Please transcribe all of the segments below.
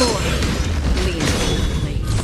4. Lean old blades.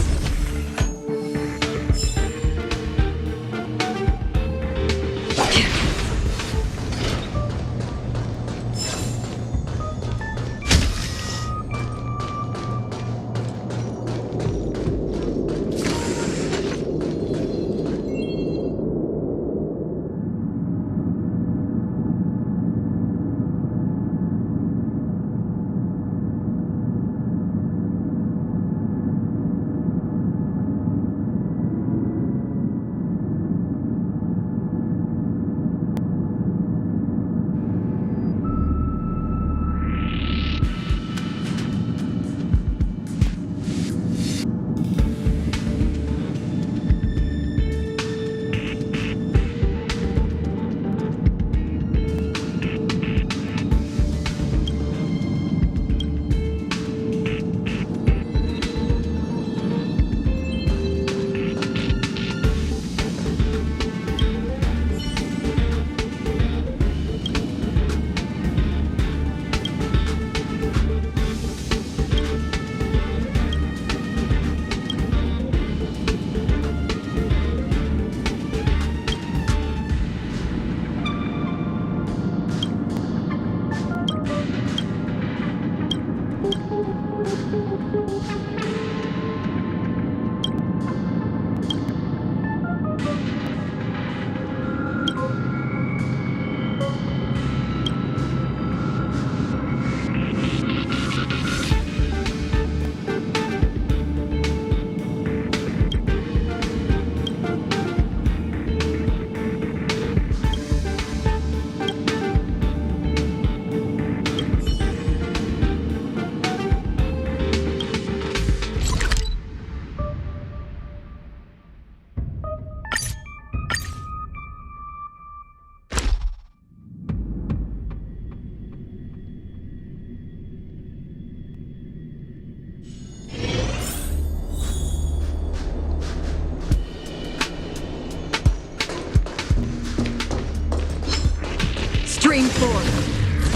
Stream 4.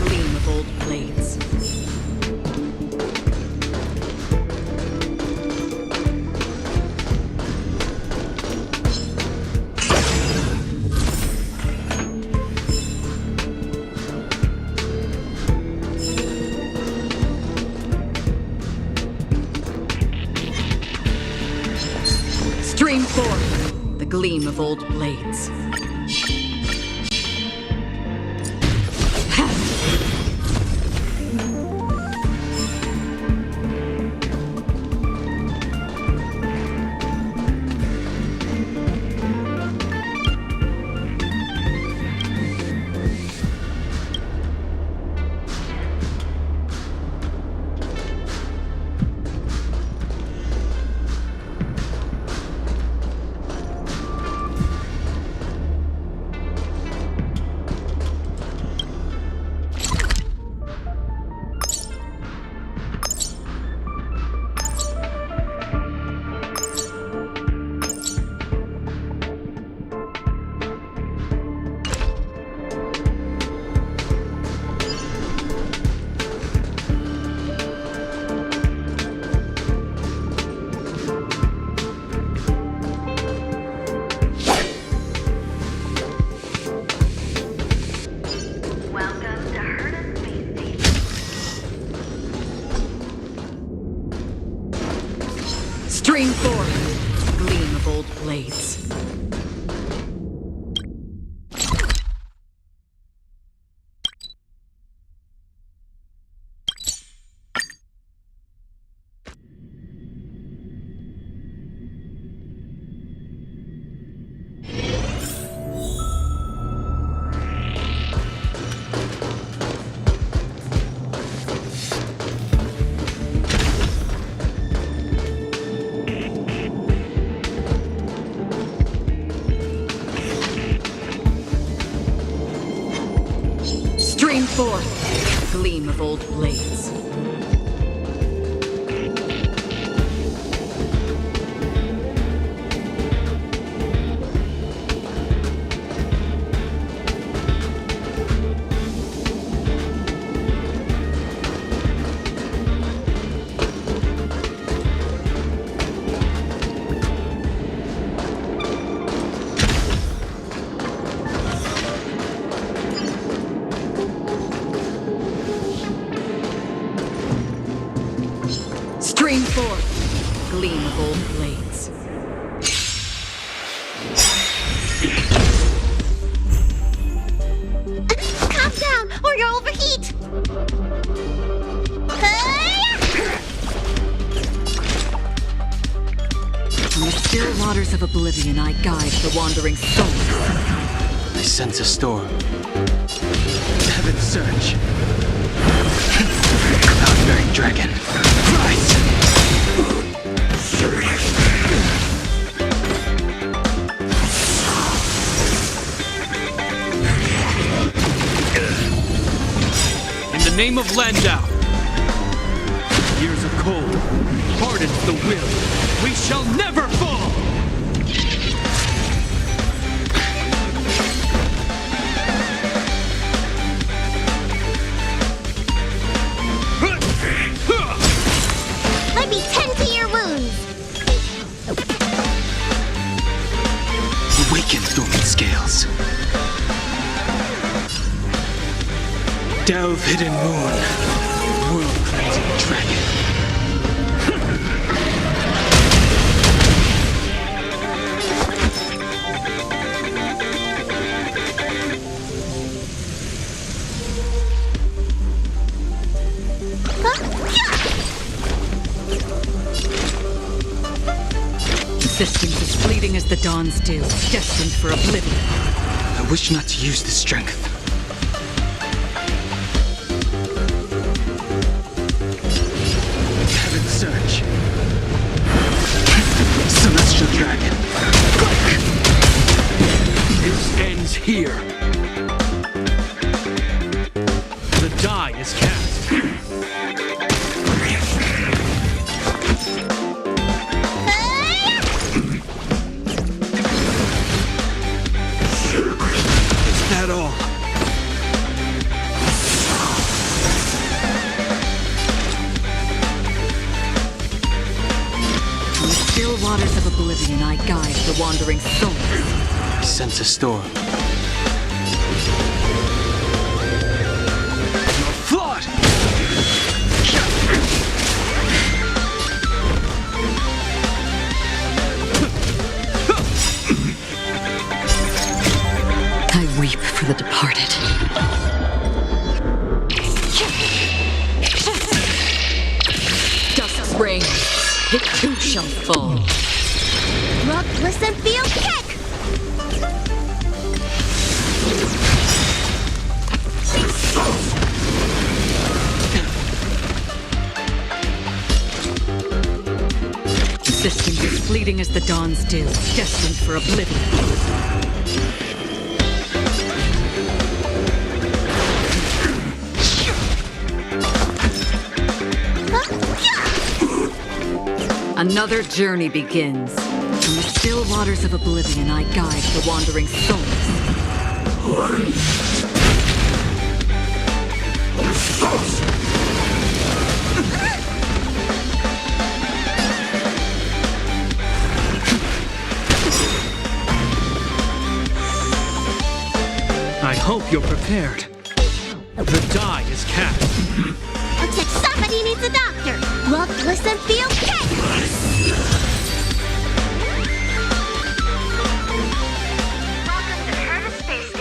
Gleam of old blades. Stream 4. The gleam of old blades. Stream 4. Gleam of old blades. Stream 4. Gleam of old blades. gleam of old blades. Calm down, or you'll overheat! From the still waters of oblivion, I guide the wandering souls. I sense a storm. Heaven's surge. Cloud-bearing dragon. Rise! In the name of Landau, years of cold hardens the will. We shall never fall! Let me tend to your wounds! Awaken dormant scales. Delve hidden moon. World cleansing dragon. Existence is fleeting as the dawn's dew, destined for oblivion. I wish not to use this strength. Heaven's surge. Celestial dragon. This ends here. The die is cast. Is that all? From the still waters of oblivion, I guide the wandering souls. I sense a storm. You're flawed! I weep for the departed. Dust rains, it too shall fall. Look, listen, feel, kick! Existence is fleeting as the dawn's dew, destined for oblivion. Another journey begins. From the still waters of oblivion, I guide the wandering souls. I hope you're prepared. The die is cast. Looks like somebody needs a doctor! Look, listen, feel, kick! Welcome to Hermes Space.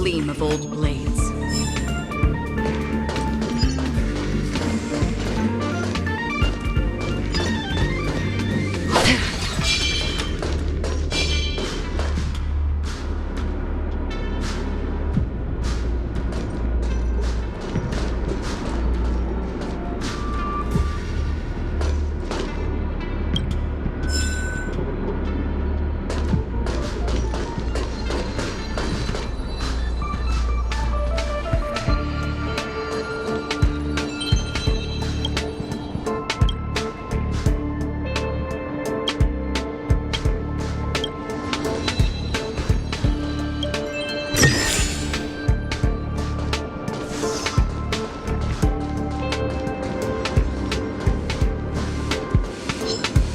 gleam of old blades.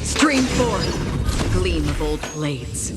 Stream forth, gleam of old blades.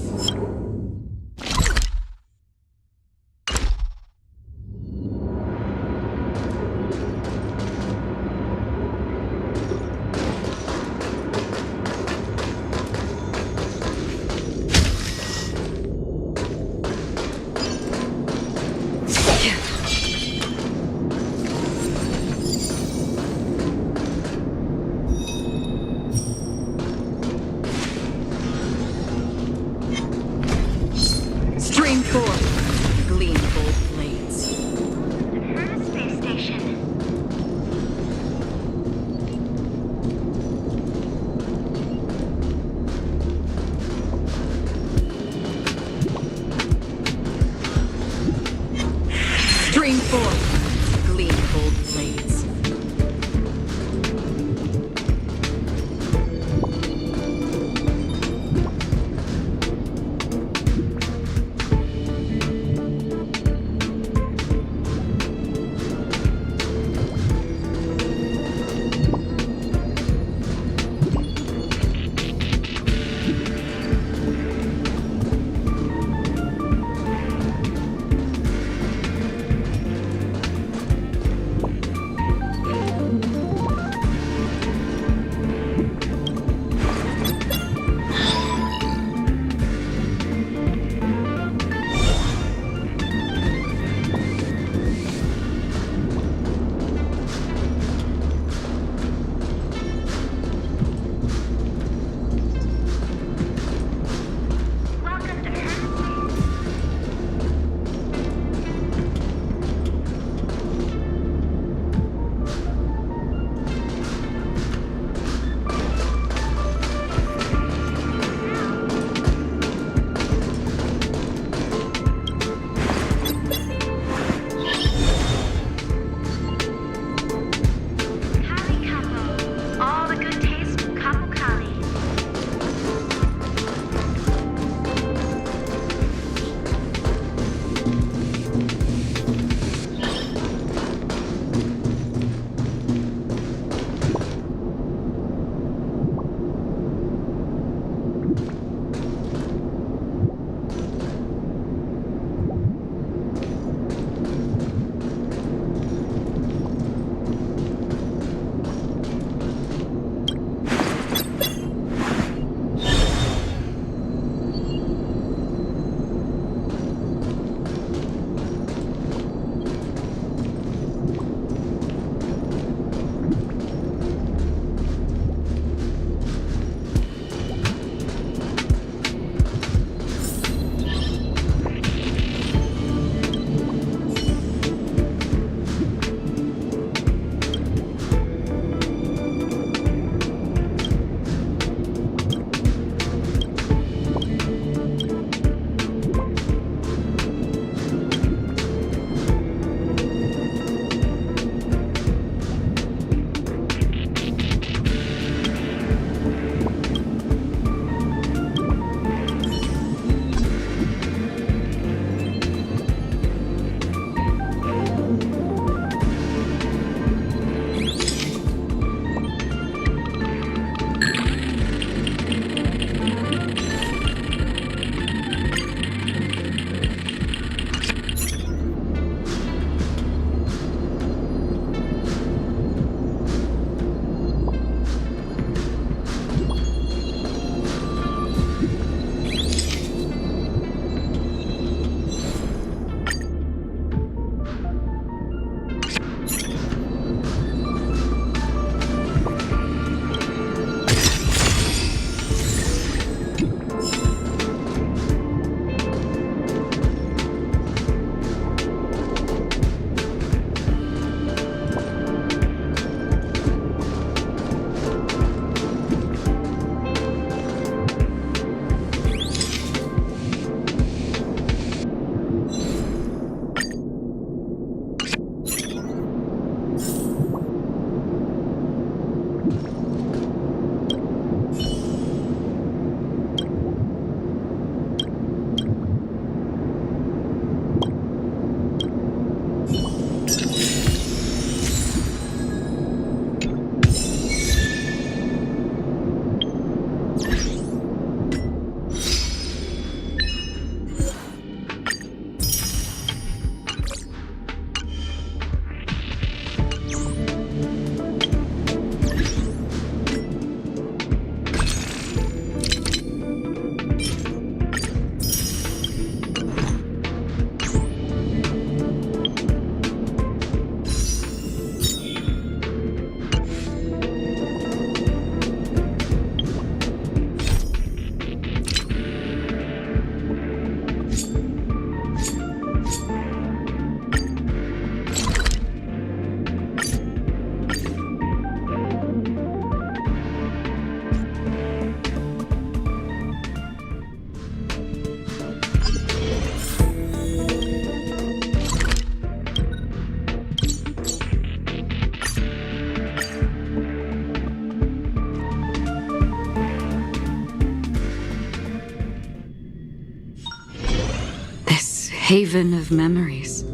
haven of memories.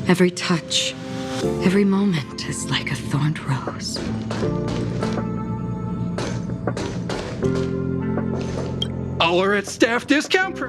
Every touch, every moment is like a thorned rose. All are at staff discount.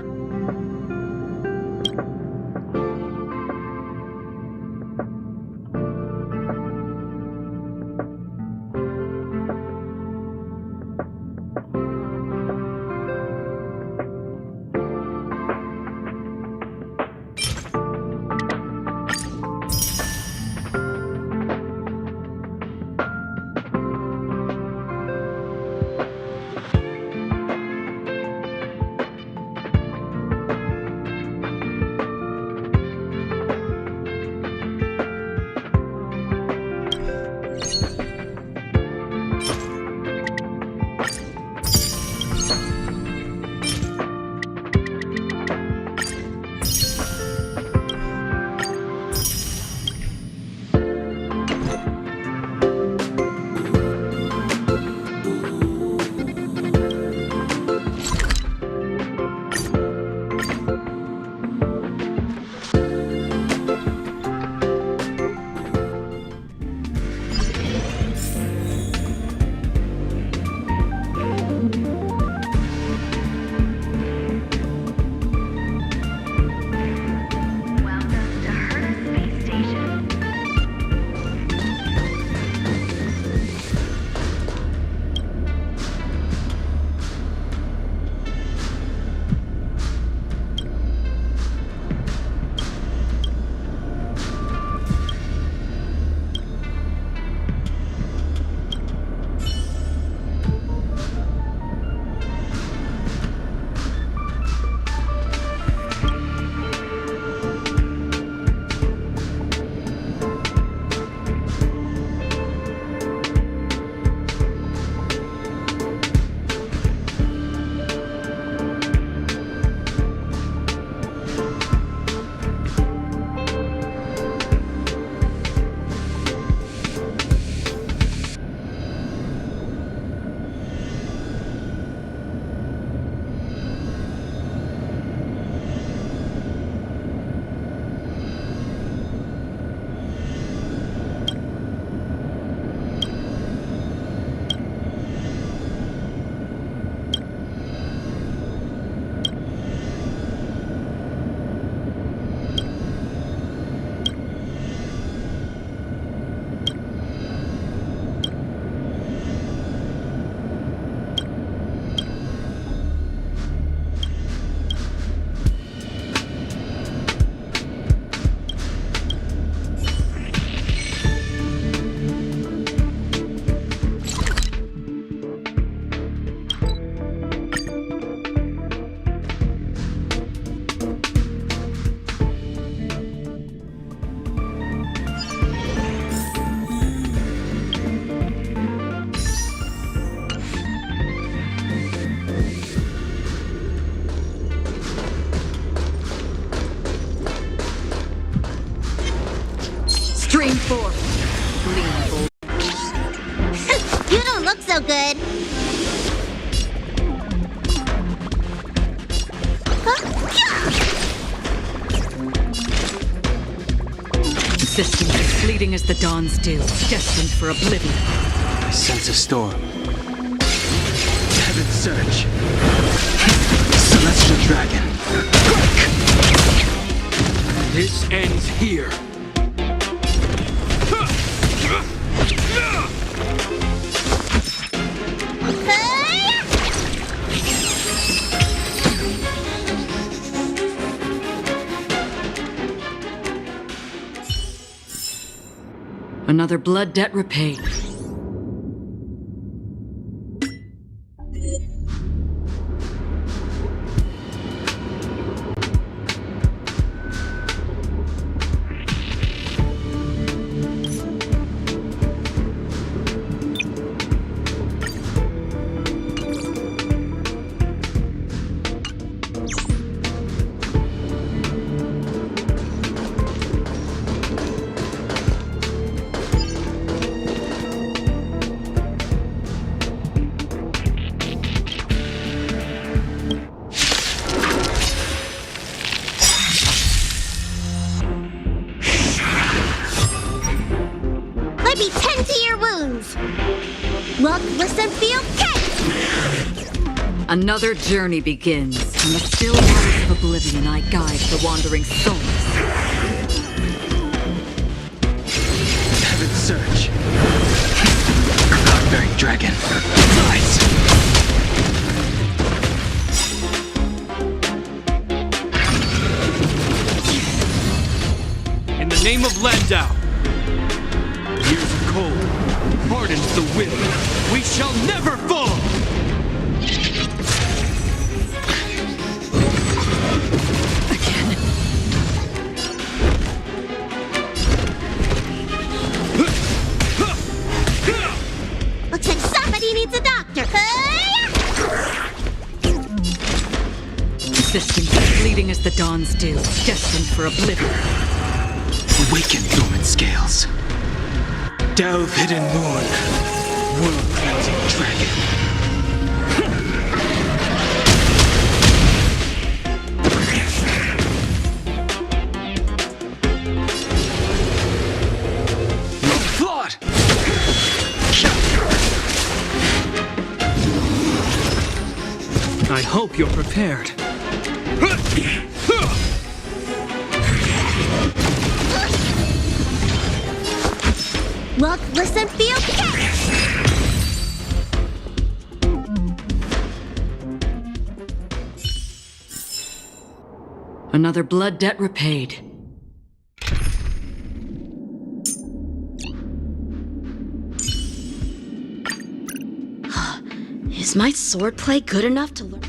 Stream forth. Lean. You don't look so good. Existence is fleeting as the dawn's dew, destined for oblivion. I sense a storm. Heaven surge. Celestial dragon. This ends here. Another blood debt repaid. Another journey begins. In the still waters of oblivion, I guide the wandering souls. Heaven's search. Cloud-bearing dragon. Flies. In the name of Landau. Years of cold hardens the will. We shall never fall. Looks like somebody needs a doctor. Existence as fleeting as the dawn's dew, destined for oblivion. Awaken, dormant scales. Delve, hidden moon. World-cleansing dragon. Flawed! I hope you're prepared. Look, listen, feel, catch! Another blood debt repaid. Is my swordplay good enough to learn?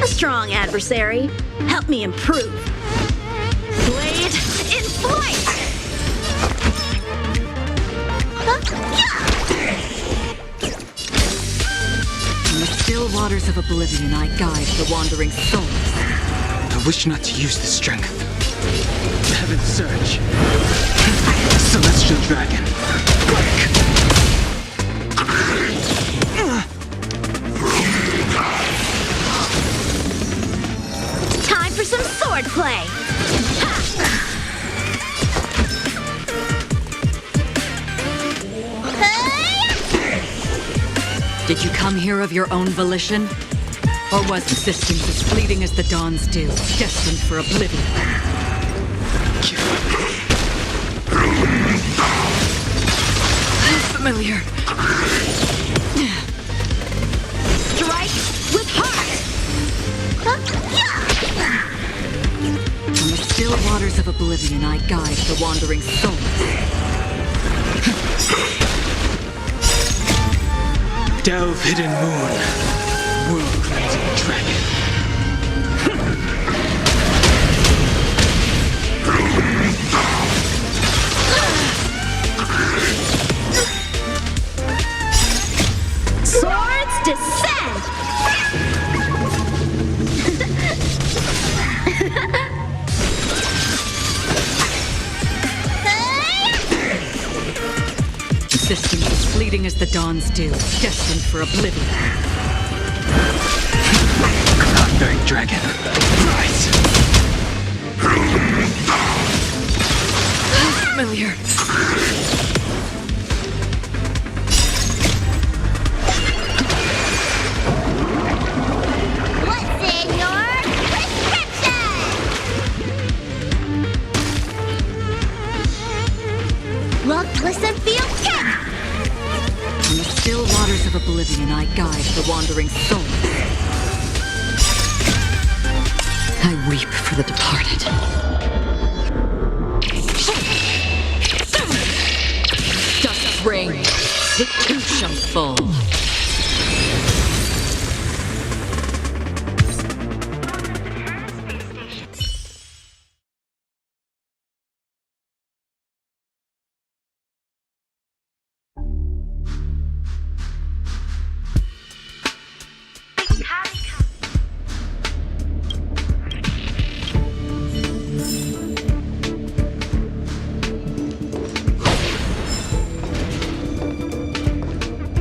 Strong adversary. Help me improve. Blade in flight! In the still waters of oblivion, I guide the wandering souls. I wish not to use the strength. Heaven's search. Celestial dragon. Quick! Time for some swordplay! Did you come here of your own volition? Or was existence as fleeting as the dawn's dew, destined for oblivion? Familiar. Strike with heart! From the still waters of oblivion, I guide the wandering souls. Delve, hidden moon. World-cleansing dragon. as the dawns do, destined for oblivion. Cloudbearing dragon, rise! Familiar. What's in your prescription? Look, listen, feel, kick! From the still waters of oblivion, I guide the wandering souls. I weep for the departed. Dust rain, it too shall fall.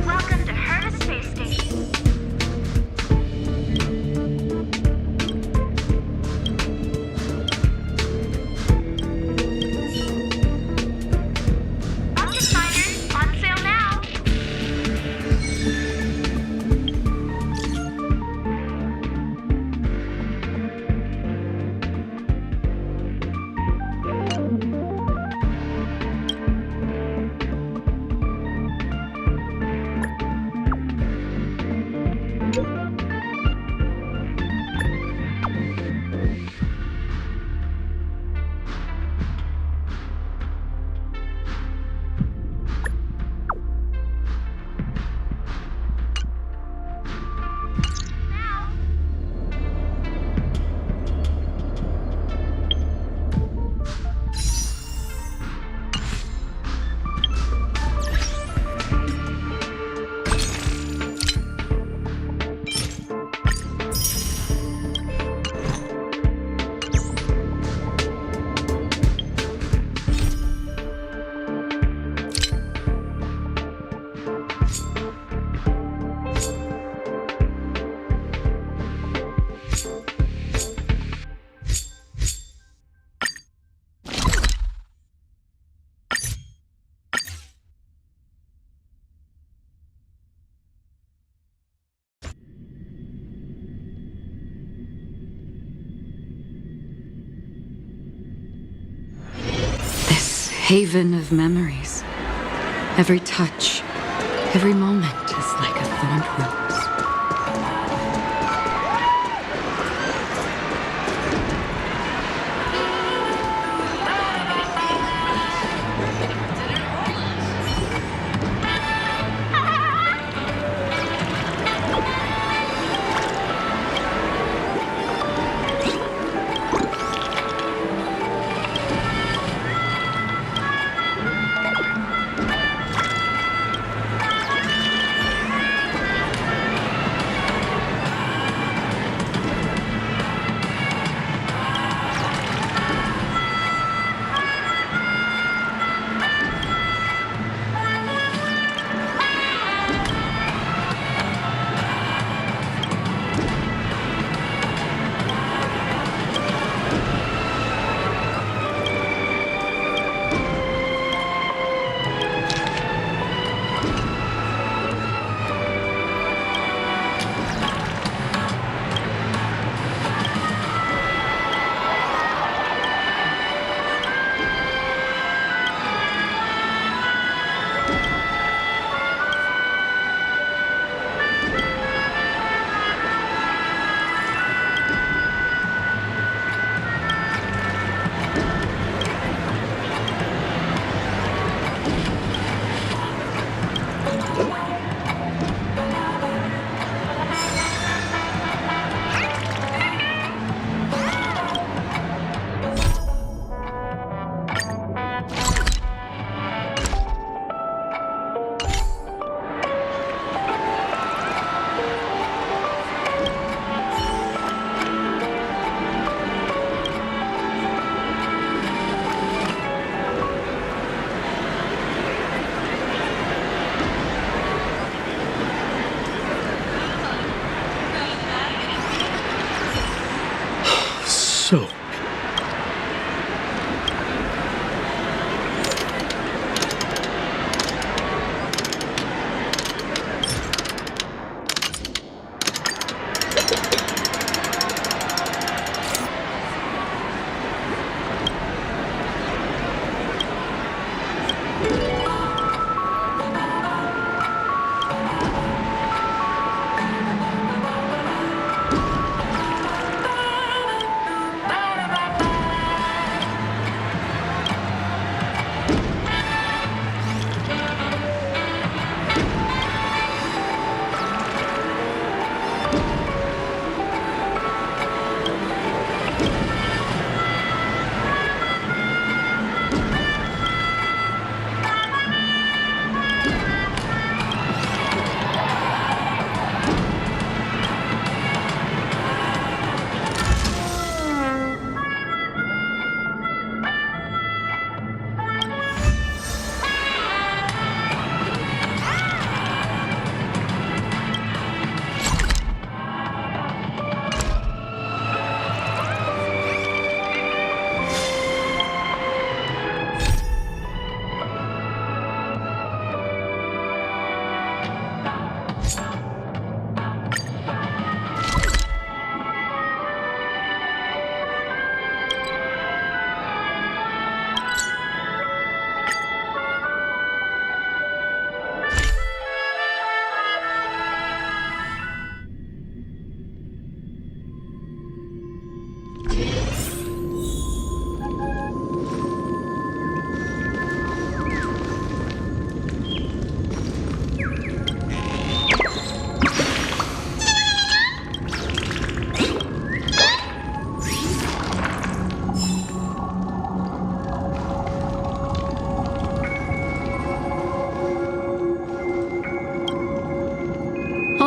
Welcome to Herta Space Station. Rocket Fighters on sale now. Haven of memories. Every touch, every moment is like a thorned rose.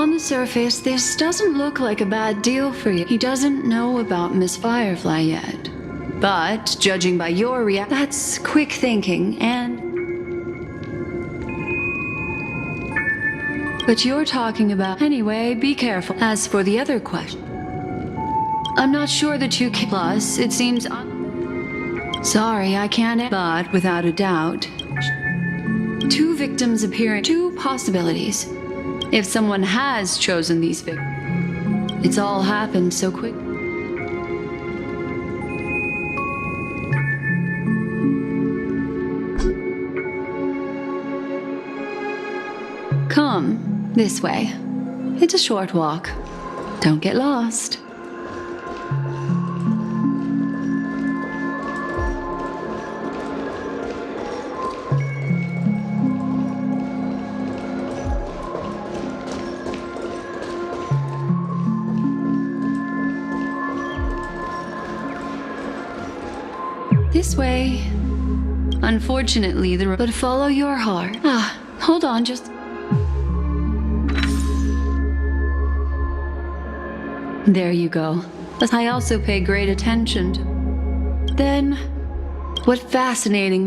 On the surface, this doesn't look like a bad deal for you. He doesn't know about Miss Firefly yet. But, judging by your reaction, that's quick thinking and... But you're talking about... Anyway, be careful. As for the other question... I'm not sure the two can... Plus, it seems... Sorry, I can't... But, without a doubt... Two victims appearing... Two possibilities. If someone has chosen these victims... It's all happened so quick. Come, this way. It's a short walk. Don't get lost. This way. Unfortunately, but follow your heart. Hold on, just... There you go. I also pay great attention to... Then, what fascinating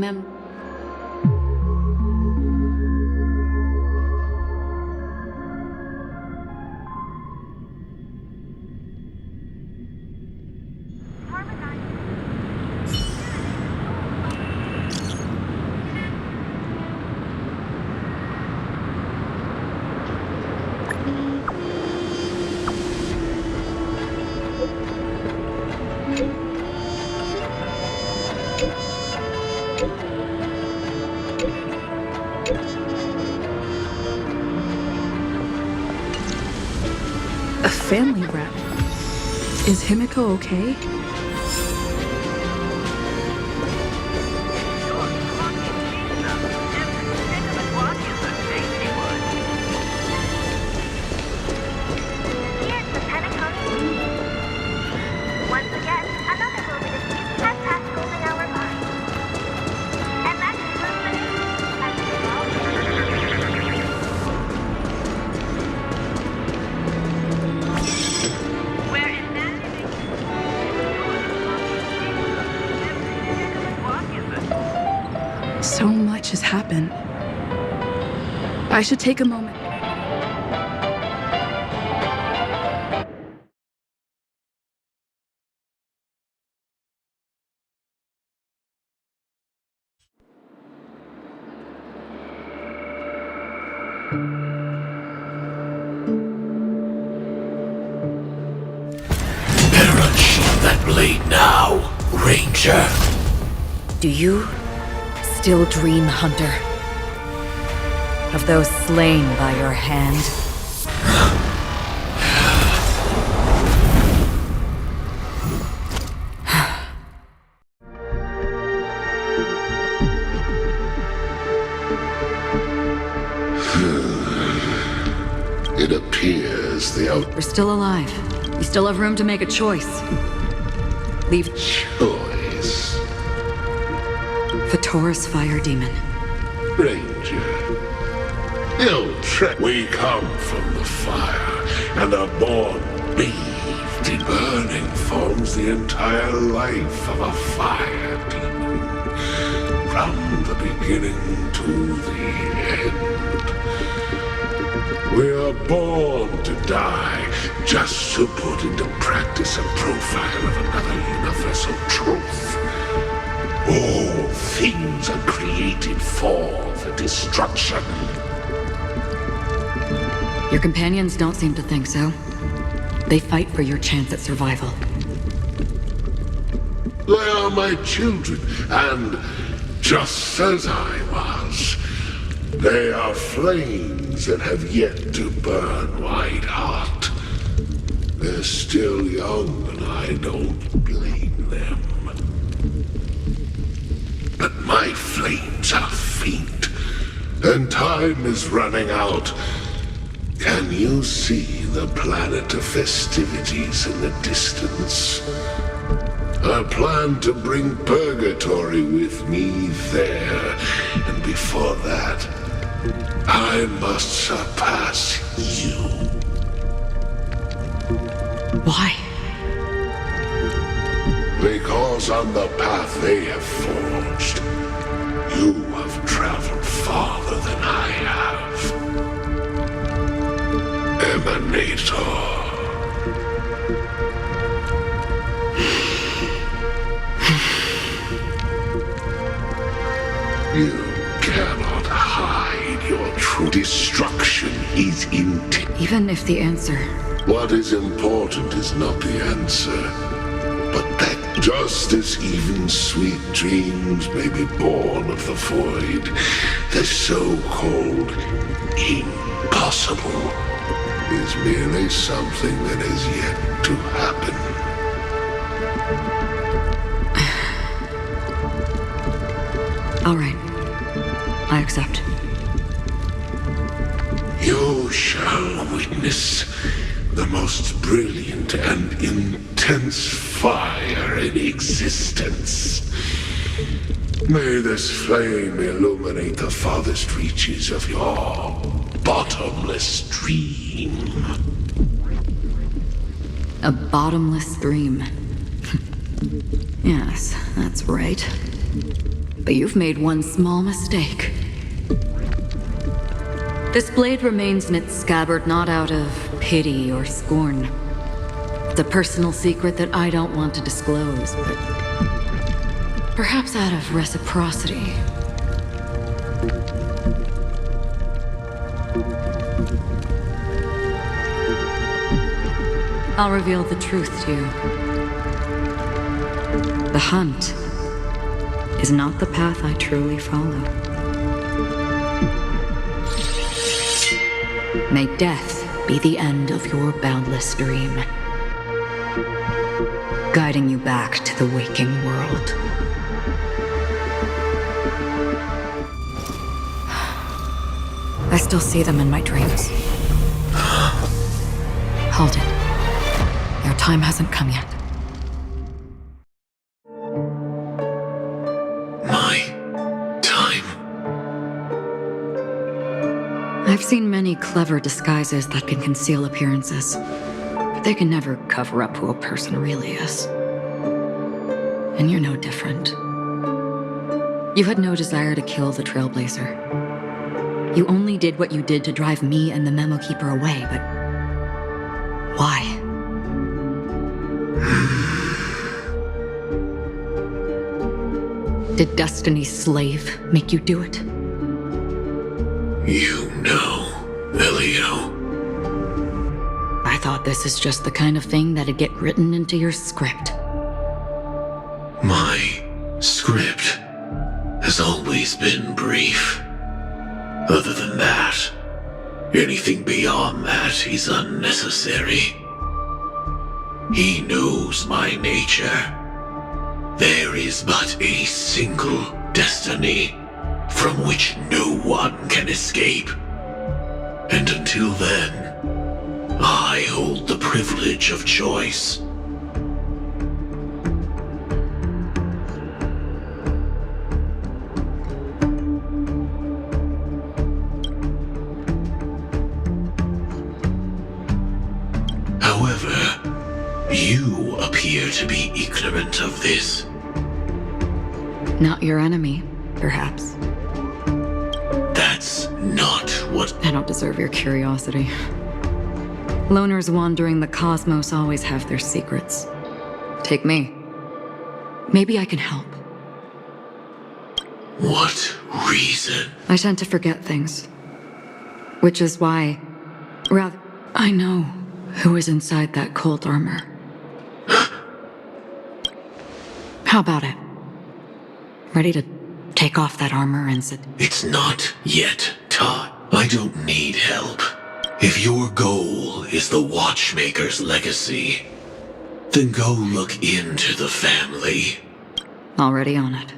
A family rep. Is Himiko okay? Here's the Pentagon. Once again, another movie dispute has passed golden hour by. And that concludes the news. As usual. Where is that? So much has happened. I should take a moment. Better unsheath that blade now, Ranger. Do you still dream, Hunter? Of those slain by your hand? It appears the We're still alive. You still have room to make a choice. Leave choice. Fatora's fire demon. Ranger, you trick. We come from the fire and are born bathed in burning forms the entire life of a fire demon. From the beginning to the end. We are born to die just to put into practice a profile of another universal truth. All things are created for the destruction. Your companions don't seem to think so. They fight for your chance at survival. They are my children, and just as I was, they are flames that have yet to burn white hot. They're still young, and I don't blame them. But my flames are faint, and time is running out. Can you see the planet of festivities in the distance? I plan to bring purgatory with me there, and before that, I must surpass you. Why? Because on the path they have forged, you have traveled farther than I have. Emanator. You cannot hide your true destruction is intent. Even if the answer... What is important is not the answer, but that just as even sweet dreams may be born of the void, the so-called impossible is merely something that is yet to happen. All right. I accept. You shall witness the most brilliant and intense fire in existence. May this flame illuminate the farthest reaches of your bottomless dream. A bottomless dream. Yes, that's right. But you've made one small mistake. This blade remains in its scabbard not out of pity or scorn. It's a personal secret that I don't want to disclose, but perhaps out of reciprocity. I'll reveal the truth to you. The hunt is not the path I truly follow. May death be the end of your boundless dream, guiding you back to the waking world. I still see them in my dreams. Hold it. Your time hasn't come yet. I've seen many clever disguises that can conceal appearances, but they can never cover up who a person really is. And you're no different. You had no desire to kill the Trailblazer. You only did what you did to drive me and the Memo Keeper away, but why? Did Destiny's slave make you do it? You know, Elio. I thought this is just the kind of thing that'd get written into your script. My script has always been brief. Other than that, anything beyond that is unnecessary. He knows my nature. There is but a single destiny from which no one can escape. And until then, I hold the privilege of choice. However, you appear to be ignorant of this. Not your enemy, perhaps. That's not what... I don't deserve your curiosity. Loners wandering the cosmos always have their secrets. Take me. Maybe I can help. What reason? I tend to forget things. Which is why, rather, I know who is inside that cold armor. How about it? Ready to take off that armor and sit? It's not yet time. I don't need help. If your goal is the Watchmaker's legacy, then go look into the family. Already on it.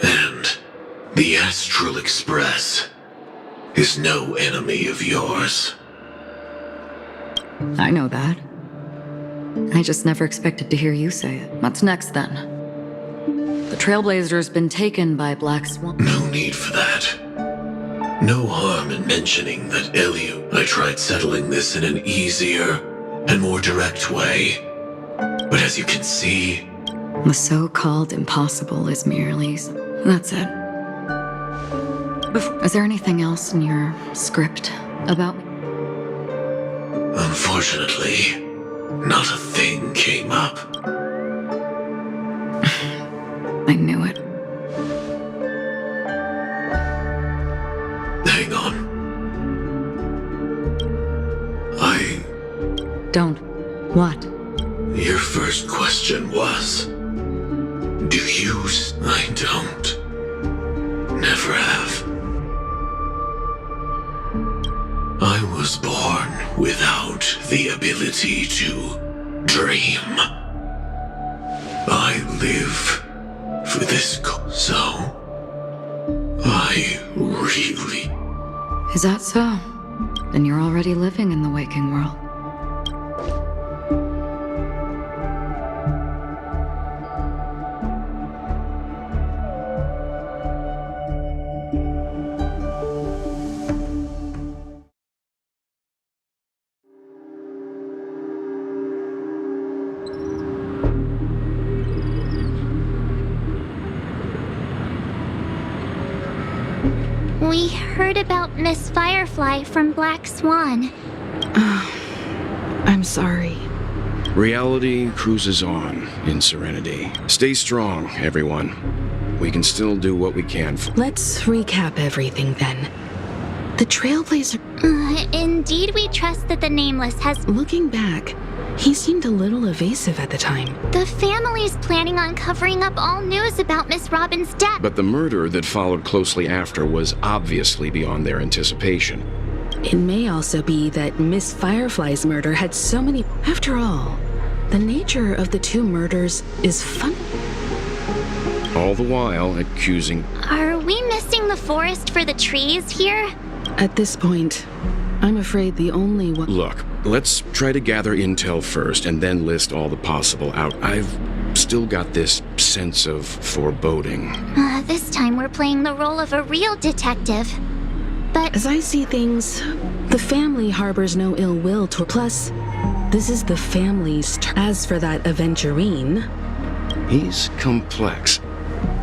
And the Astral Express is no enemy of yours. I know that. I just never expected to hear you say it. What's next, then? The Trailblazer's been taken by Black Swan. No need for that. No harm in mentioning that I tried settling this in an easier and more direct way. But as you can see, The so-called impossible is merely... That's it. Is there anything else in your script about me? unfortunately, not a thing came up. I knew it. Hang on. Don't. What? Your first question was, do you? I don't. Never have. I was born without the ability to dream. I live for this so I really... Is that so? Then you're already living in the waking world. We heard about Miss Firefly from Black Swan. I'm sorry. Reality cruises on in serenity. Stay strong, everyone. We can still do what we can for... Let's recap everything then. The Trailblazer... Indeed, we trust that the Nameless has... Looking back, he seemed a little evasive at the time. The family's planning on covering up all news about Miss Robin's death. But the murder that followed closely after was obviously beyond their anticipation. It may also be that Miss Firefly's murder had so many... After all, the nature of the two murders is fun. All the while accusing... Are we missing the forest for the trees here? At this point, I'm afraid the only one... Look, let's try to gather intel first and then list all the possible out. I've still got this sense of foreboding. This time we're playing the role of a real detective. But... As I see things, the family harbors no ill will toward... Plus, this is the family's turn. As for that aventurine... He's complex.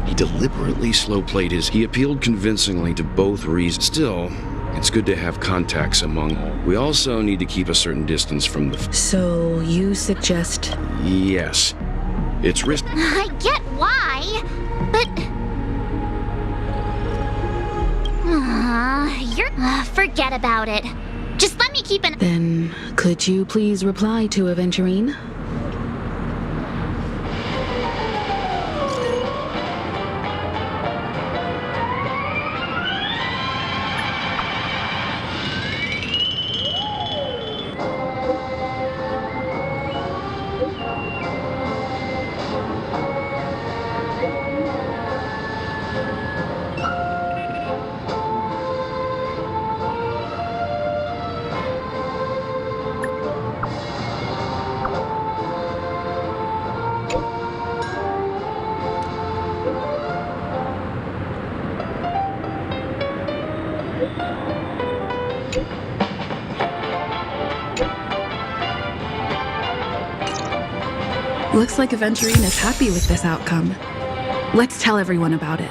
He deliberately slow-played He appealed convincingly to both reasons. Still, it's good to have contacts among... We also need to keep a certain distance from the... So, you suggest... Yes. It's risky. I get why, but... forget about it. Just let me keep an... Then, could you please reply to Aventurine? Looks like Aventurine is happy with this outcome. Let's tell everyone about it.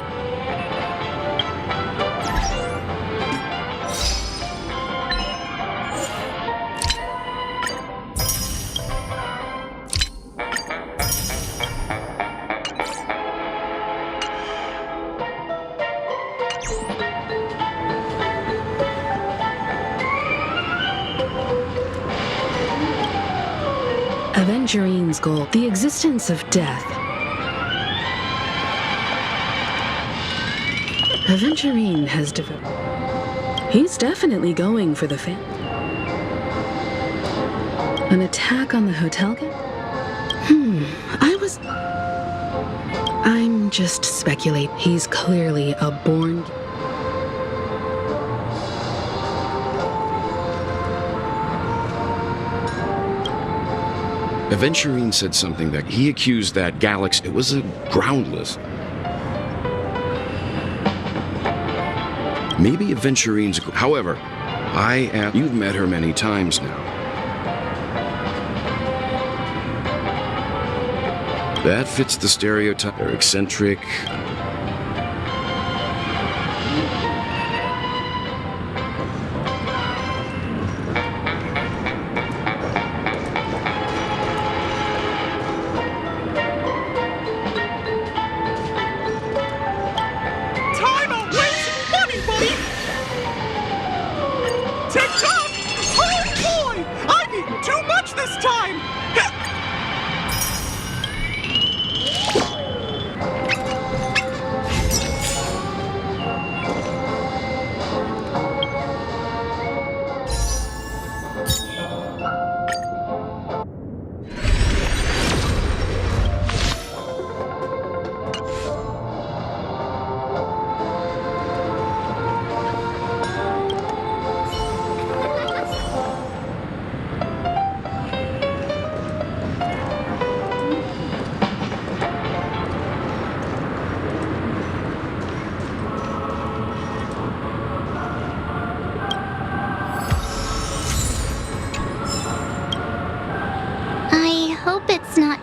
Aventurine's goal, the existence of death. Aventurine has developed. He's definitely going for the An attack on the hotel game? I'm just speculating. He's clearly a born... Aventurine said something that he accused that galaxy. It was a groundless. Maybe Aventurine's... However, you've met her many times now. That fits the stereotype. They're eccentric.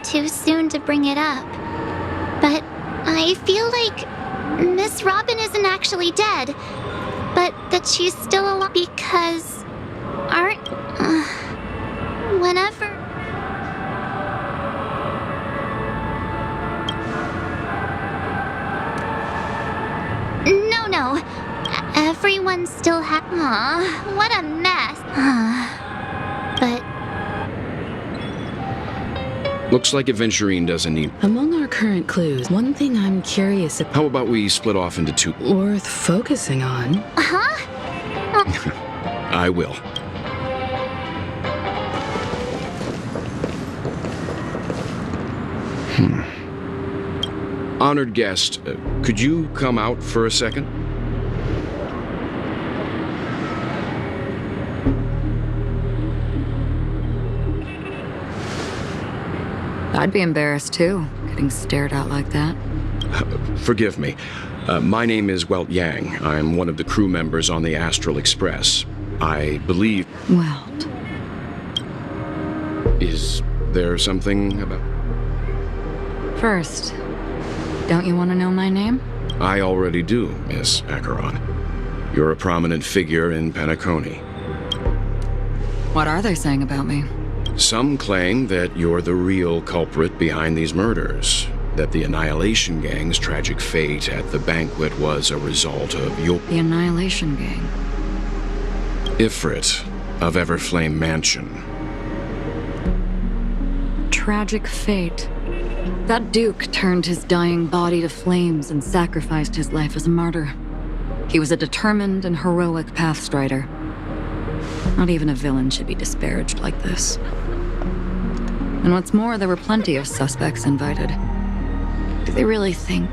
Too soon to bring it up, but I feel like Miss Robin isn't actually dead, but that she's still alive because whenever no, everyone still what a mess. But Looks like Aventurine doesn't need... Among our current clues, one thing I'm curious about... How about we split off into two? Worth focusing on. I will. Honored guest, could you come out for a second? I'd be embarrassed too, getting stared at like that. Forgive me. My name is Welt Yang. I'm one of the crew members on the Astral Express. I believe... Welt. Is there something about... First, don't you want to know my name? I already do, Miss Acheron. You're a prominent figure in Penacony. What are they saying about me? Some claim that you're the real culprit behind these murders, that the Annihilation Gang's tragic fate at the banquet was a result of your... The Annihilation Gang? Ifrit of Everflame Mansion. Tragic fate. That Duke turned his dying body to flames and sacrificed his life as a martyr. He was a determined and heroic pathstrider. Not even a villain should be disparaged like this. And what's more, there were plenty of suspects invited. Do they really think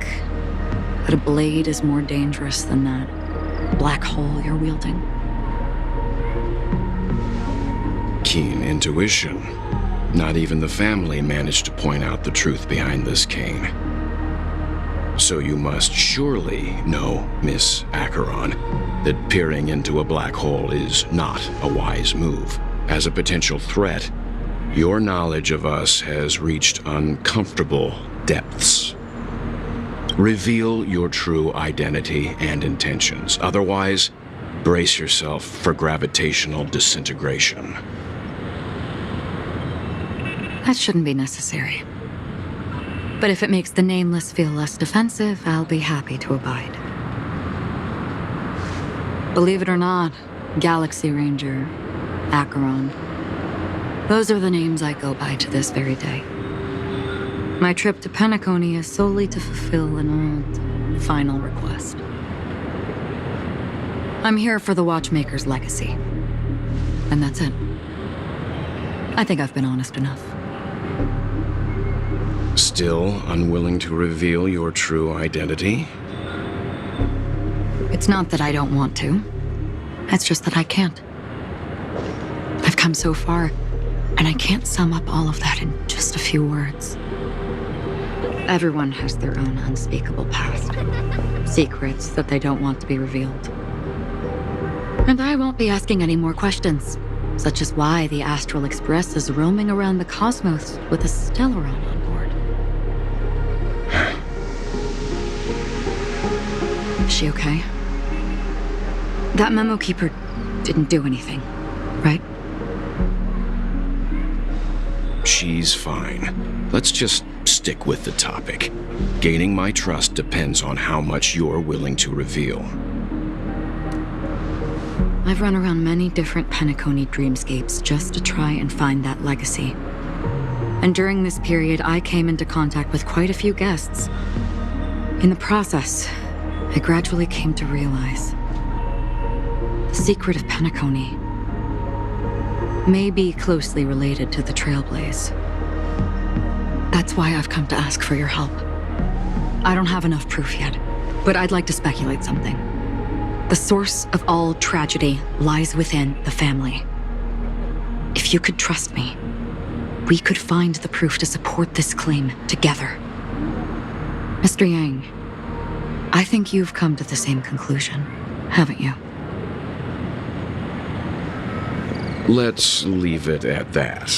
that a blade is more dangerous than that black hole you're wielding? Keen intuition. Not even the family managed to point out the truth behind this cane. So you must surely know, Miss Acheron, that peering into a black hole is not a wise move. As a potential threat, your knowledge of us has reached uncomfortable depths. Reveal your true identity and intentions. Otherwise, brace yourself for gravitational disintegration. That shouldn't be necessary. But if it makes the Nameless feel less defensive, I'll be happy to abide. Believe it or not, Galaxy Ranger, Acheron, those are the names I go by to this very day. My trip to Penacony is solely to fulfill an old, final request. I'm here for the Watchmaker's legacy. And that's it. I think I've been honest enough. Still unwilling to reveal your true identity? It's not that I don't want to. It's just that I can't. I've come so far, and I can't sum up all of that in just a few words. Everyone has their own unspeakable past. Secrets that they don't want to be revealed. And I won't be asking any more questions, such as why the Astral Express is roaming around the cosmos with a Stellaron on board. Is she okay? That memo keeper didn't do anything, right? She's fine. Let's just stick with the topic. Gaining my trust depends on how much you're willing to reveal. I've run around many different Penacony dreamscapes just to try and find that legacy. And during this period, I came into contact with quite a few guests. In the process, I gradually came to realize the secret of Penacony may be closely related to the Trailblaze. That's why I've come to ask for your help. I don't have enough proof yet, but I'd like to speculate something. The source of all tragedy lies within the family. If you could trust me, we could find the proof to support this claim together. Mr. Yang, I think you've come to the same conclusion, haven't you? Let's leave it at that.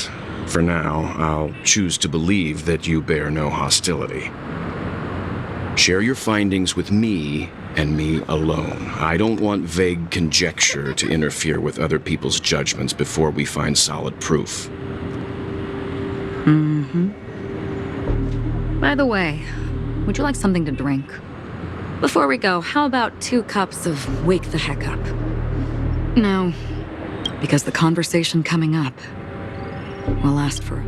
For now, I'll choose to believe that you bear no hostility. Share your findings with me and me alone. I don't want vague conjecture to interfere with other people's judgments before we find solid proof. By the way, would you like something to drink? Before we go, how about 2 cups of Wake the Heck Up? No, because the conversation coming up will last for...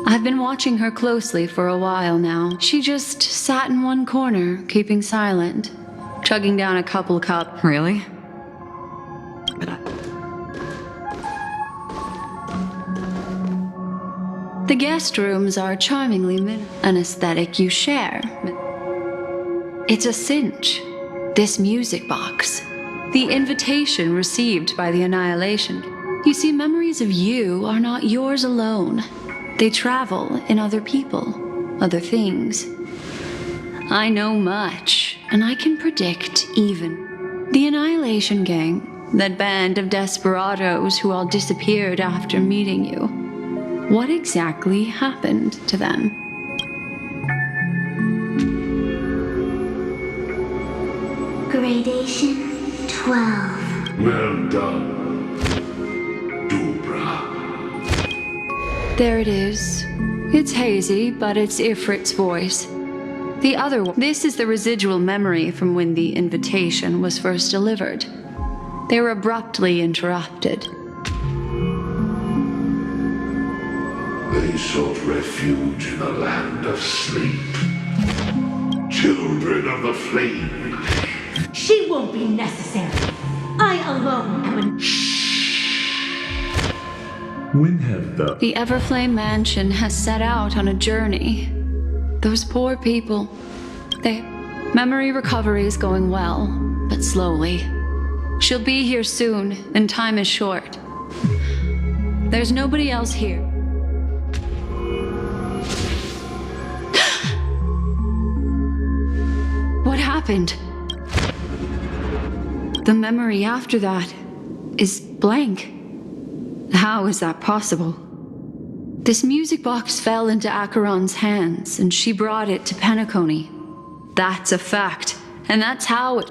I've been watching her closely for a while now. She just sat in one corner, keeping silent, chugging down a couple cups. Really? The guest rooms are charmingly an aesthetic you share. It's a cinch. This music box. The invitation received by the Annihilation. You see, memories of you are not yours alone. They travel in other people, other things. I know much, and I can predict even. The Annihilation Gang, that band of desperados who all disappeared after meeting you. What exactly happened to them? Gradation 12. Well done, Dubra. There it is. It's hazy, but it's Ifrit's voice. The other one. This is the residual memory from when the invitation was first delivered. They were abruptly interrupted. They sought refuge in a land of sleep. Children of the flame. She won't be necessary. I alone am When have The Everflame Mansion has set out on a journey. Those poor people. Memory recovery is going well, but slowly. She'll be here soon, and time is short. There's nobody else here. What happened? The memory after that is blank. How is that possible? This music box fell into Acheron's hands, and she brought it to Penacony. That's a fact, and that's how it...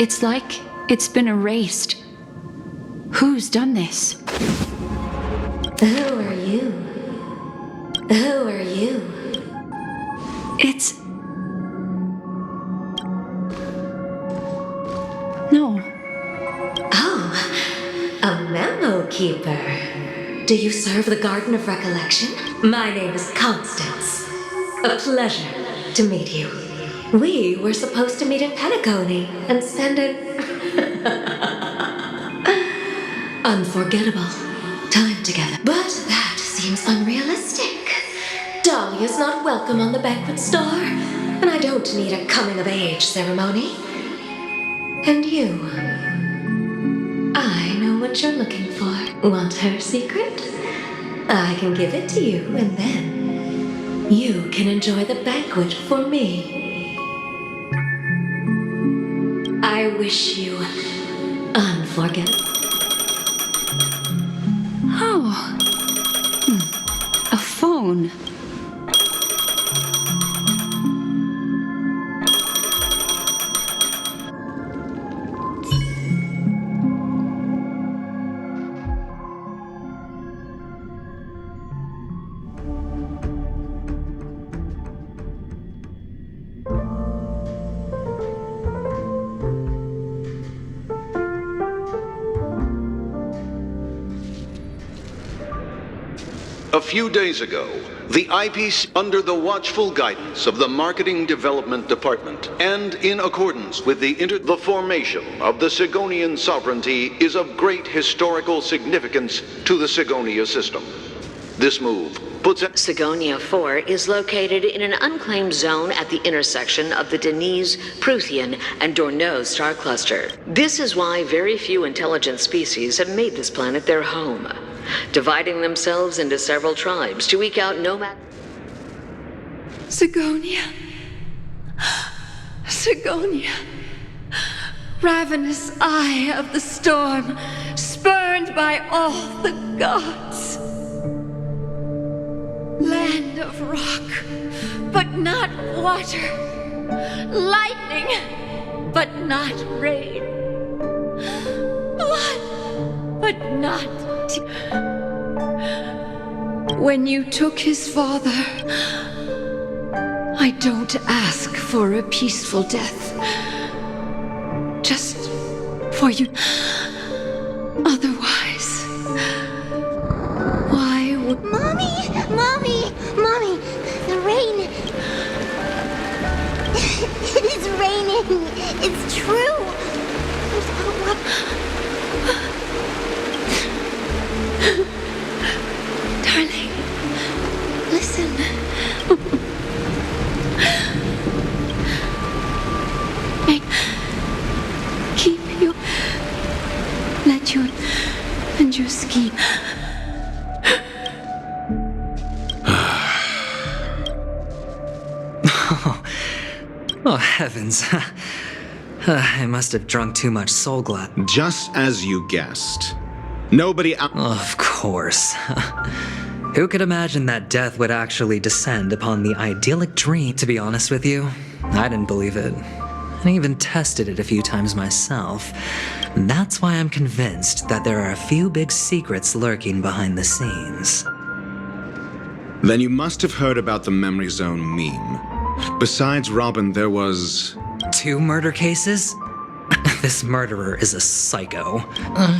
It's like it's been erased. Who's done this? Who are you? Who are you? It's... No. Oh, a memo keeper. Do you serve the Garden of Recollection? My name is Constance. A pleasure to meet you. We were supposed to meet in Penacony and spend an unforgettable time together. But that seems unrealistic. Dahlia's not welcome on the banquet star, and I don't need a coming-of-age ceremony. And you? I know what you're looking for. Want her secret? I can give it to you, and then you can enjoy the banquet for me. I wish you unforgettable. Oh. A phone. A few days ago, the IPC, under the watchful guidance of the Marketing Development Department, and in accordance with the formation of the Sigonian sovereignty is of great historical significance to the Sigonia system. This move puts Sigonia 4 is located in an unclaimed zone at the intersection of the Denise, Prothean, and Dorneau star cluster. This is why very few intelligent species have made this planet their home, dividing themselves into several tribes to eke out nomad. Sigonia. Sigonia. Ravenous eye of the storm, spurned by all the gods. Land of rock, but not water. Lightning, but not rain. Blood, but not when you took his father, I don't ask for a peaceful death. Just for you. Otherwise, why would... Mommy! Mommy! Mommy! The rain! It is raining! It's true! There's Darling, listen. Keep you. Let you and your scheme. Oh, heavens. I must have drunk too much soul glass. Just as you guessed. Nobody... Of course. Who could imagine that death would actually descend upon the idyllic dream? To be honest with you, I didn't believe it. I even tested it a few times myself. That's why I'm convinced that there are a few big secrets lurking behind the scenes. Then you must have heard about the Memory Zone meme. Besides Robin, there was... 2 murder cases? This murderer is a psycho.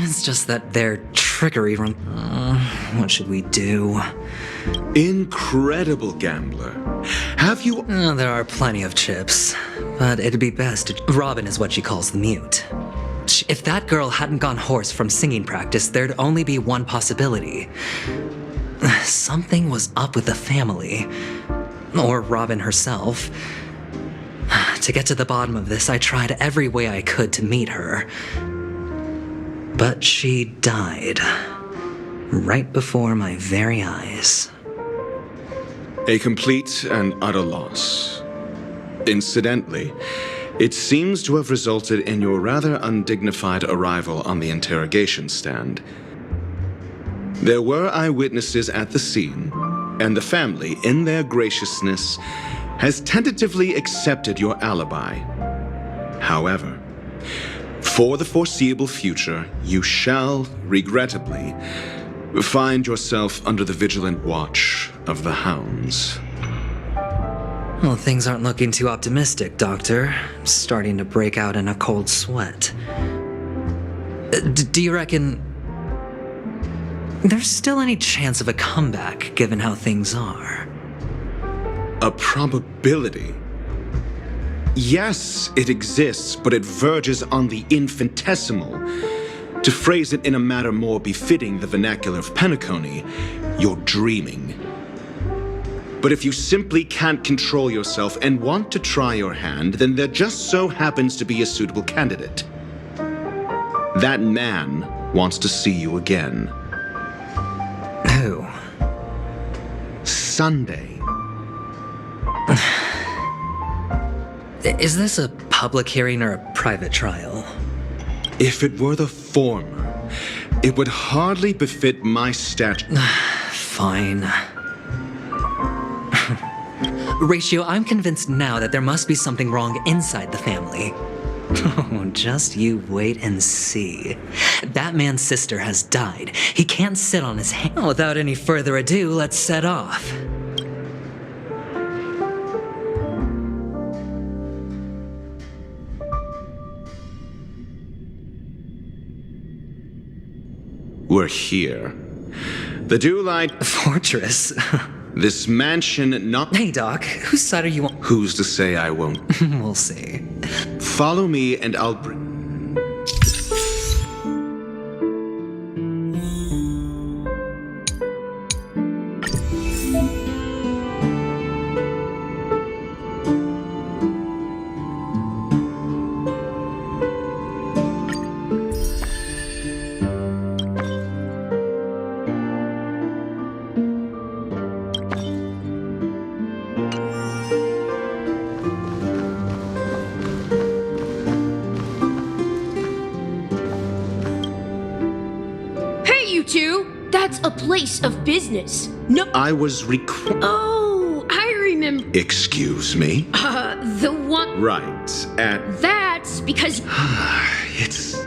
It's just that their trickery run... what should we do? Incredible gambler. Have you... There are plenty of chips, but it'd be best to... Robin is what she calls the mute. If that girl hadn't gone hoarse from singing practice, there'd only be one possibility. Something was up with the family. Or Robin herself. To get to the bottom of this, I tried every way I could to meet her. But she died. Right before my very eyes. A complete and utter loss. Incidentally, it seems to have resulted in your rather undignified arrival on the interrogation stand. There were eyewitnesses at the scene, and the family, in their graciousness, has tentatively accepted your alibi. However, for the foreseeable future, you shall, regrettably, find yourself under the vigilant watch of the hounds. Well, things aren't looking too optimistic, Doctor. I'm starting to break out in a cold sweat. Do you reckon there's still any chance of a comeback, given how things are? A probability? Yes, it exists, but it verges on the infinitesimal. To phrase it in a manner more befitting the vernacular of Penacony, you're dreaming. But if you simply can't control yourself and want to try your hand, then there just so happens to be a suitable candidate. That man wants to see you again. Who? Sunday. Is this a public hearing or a private trial? If it were the former, it would hardly befit my stature. Fine. Ratio, I'm convinced now that there must be something wrong inside the family. Oh, just you wait and see. That man's sister has died. He can't sit on his hands. Without any further ado, let's set off. We're here. The Dewlight Fortress. This mansion not... Hey, Doc, whose side are you on? Who's to say I won't? We'll see. Follow me and I'll bring... That's a place of business. No. I was Oh, I remember. Excuse me? The one. Right, at... That's because. It's...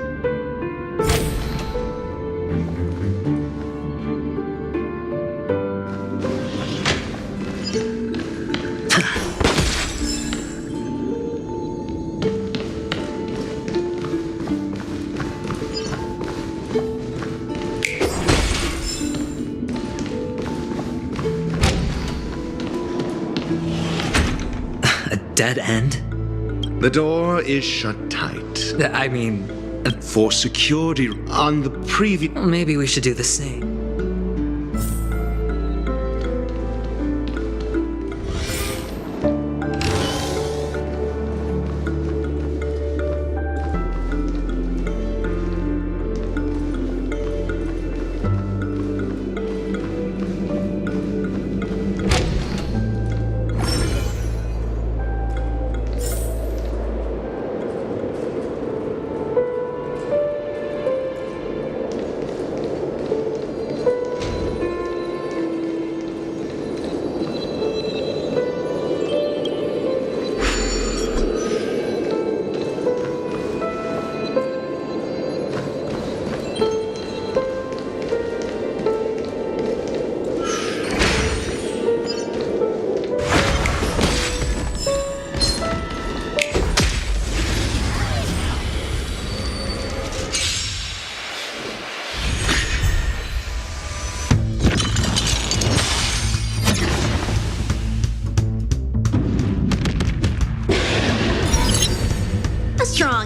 Dead end? The door is shut tight. I mean... For security on the previous... Maybe we should do the same.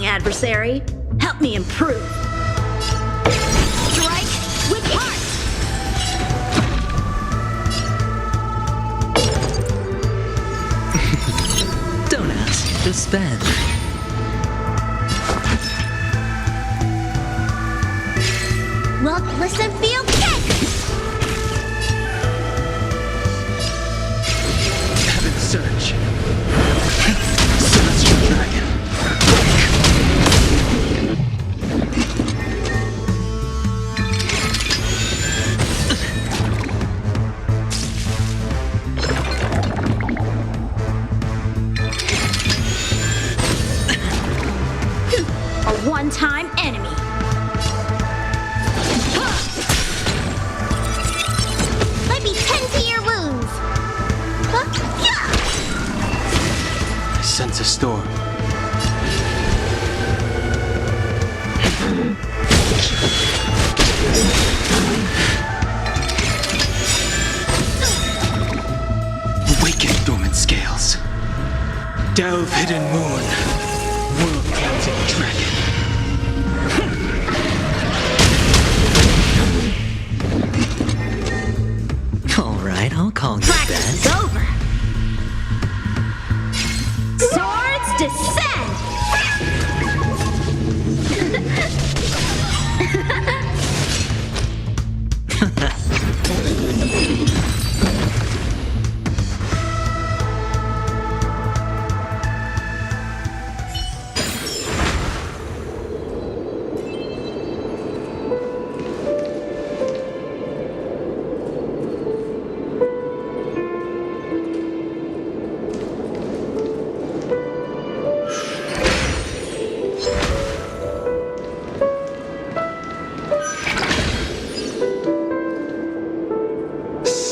Adversary, help me improve. Strike with heart. Don't ask, just spend. Look, listen, feel, kick. Heaven search. Celestial dragon. One-time enemy. Let me tend to your wounds. I sense a storm. Awaken dormant scales. Delve hidden moon. World cleansing dragon. Alright, I'll call you Practice that. is over. Swords descend.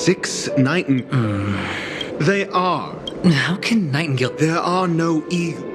6 nightingales. They are. How can nightingale... There are no eagles.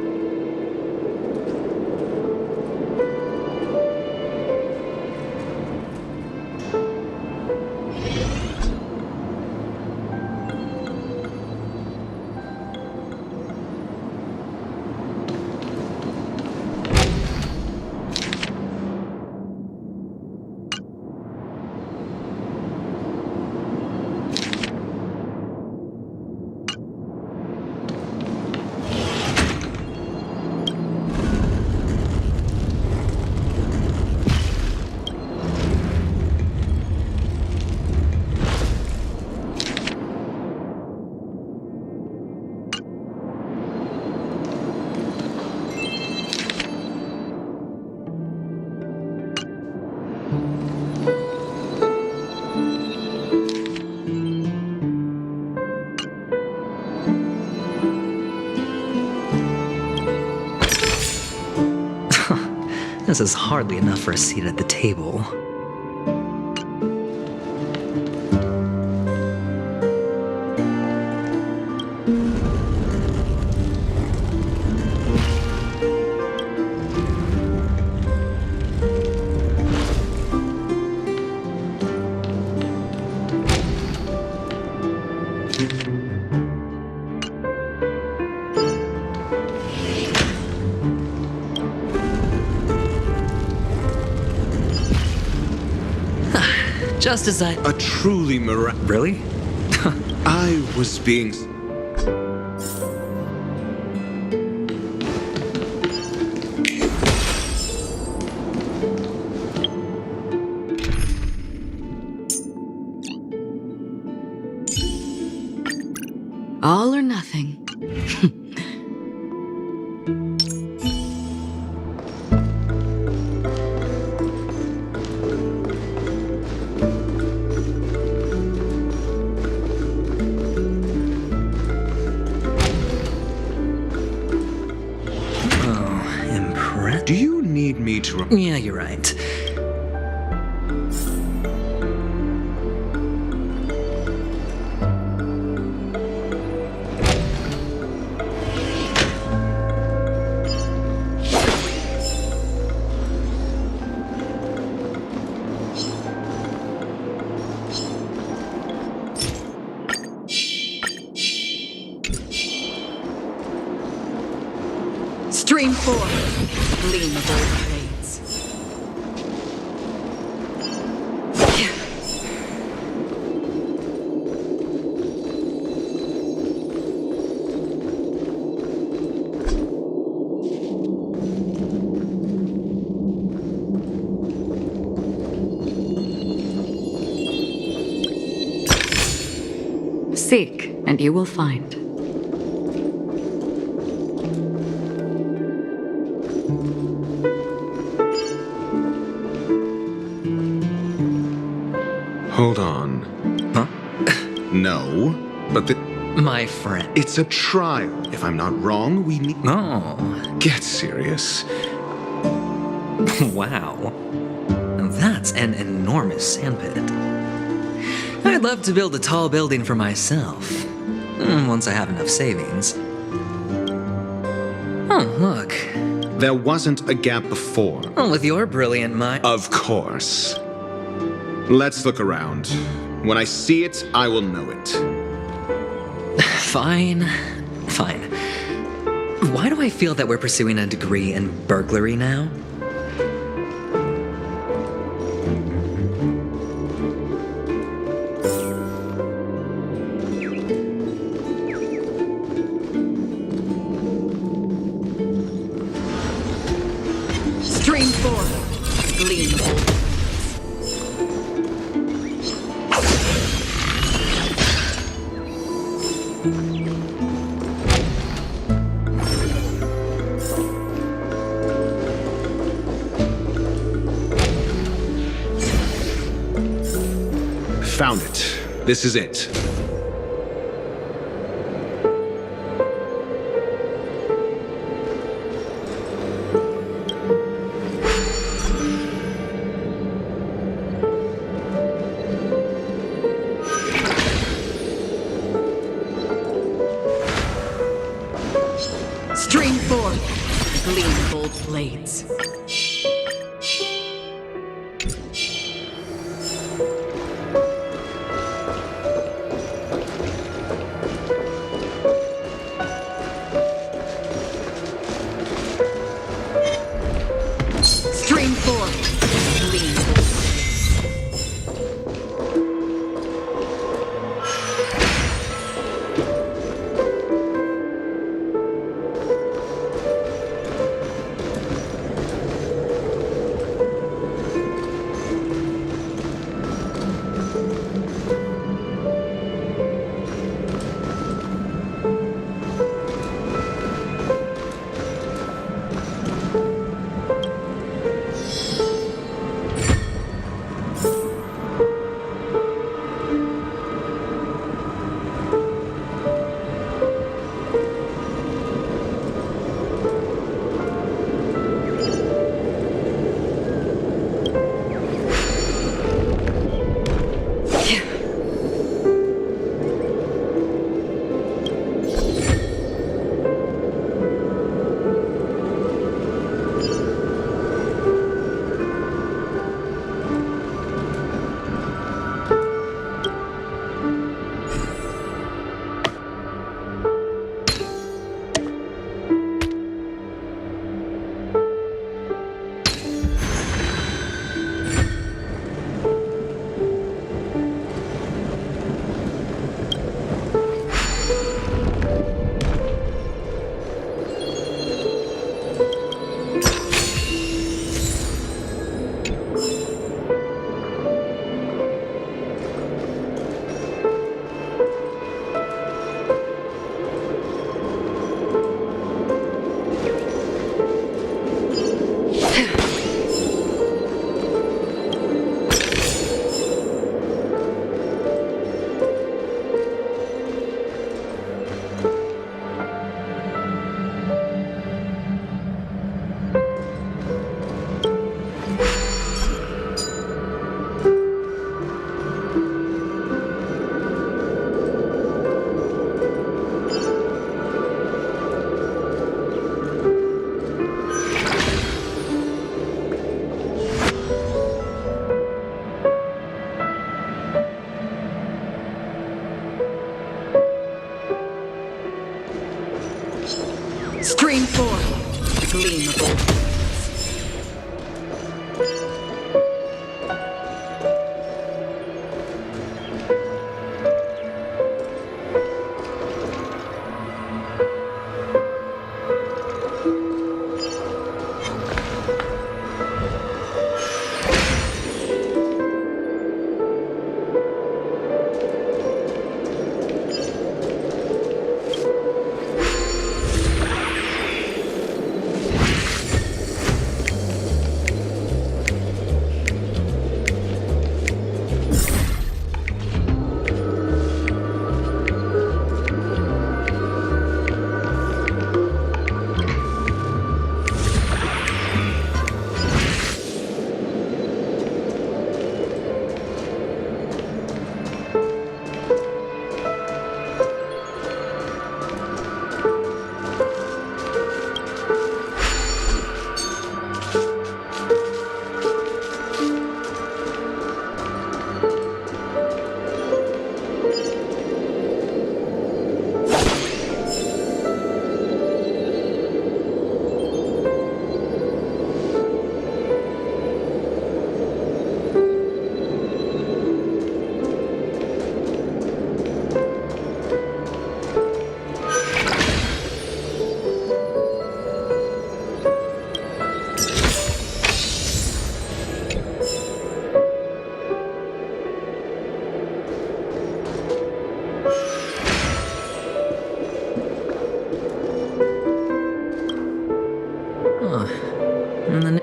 This is hardly enough for a seat at the table. Just as I... A truly Really? I was being... All or nothing. Do you need me to... Yeah, you're right. Stream 4. Gleam of old trades. Seek, and you will find. Hold on. Huh? No, but My friend. It's a trial. If I'm not wrong, we need... Oh. Get serious. Wow. That's an enormous sandpit. I'd love to build a tall building for myself. Once I have enough savings. Oh, look. There wasn't a gap before. Oh, with your brilliant mind. Of course. Let's look around. When I see it, I will know it. Fine. Fine. Why do I feel that we're pursuing a degree in burglary now? Stream 4. Gleam. Found it. This is it. 4, gleam bold blades. Stream 4, gleam bold blades. Stream 4, gleam of bold blades.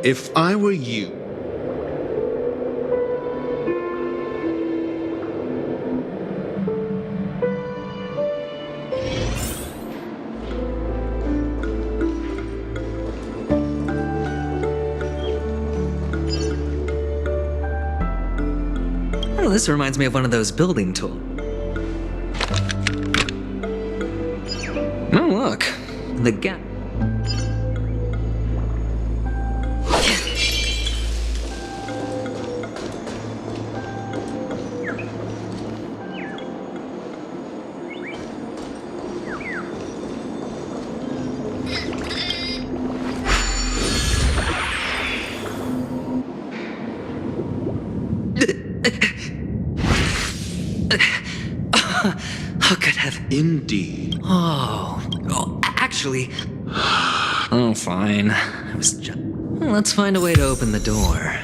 If I were you, Oh, this reminds me of one of those building tools. Oh, look. The gap. Indeed. Actually... Oh, fine. I was just... Let's find a way to open the door.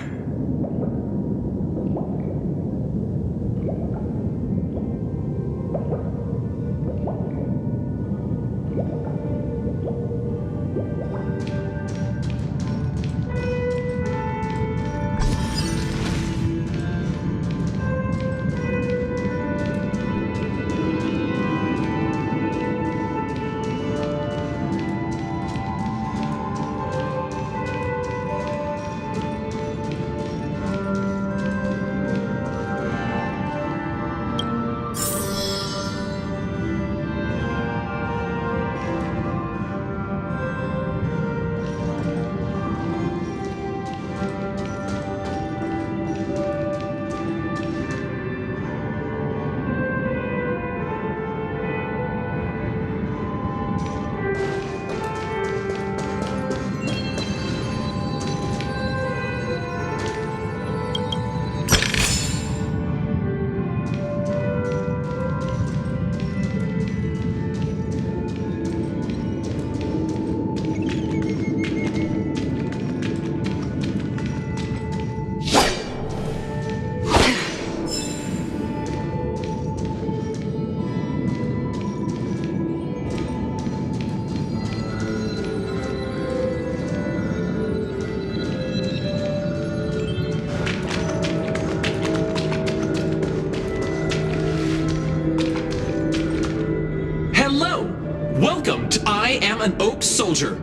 Welcome to I Am an Oak Soldier.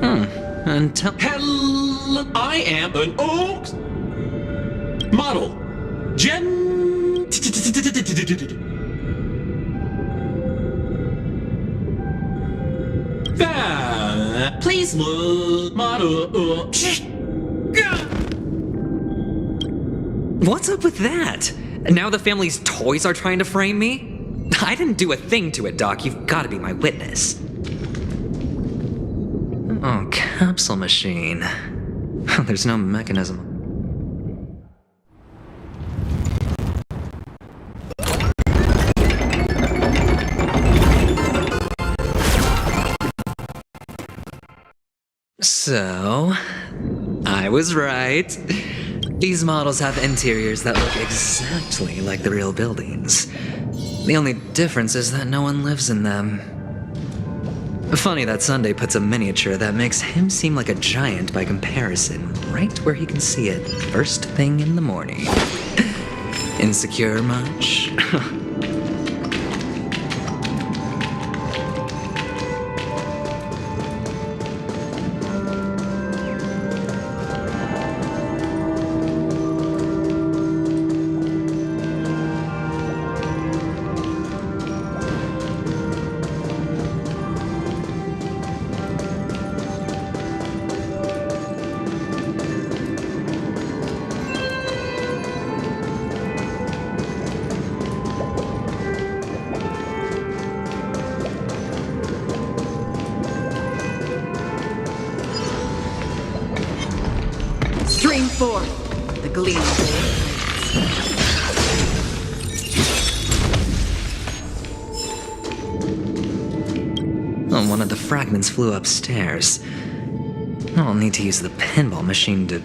Until... Hello, I am an oak model. Please look, model. What's up with that? Now the family's toys are trying to frame me? I didn't do a thing to it, Doc. You've got to be my witness. Oh, capsule machine. There's no mechanism. So, I was right. These models have interiors that look exactly like the real buildings. The only difference is that no one lives in them. Funny that Sunday puts a miniature that makes him seem like a giant by comparison right where he can see it first thing in the morning. Insecure much? Stream forth the gleam. Oh, one of the fragments flew upstairs. I'll need to use the pinball machine to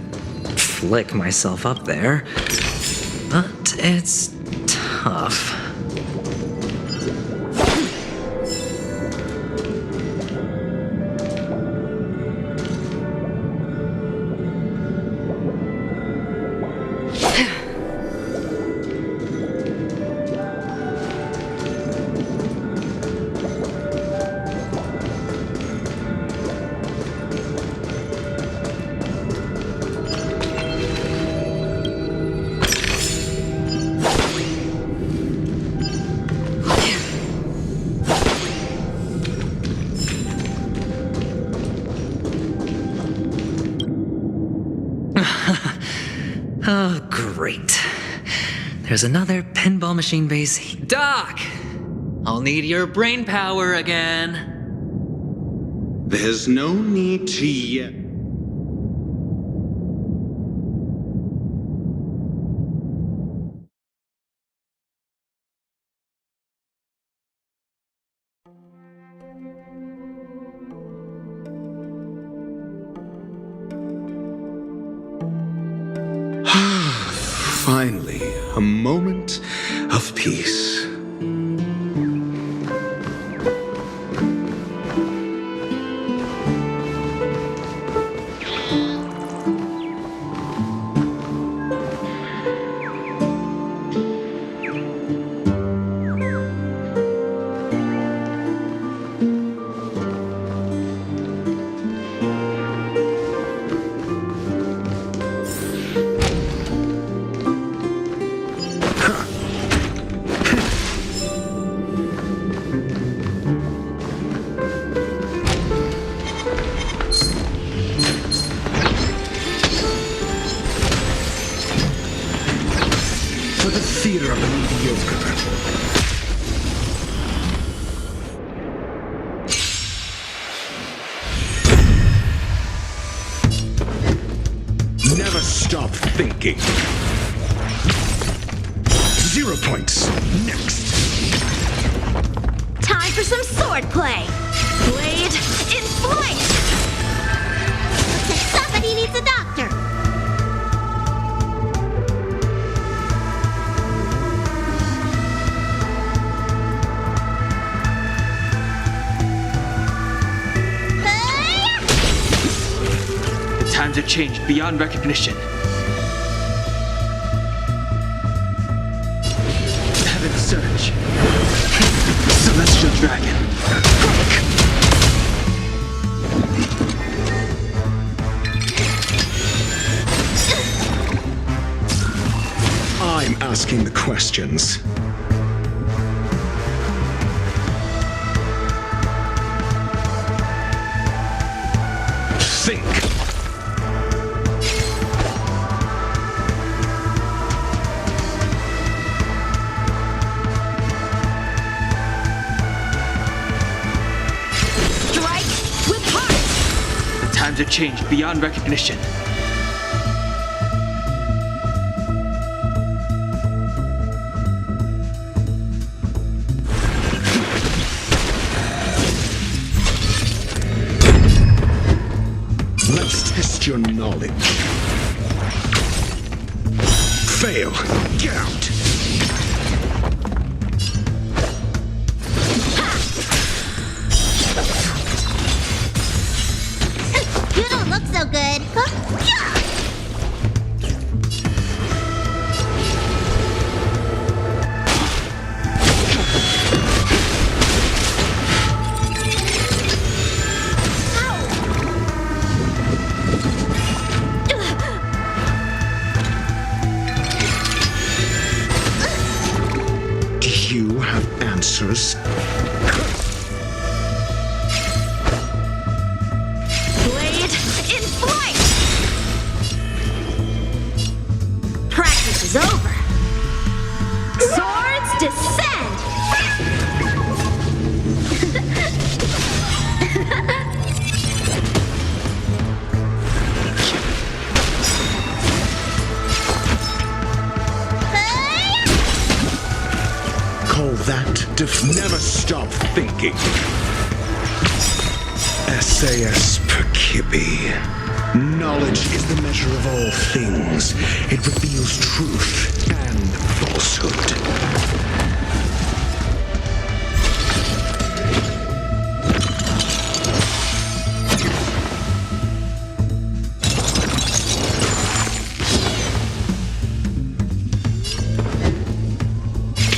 flick myself up there. But it's tough. Oh, great. There's another pinball machine base. Doc! I'll need your brain power again. There's no need to yet. Finally, a moment of peace. Theater of the mediocre. Never stop thinking. 0 points. Next. Time for some swordplay. Blade in flight. Somebody needs a doctor. Times have changed beyond recognition. Heaven surge. Celestial dragon. I'm asking the questions. Think. Times have changed beyond recognition. Let's test your knowledge. Fail. Get out. You don't look so good. You have answers. Blade in flight. Practice is over. Swords descend. Call that never stop thinking. SAS per Kibbe. Knowledge is the measure of all things. It reveals truth and falsehood.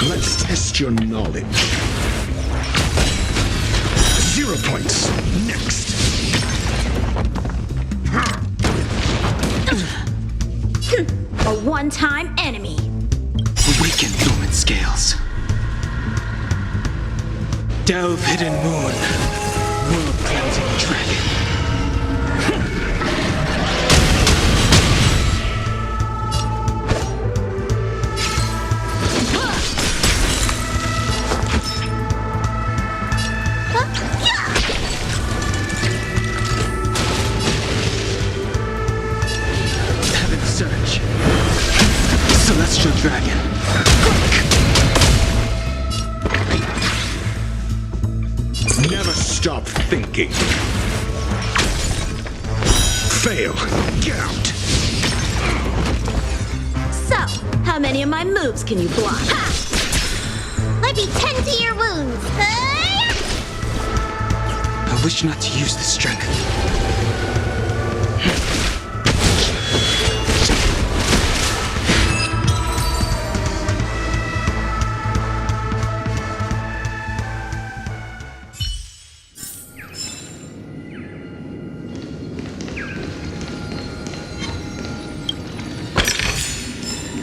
Let's test your knowledge. 0 points. Next. A one-time enemy. Awaken dormant scales. Delve hidden moon. World cleansing dragon. Search. Celestial dragon. Never stop thinking. Fail. Get out. So, How many of my moves can you block? Ha! Let me tend to your wounds. I wish not to use this strength.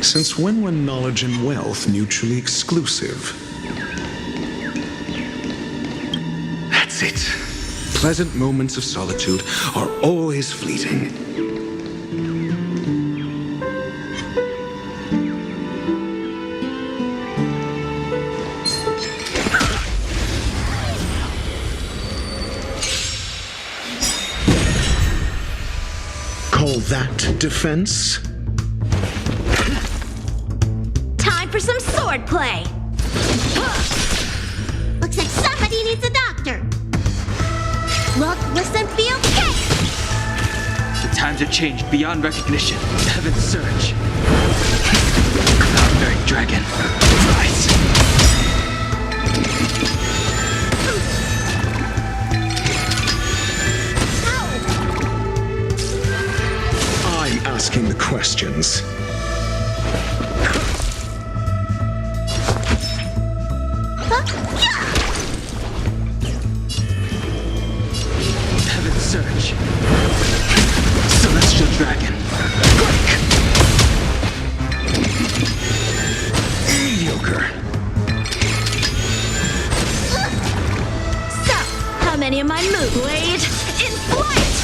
Since when were knowledge and wealth mutually exclusive? That's it. Pleasant moments of solitude are always fleeting. Call that defense? Time for some sword play. Looks like somebody needs a doctor. Look, listen, feel, kick! The times have changed beyond recognition. Heaven's surge. Cloud-bearing dragon. Rise. I'm asking the questions. Heaven's surge. Celestial dragon. Break. Mediocre. So, how many of my moves? Blade in flight.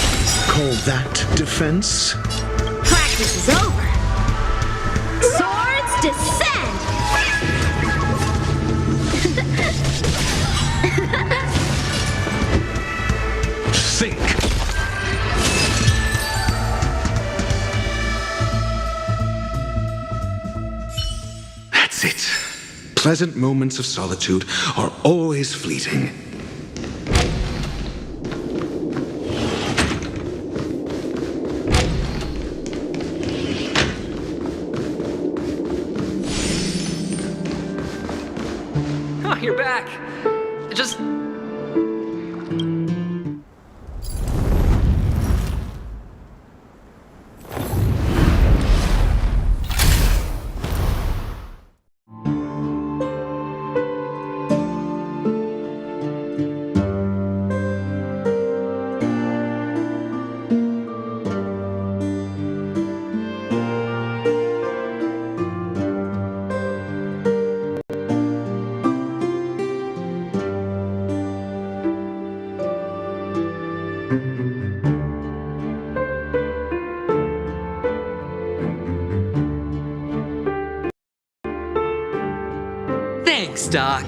Call that defense? Practice is over. Swords descend. Think. That's it. Pleasant moments of solitude are always fleeting. Oh, you're back. Just... Thanks, Doc.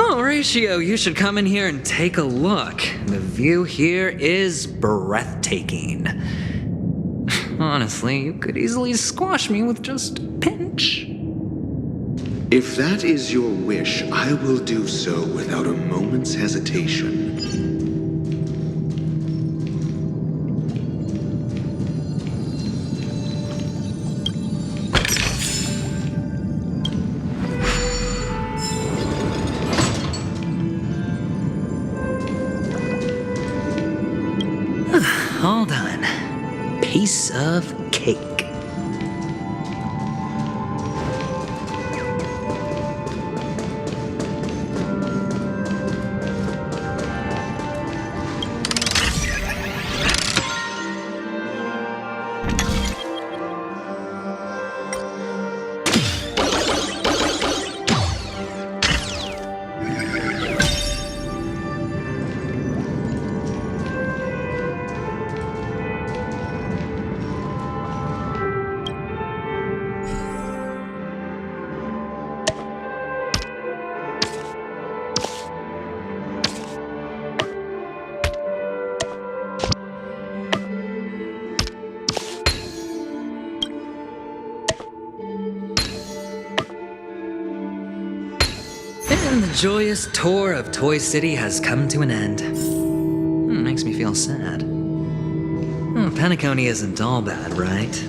Horatio, you should come in here and take a look. The view here is breathtaking. Honestly, you could easily squash me with just a pinch. If that is your wish, I will do so without a moment's hesitation. all done. Piece of cake. And the joyous tour of Toy City has come to an end. Makes me feel sad. Penacony isn't all bad, right?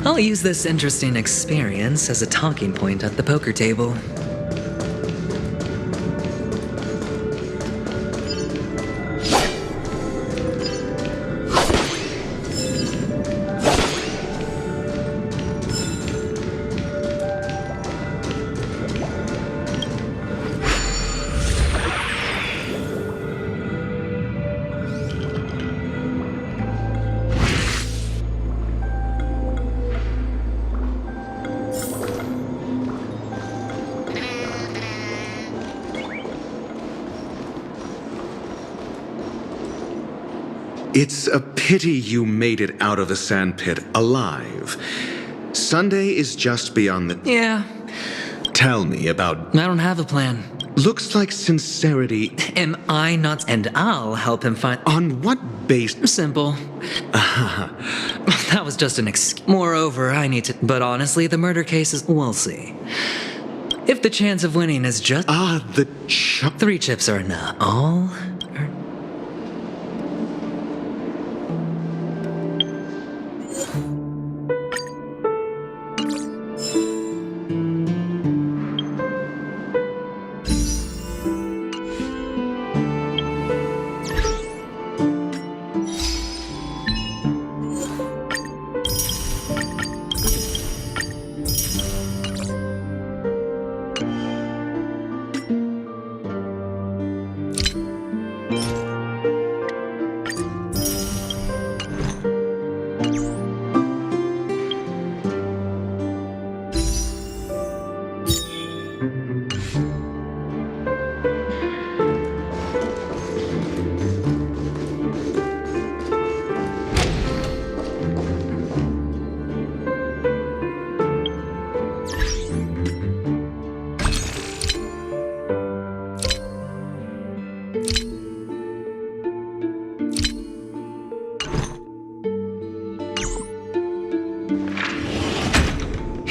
I'll use this interesting experience as a talking point at the poker table. It's a pity you made it out of the sandpit alive. Sunday is just beyond the... Yeah. Tell me about... I don't have a plan. Looks like sincerity... Am I not? And I'll help him find... On what basis? Simple. That was just an excuse. Moreover, I need to... But honestly, the murder cases... We'll see. If the chance of winning is just... the 3 chips are enough. All...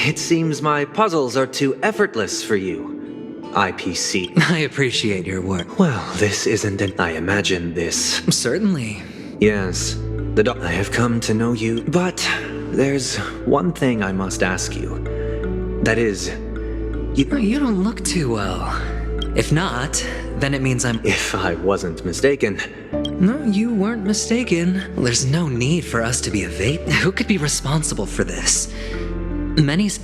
It seems my puzzles are too effortless for you, IPC. I appreciate your work. Well, this isn't an... I imagine this. Certainly. Yes, I have come to know you, but there's one thing I must ask you. That is, You don't look too well. If not, then it means I'm... If I wasn't mistaken... No, you weren't mistaken. There's no need for us to be evaded. Who could be responsible for this?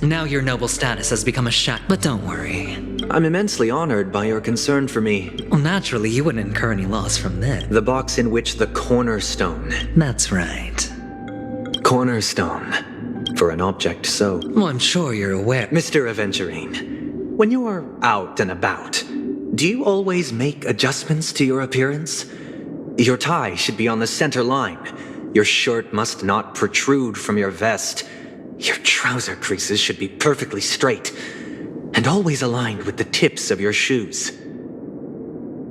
Now your noble status has become a shack, but don't worry. I'm immensely honored by your concern for me. Well, naturally, you wouldn't incur any loss from this. The box in which the cornerstone... That's right. Cornerstone. For an object so... Well, I'm sure you're aware... Mr. Aventurine, when you're out and about, do you always make adjustments to your appearance? Your tie should be on the center line. Your shirt must not protrude from your vest. Your trouser creases should be perfectly straight and always aligned with the tips of your shoes.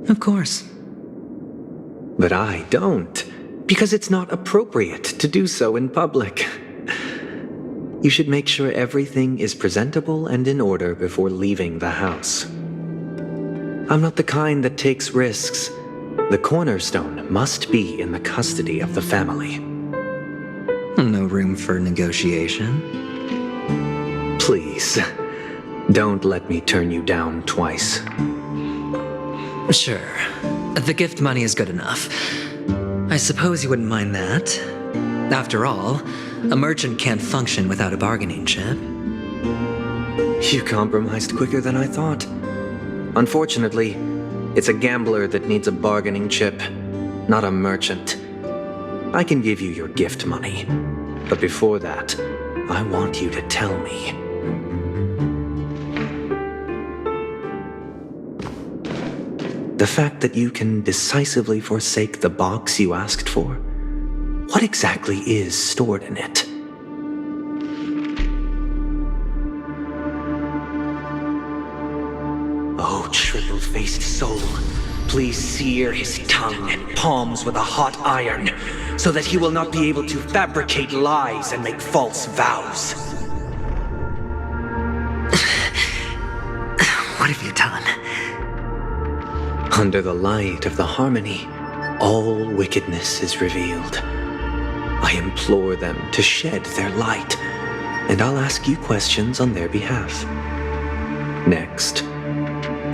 Of course. But I don't, because it's not appropriate to do so in public. You should make sure everything is presentable and in order before leaving the house. I'm not the kind that takes risks. The cornerstone must be in the custody of the family. No room for negotiation. Please, don't let me turn you down twice. Sure. The gift money is good enough. I suppose you wouldn't mind that. After all, a merchant can't function without a bargaining chip. You compromised quicker than I thought. Unfortunately, it's a gambler that needs a bargaining chip, not a merchant. I can give you your gift money, but before that, I want you to tell me. The fact that you can decisively forsake the box you asked for, what exactly is stored in it? Oh, triple-faced soul, please sear his tongue and palms with a hot iron, so that he will not be able to fabricate lies and make false vows. What have you done? Under the light of the harmony, all wickedness is revealed. I implore them to shed their light, and I'll ask you questions on their behalf. Next,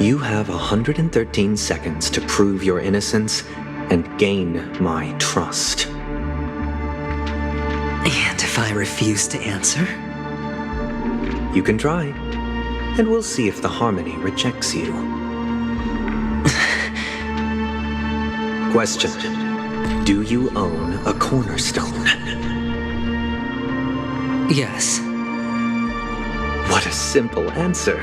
you have 113 seconds to prove your innocence and gain my trust. And if I refuse to answer? You can try, and we'll see if the harmony rejects you. Question: do you own a cornerstone? Yes. What a simple answer.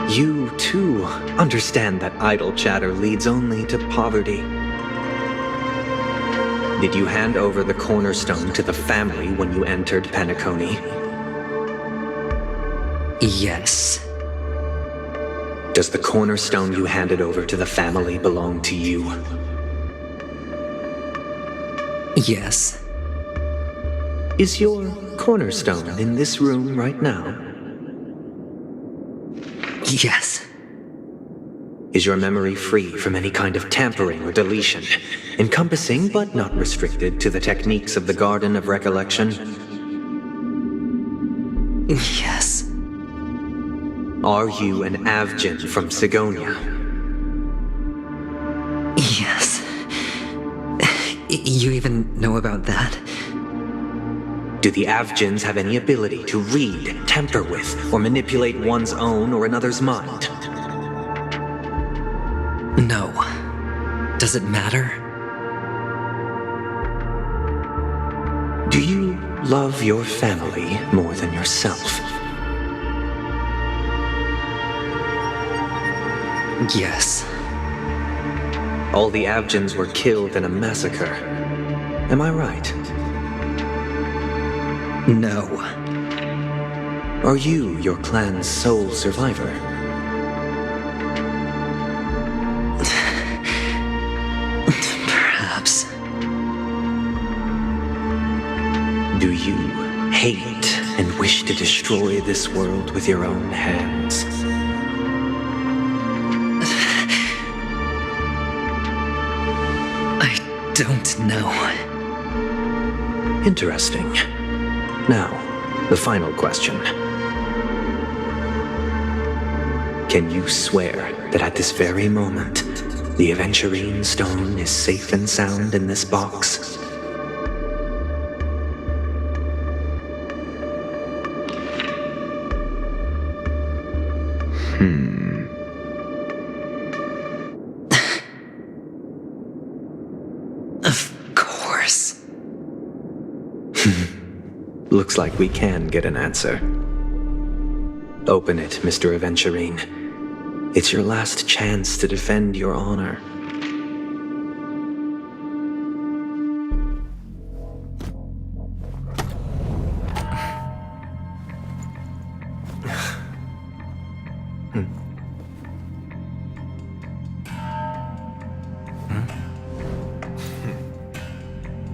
You, too, understand that idle chatter leads only to poverty. Did you hand over the cornerstone to the family when you entered Penacony? Yes. Does the cornerstone you handed over to the family belong to you? Yes. Is your cornerstone in this room right now? Yes. Is your memory free from any kind of tampering or deletion, encompassing but not restricted to the techniques of the Garden of Recollection? Yes. Are you an Avgin from Sigonia? Yes. You even know about that? Do the Avgins have any ability to read, tamper with, or manipulate one's own or another's mind? No. Does it matter? Do you love your family more than yourself? Yes. All the Avgins were killed in a massacre. Am I right? No. Are you your clan's sole survivor? Perhaps. Do you hate and wish to destroy this world with your own hands? I don't know. Interesting. Now, the final question. Can you swear that at this very moment, the Aventurine stone is safe and sound in this box? Of course. Looks like we can get an answer. Open it, Mr. Aventurine. It's your last chance to defend your honor.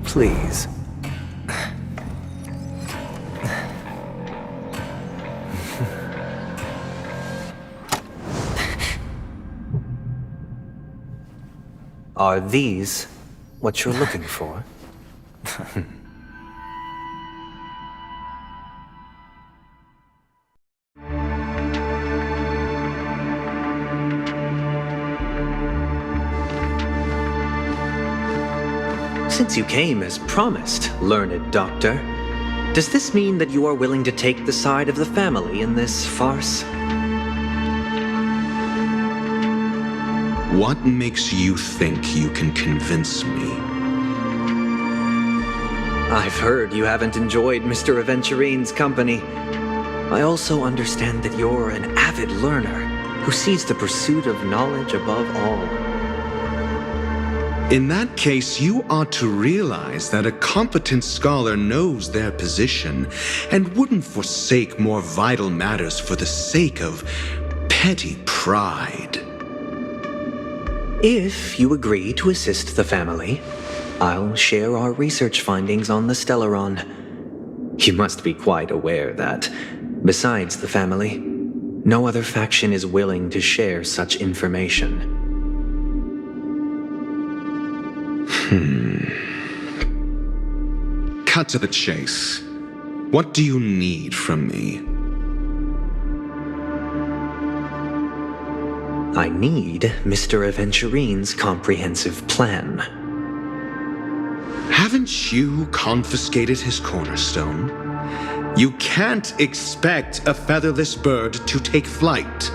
Please. Are these what you're looking for? Since you came as promised, learned doctor, does this mean that you are willing to take the side of the family in this farce? What makes you think you can convince me? I've heard you haven't enjoyed Mr. Aventurine's company. I also understand that you're an avid learner who sees the pursuit of knowledge above all. In that case, you ought to realize that a competent scholar knows their position and wouldn't forsake more vital matters for the sake of petty pride. If you agree to assist the family, I'll share our research findings on the Stellaron. You must be quite aware that, besides the family, no other faction is willing to share such information. Cut to the chase. What do you need from me? I need Mr. Aventurine's comprehensive plan. Haven't you confiscated his cornerstone? You can't expect a featherless bird to take flight.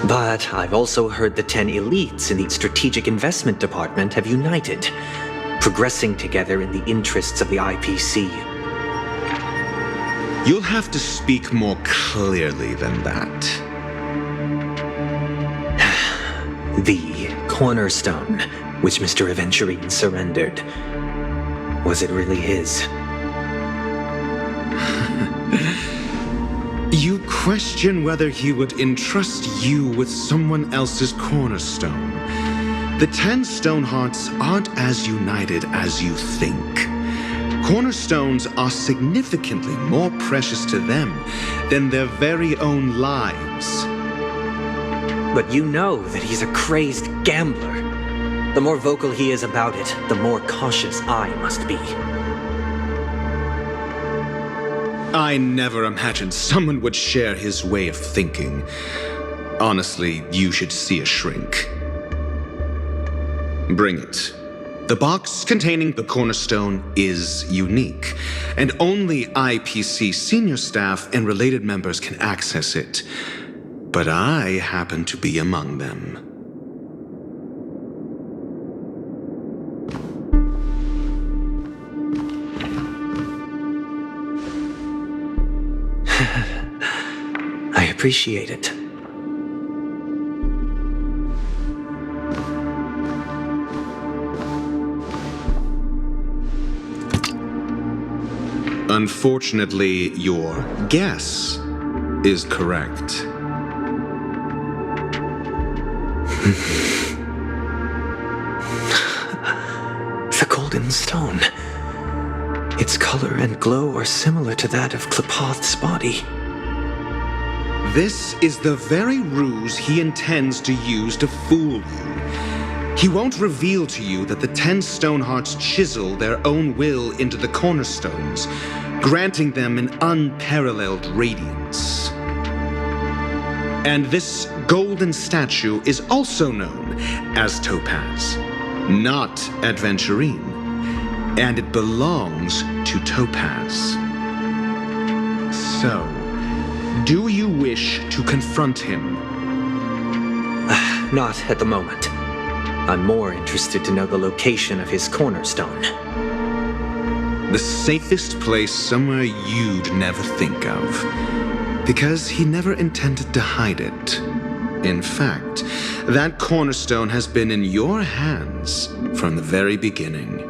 But I've also heard the 10 elites in the Strategic Investment Department have united, progressing together in the interests of the IPC. You'll have to speak more clearly than that. The cornerstone, which Mr. Aventurine surrendered. Was it really his? You question whether he would entrust you with someone else's cornerstone. The 10 Stonehearts aren't as united as you think. Cornerstones are significantly more precious to them than their very own lives. But you know that he's a crazed gambler. The more vocal he is about it, the more cautious I must be. I never imagined someone would share his way of thinking. Honestly, you should see a shrink. Bring it. The box containing the cornerstone is unique, and only IPC senior staff and related members can access it. But I happen to be among them. I appreciate it. Unfortunately, your guess is correct. The golden stone. Its color and glow are similar to that of Klepoth's body. This is the very ruse he intends to use to fool you. He won't reveal to you that the 10 Stonehearts chisel their own will into the cornerstones, granting them an unparalleled radiance. And this golden statue is also known as Topaz, not Adventurine, and it belongs to Topaz. So, do you wish to confront him? Not at the moment. I'm more interested to know the location of his cornerstone. The safest place somewhere you'd never think of. Because he never intended to hide it. In fact, that cornerstone has been in your hands from the very beginning.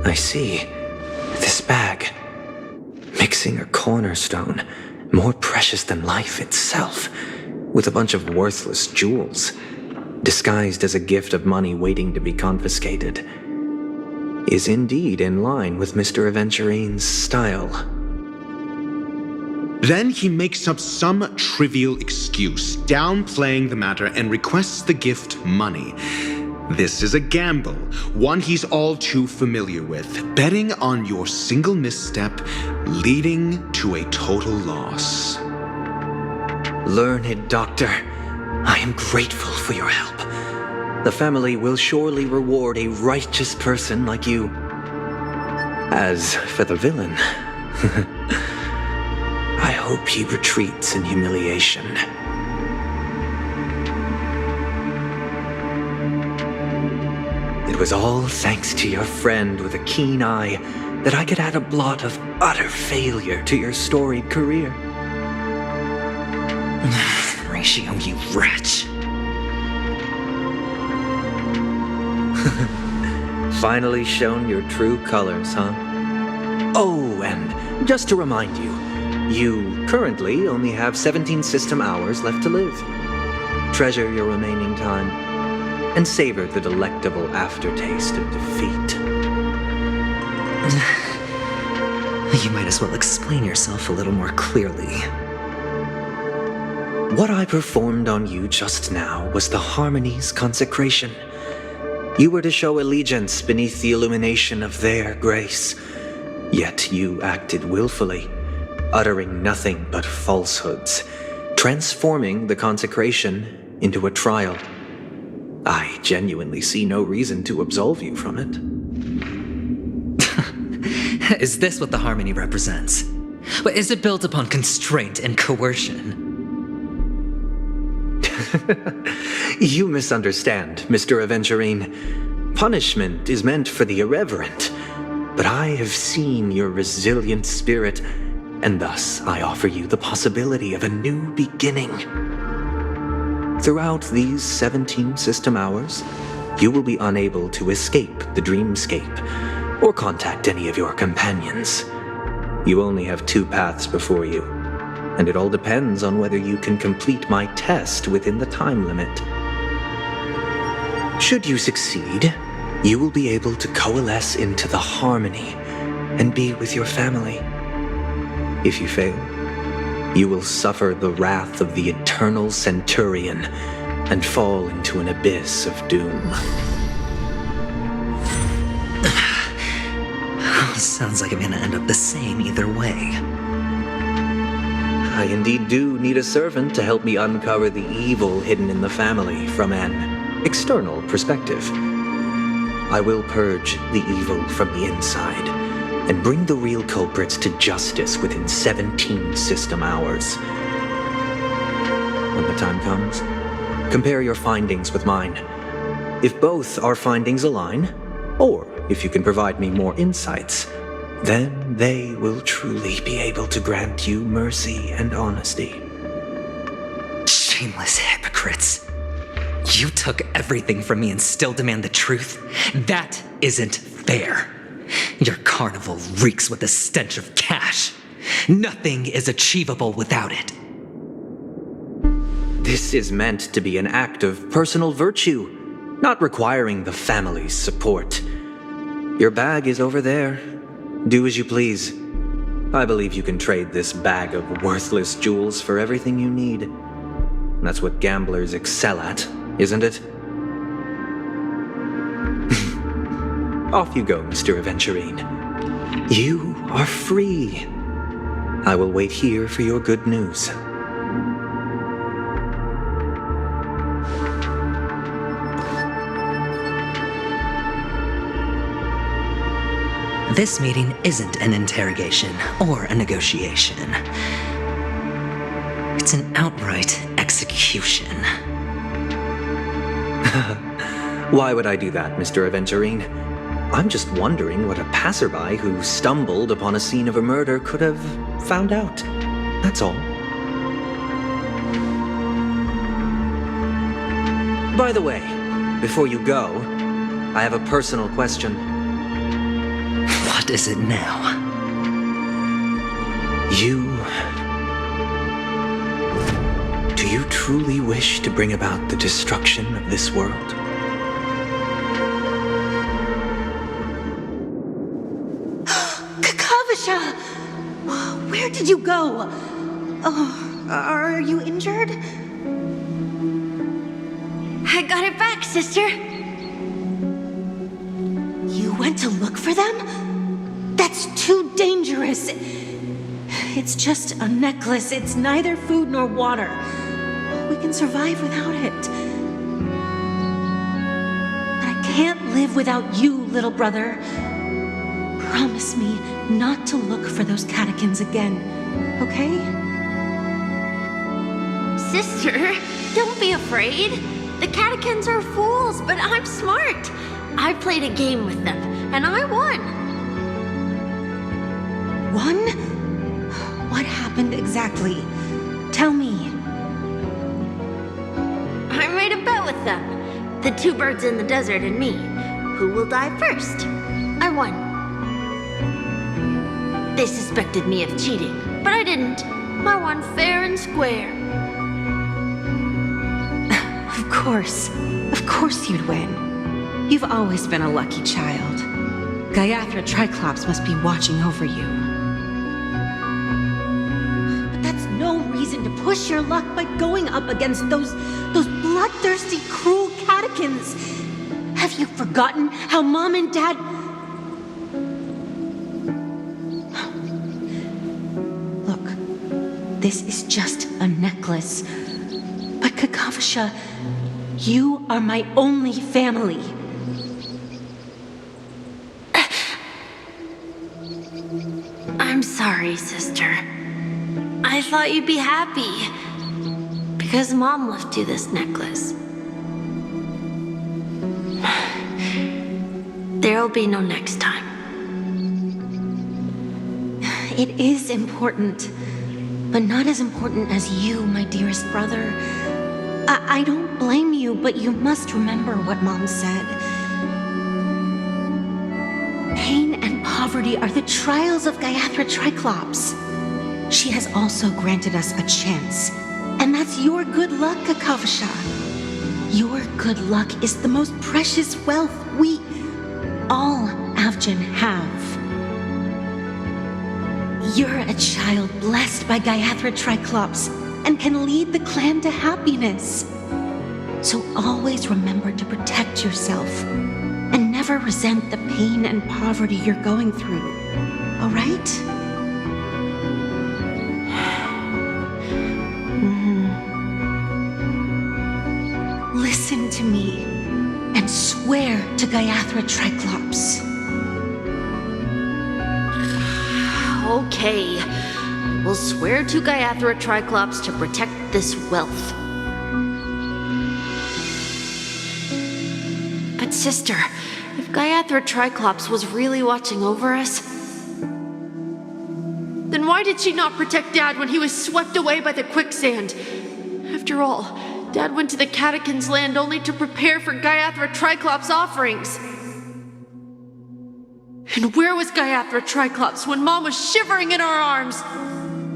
I see. This bag. Mixing a cornerstone, more precious than life itself, with a bunch of worthless jewels, disguised as a gift of money waiting to be confiscated, is indeed in line with Mr. Aventurine's style. Then he makes up some trivial excuse, downplaying the matter, and requests the gift money. This is a gamble, one he's all too familiar with, betting on your single misstep, leading to a total loss. Learned doctor, I am grateful for your help. The family will surely reward a righteous person like you. As for the villain, I hope he retreats in humiliation. It was all thanks to your friend with a keen eye that I could add a blot of utter failure to your storied career. Ratio, you wretch. Finally shown your true colors, huh? Oh, and just to remind you, you currently only have 17 system hours left to live. Treasure your remaining time and savor the delectable aftertaste of defeat. You might as well explain yourself a little more clearly. What I performed on you just now was the Harmony's consecration. You were to show allegiance beneath the illumination of their grace. Yet you acted willfully, uttering nothing but falsehoods, transforming the consecration into a trial. I genuinely see no reason to absolve you from it. Is this what the Harmony represents? Is it built upon constraint and coercion? You misunderstand, Mr. Aventurine. Punishment is meant for the irreverent, but I have seen your resilient spirit, and thus I offer you the possibility of a new beginning. Throughout these 17 system hours, you will be unable to escape the dreamscape or contact any of your companions. You only have 2 paths before you, and it all depends on whether you can complete my test within the time limit. Should you succeed, you will be able to coalesce into the Harmony and be with your family. If you fail, you will suffer the wrath of the eternal Centurion and fall into an abyss of doom. Sounds like I'm gonna end up the same either way. I indeed do need a servant to help me uncover the evil hidden in the family from an external perspective. I will purge the evil from the inside and bring the real culprits to justice within 17 system hours. When the time comes, compare your findings with mine. If both our findings align, or if you can provide me more insights, then they will truly be able to grant you mercy and honesty. Shameless hypocrites. You took everything from me and still demand the truth? That isn't fair. Your carnival reeks with the stench of cash. Nothing is achievable without it. This is meant to be an act of personal virtue, not requiring the family's support. Your bag is over there. Do as you please. I believe you can trade this bag of worthless jewels for everything you need. That's what gamblers excel at, isn't it? Off you go, Mr. Aventurine. You are free. I will wait here for your good news. This meeting isn't an interrogation or a negotiation. It's an outright execution. Why would I do that, Mr. Aventurine? I'm just wondering what a passerby who stumbled upon a scene of a murder could have found out. That's all. By the way, before you go, I have a personal question. What is it now? Do you truly wish to bring about the destruction of this world? Kakavasha! Where did you go? Oh, are you injured? I got it back, sister. You went to look for them? That's too dangerous. It's just a necklace. It's neither food nor water. We can survive without it. But I can't live without you, little brother. Promise me not to look for those catechins again, okay? Sister, don't be afraid. The catechins are fools, but I'm smart. I played a game with them, and I won. Won? What happened exactly? Tell me. I made a bet with them. The two birds in the desert and me. Who will die first? I won. They suspected me of cheating, but I didn't. I won fair and square. Of course you'd win. You've always been a lucky child. Gaiathra Triclops must be watching over you. But that's no reason to push your luck by going up against those bloodthirsty, cruel catechins. Have you forgotten how Mom and Dad... Look, this is just a necklace. But Kakavasha, you are my only family. I'm sorry, sister. I thought you'd be happy. Because Mom left you this necklace. There'll be no next time. It is important, but not as important as you, my dearest brother. I don't blame you, but you must remember what Mom said. Pain and poverty are the trials of Gaiathra Triclops. She has also granted us a chance, and that's your good luck, Kakavasha. Your good luck is the most precious wealth we, all Avgin, have. You're a child blessed by Gaiathra Triclops and can lead the clan to happiness. So always remember to protect yourself and never resent the pain and poverty you're going through, all right? Listen to me and swear to Gaiathra Triclops. Okay. We'll swear to Gaiathra Triclops to protect this wealth. But sister, if Gaiathra Triclops was really watching over us, then why did she not protect Dad when he was swept away by the quicksand? After all, Dad went to the Catechins' land only to prepare for Gaiathra Triclops' offerings. And where was Gaiathra Triclops when Mom was shivering in our arms?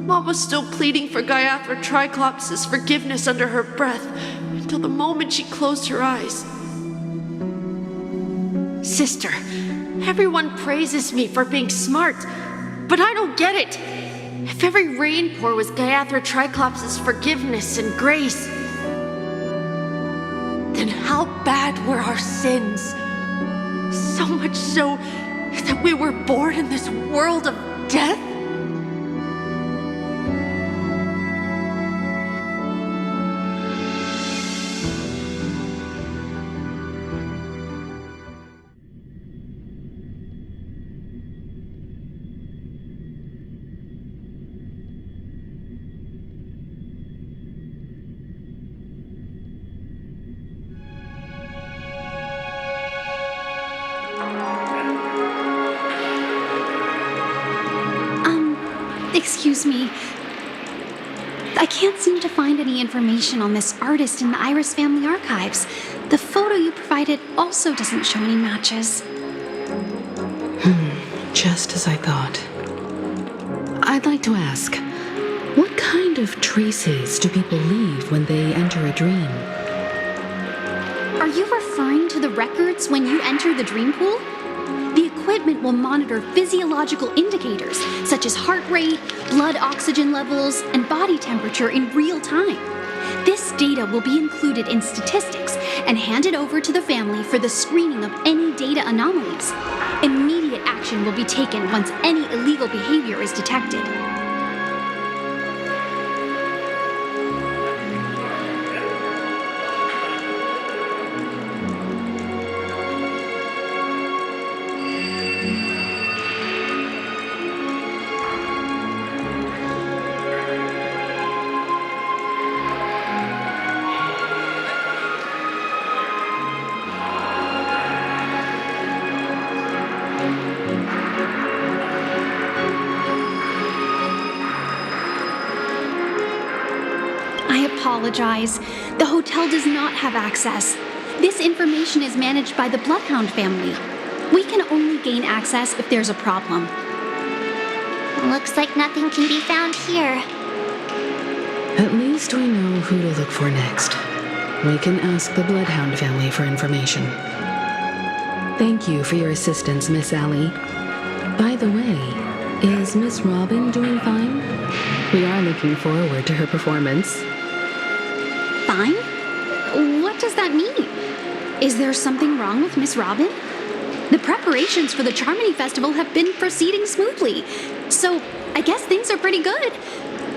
Mom was still pleading for Gaiathra Triclops' forgiveness under her breath until the moment she closed her eyes. Sister, everyone praises me for being smart, but I don't get it. If every rain pour was Gaiathra Triclops' forgiveness and grace, then how bad were our sins? So much so that we were born in this world of death? Excuse me. I can't seem to find any information on this artist in the Iris family archives. The photo you provided also doesn't show any matches. Just as I thought. I'd like to ask, what kind of traces do people leave when they enter a dream? Are you referring to the records when you enter the dream pool? The equipment will monitor physiological indicators such as heart rate, blood oxygen levels, and body temperature in real time. This data will be included in statistics and handed over to the family for the screening of any data anomalies. Immediate action will be taken once any illegal behavior is detected. apologize. The hotel does not have access. This information is managed by the Bloodhound family. We can only gain access if there's a problem. Looks like nothing can be found here. At least we know who to look for next. We can ask the Bloodhound family for information. Thank you for your assistance, Miss Allie. By the way, is Miss Robin doing fine? We are looking forward to her performance. Fine? What does that mean? Is there something wrong with Miss Robin? The preparations for the Charmony Festival have been proceeding smoothly, so I guess things are pretty good.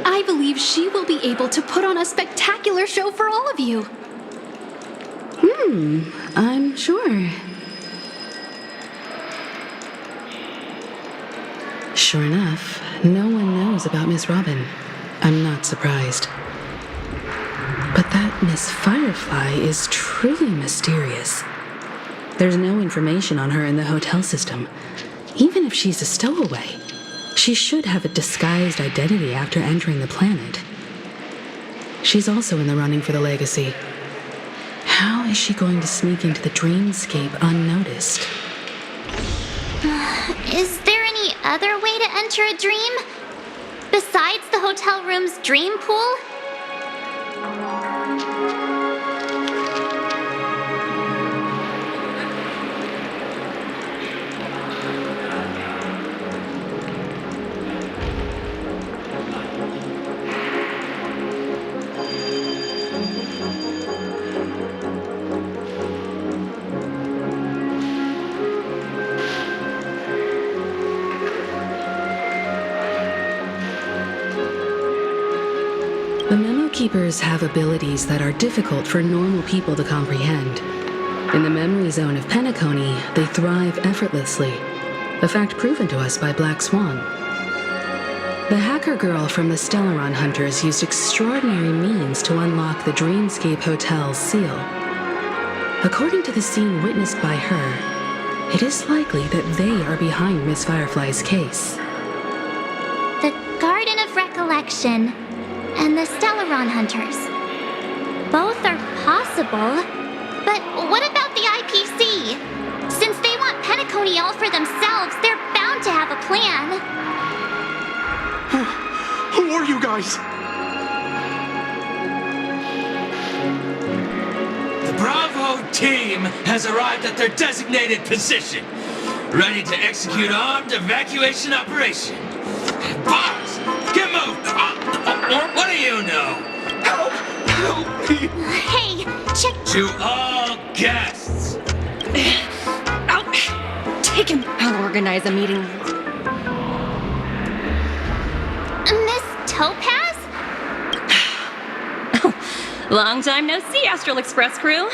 I believe she will be able to put on a spectacular show for all of you. I'm sure. Sure enough, no one knows about Miss Robin. I'm not surprised. But that Miss Firefly is truly mysterious. There's no information on her in the hotel system. Even if she's a stowaway, she should have a disguised identity after entering the planet. She's also in the running for the legacy. How is she going to sneak into the dreamscape unnoticed? Is there any other way to enter a dream? Besides the hotel room's dream pool? The Memo Keepers have abilities that are difficult for normal people to comprehend. In the memory zone of Penacony, they thrive effortlessly, a fact proven to us by Black Swan. The hacker girl from the Stellaron Hunters used extraordinary means to unlock the Dreamscape Hotel's seal. According to the scene witnessed by her, it is likely that they are behind Miss Firefly's case. The Garden of Recollection and the Stellaron Hunters. Both are possible, but what about the IPC? Since they want Penacony all for themselves, they're bound to have a plan. Who are you guys? The Bravo team has arrived at their designated position, ready to execute armed evacuation operation. Boss, get moved! What do you know? Help me! Hey, check... To all guests! Take him! I'll organize a meeting. Miss Topaz? Long time no see, Astral Express crew.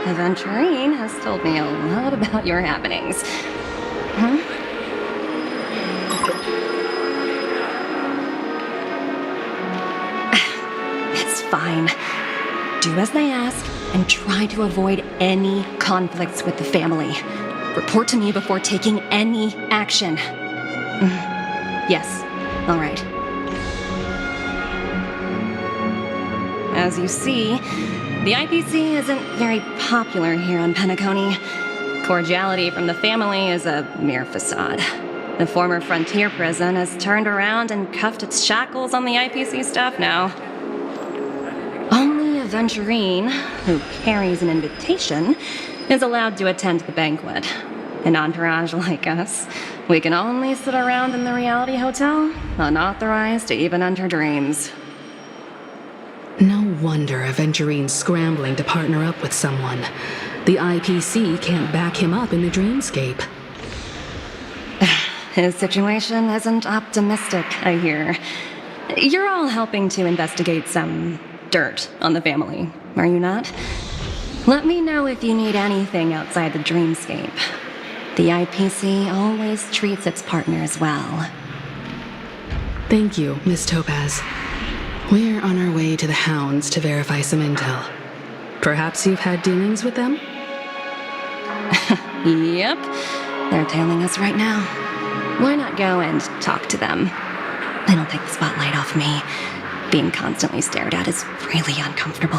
Aventurine has told me a lot about your happenings. It's fine. Do as they ask and try to avoid any conflicts with the family. Report to me before taking any action. Yes, all right. As you see, the IPC isn't very popular here on Penacony. Cordiality from the family is a mere facade. The former frontier prison has turned around and cuffed its shackles on the IPC staff now. Only Aventurine, who carries an invitation, is allowed to attend the banquet. An entourage like us, we can only sit around in the reality hotel, unauthorized to even enter dreams. No wonder Aventurine's scrambling to partner up with someone. The IPC can't back him up in the dreamscape. His situation isn't optimistic, I hear. You're all helping to investigate some dirt on the family, are you not? Let me know if you need anything outside the dreamscape. The IPC always treats its partners well. Thank you, Miss Topaz. We're on our way to the Hounds to verify some intel. Perhaps you've had dealings with them? Yep. They're tailing us right now. Why not go and talk to them? They don't take the spotlight off me. Being constantly stared at is really uncomfortable.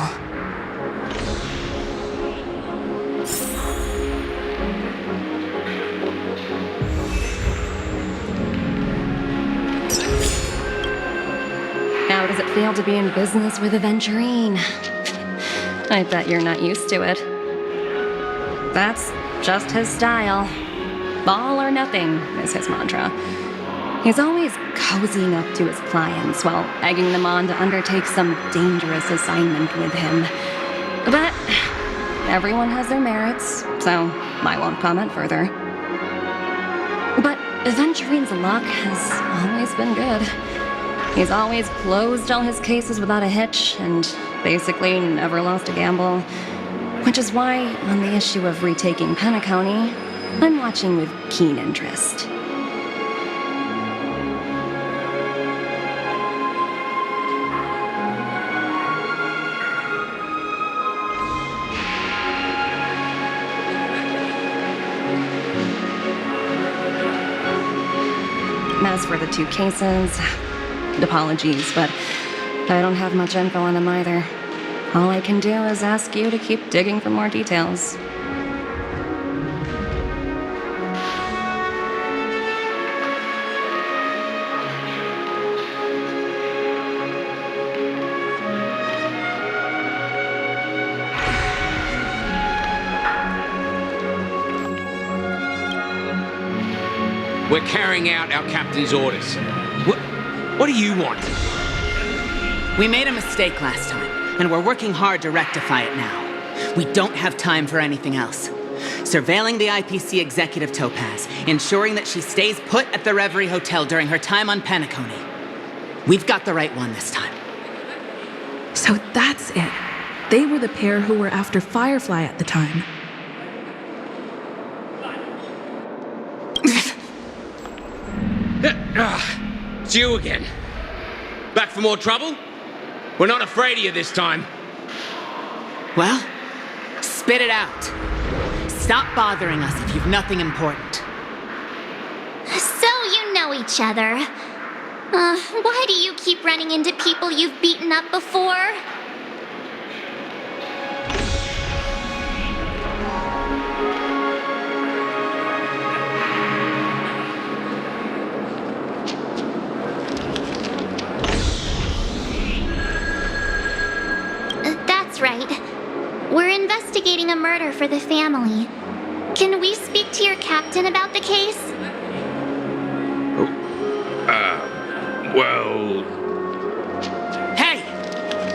How does it feel to be in business with Aventurine? I bet you're not used to it. That's just his style. All or nothing is his mantra. He's always cozying up to his clients while egging them on to undertake some dangerous assignment with him. But everyone has their merits, so I won't comment further. But Aventurine's luck has always been good. He's always closed all his cases without a hitch and basically never lost a gamble. Which is why, on the issue of retaking Penacony, I'm watching with keen interest. As for the two cases, apologies, but I don't have much info on them either. All I can do is ask you to keep digging for more details. We're carrying out our captain's orders. What do you want? We made a mistake last time, and we're working hard to rectify it now. We don't have time for anything else. Surveilling the IPC executive Topaz, ensuring that she stays put at the Reverie Hotel during her time on Penacony. We've got the right one this time. So that's it. They were the pair who were after Firefly at the time. It's you again. Back for more trouble? We're not afraid of you this time. Well, spit it out. Stop bothering us if you've nothing important. So you know each other. Why do you keep running into people you've beaten up before? Right. We're investigating a murder for the family. Can we speak to your captain about the case? Well... Hey!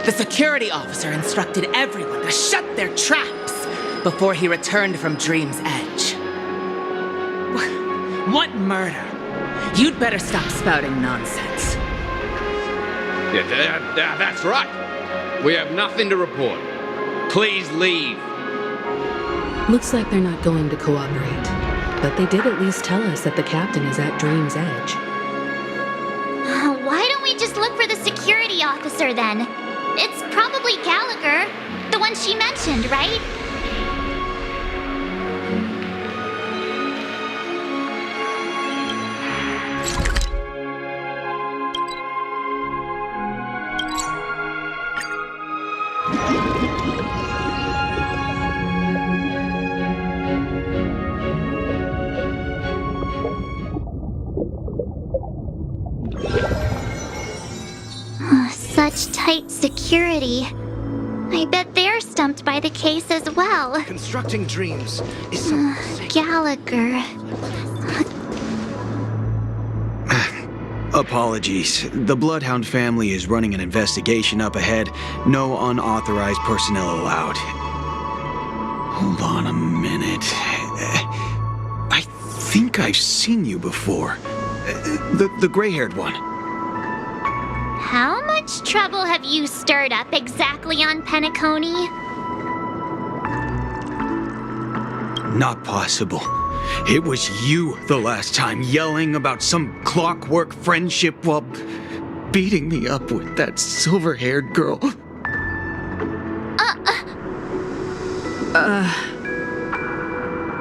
The security officer instructed everyone to shut their traps before he returned from Dream's Edge. What murder? You'd better stop spouting nonsense. Yeah, that's right. We have nothing to report. Please leave. Looks like they're not going to cooperate. But they did at least tell us that the captain is at Dream's Edge. Why don't we just look for the security officer then? It's probably Gallagher, the one she mentioned, right? Such tight security. I bet they're stumped by the case as well. Constructing dreams is something. Gallagher. Apologies. The Bloodhound family is running an investigation up ahead. No unauthorized personnel allowed. Hold on a minute. I think I've seen you before. The gray-haired one. How much trouble have you stirred up exactly on Penacony? Not possible. It was you the last time, yelling about some clockwork friendship while beating me up with that silver-haired girl.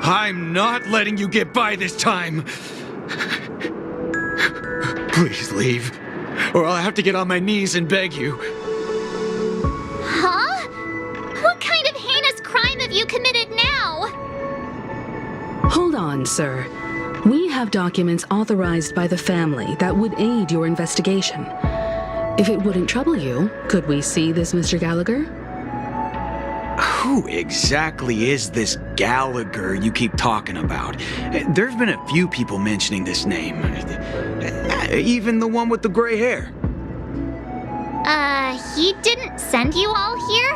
I'm not letting you get by this time. Please leave. or I'll have to get on my knees and beg you. Huh? What kind of heinous crime have you committed now? Hold on, sir. We have documents authorized by the family that would aid your investigation. If it wouldn't trouble you, could we see this Mr. Gallagher? Who exactly is this Gallagher you keep talking about? There's been a few people mentioning this name. Even the one with the gray hair. He didn't send you all here?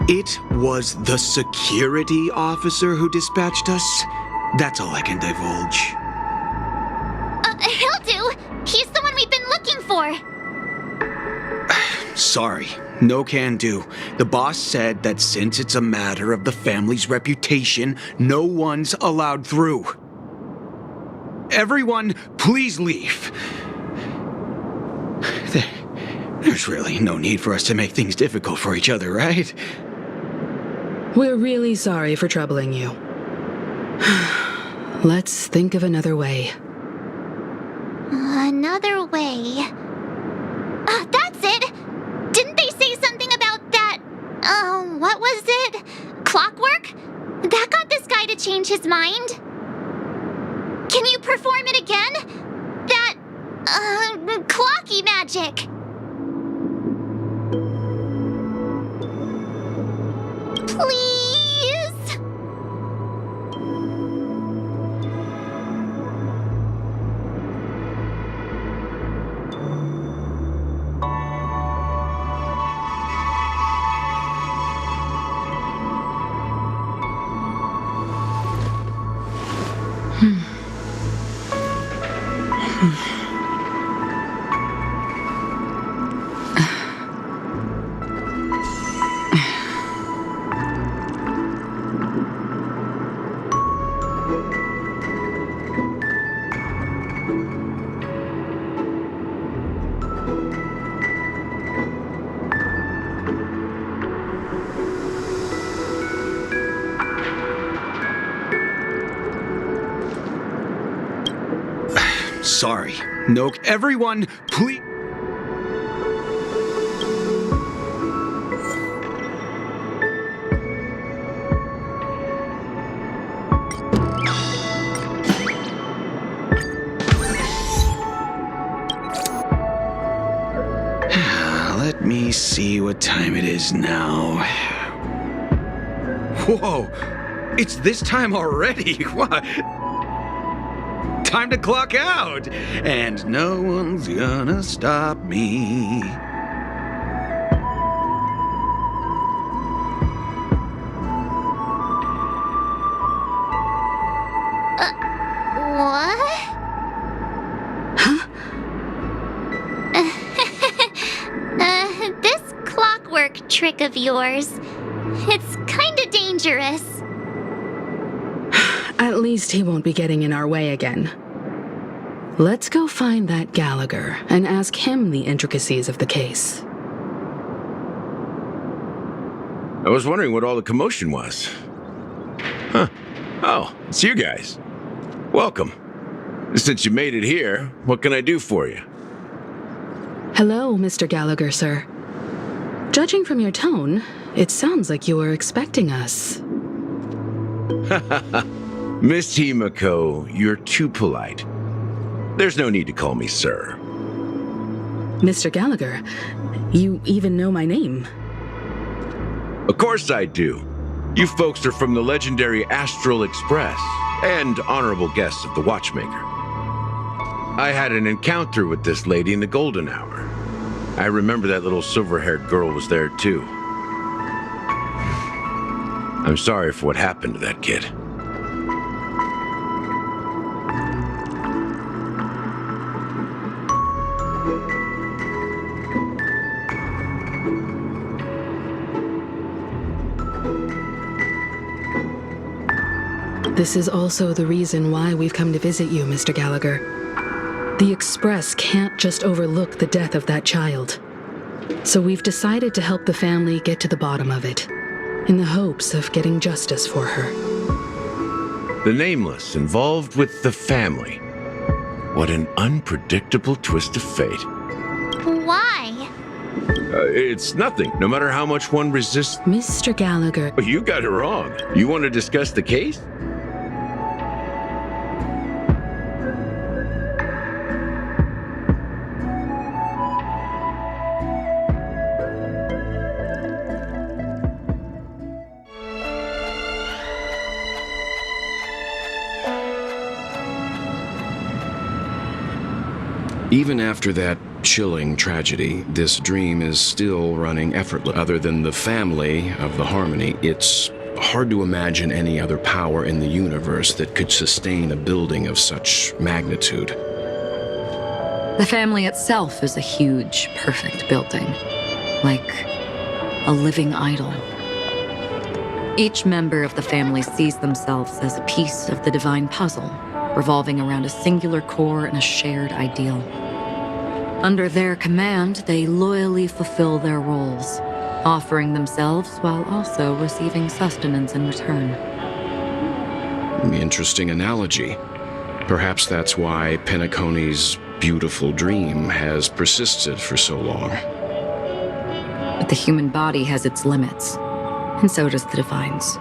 It was the security officer who dispatched us. That's all I can divulge. He'll do. He's the one we've been looking for. Sorry, no can do. The boss said that since it's a matter of the family's reputation, no one's allowed through. Everyone, please leave. There's really no need for us to make things difficult for each other, right? We're really sorry for troubling you. Let's think of another way. Another way. That's it! Didn't they say something about that? What was it? Clockwork? That got this guy to change his mind? Can you perform it again? That, clocky magic. Please? Sorry. No, everyone, please. Let me see what time it is now. Whoa, it's this time already. What? Time to clock out, and no one's gonna stop me. What? Huh? This clockwork trick of yours, it's kinda dangerous. At least he won't be getting in our way again. Let's go find that Gallagher and ask him the intricacies of the case. I was wondering what all the commotion was. Huh. Oh, it's you guys. Welcome. Since you made it here, what can I do for you? Hello, Mr. Gallagher, sir. Judging from your tone, it sounds like you were expecting us. Miss Himiko, you're too polite. There's no need to call me sir. Mr. Gallagher, you even know my name. Of course I do. You folks are from the legendary Astral Express and honorable guests of the Watchmaker. I had an encounter with this lady in the golden hour. I remember that little silver-haired girl was there too. I'm sorry for what happened to that kid. This is also the reason why we've come to visit you, Mr. Gallagher. The Express can't just overlook the death of that child. So we've decided to help the family get to the bottom of it, in the hopes of getting justice for her. The Nameless involved with the family. What an unpredictable twist of fate. Why? It's nothing, no matter how much one resists. Mr. Gallagher. You got it wrong. You want to discuss the case? Even after that chilling tragedy, this dream is still running effortless. Other than the family of the Harmony, it's hard to imagine any other power in the universe that could sustain a building of such magnitude. The family itself is a huge, perfect building, like a living idol. Each member of the family sees themselves as a piece of the divine puzzle, revolving around a singular core and a shared ideal. Under their command, they loyally fulfill their roles, offering themselves while also receiving sustenance in return. Interesting analogy. Perhaps that's why Penacony's beautiful dream has persisted for so long. But the human body has its limits, and so does the divine's.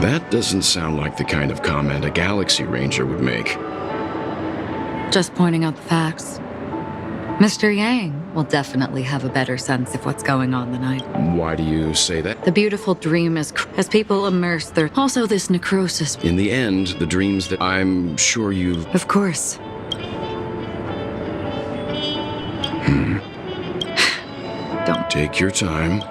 That doesn't sound like the kind of comment a Galaxy Ranger would make. Just pointing out the facts. Mr. Yang will definitely have a better sense of what's going on than I. Why do you say that? The beautiful dream is as people immerse their... Also this necrosis. In the end, the dreams that I'm sure you've... Of course. Don't. Take your time.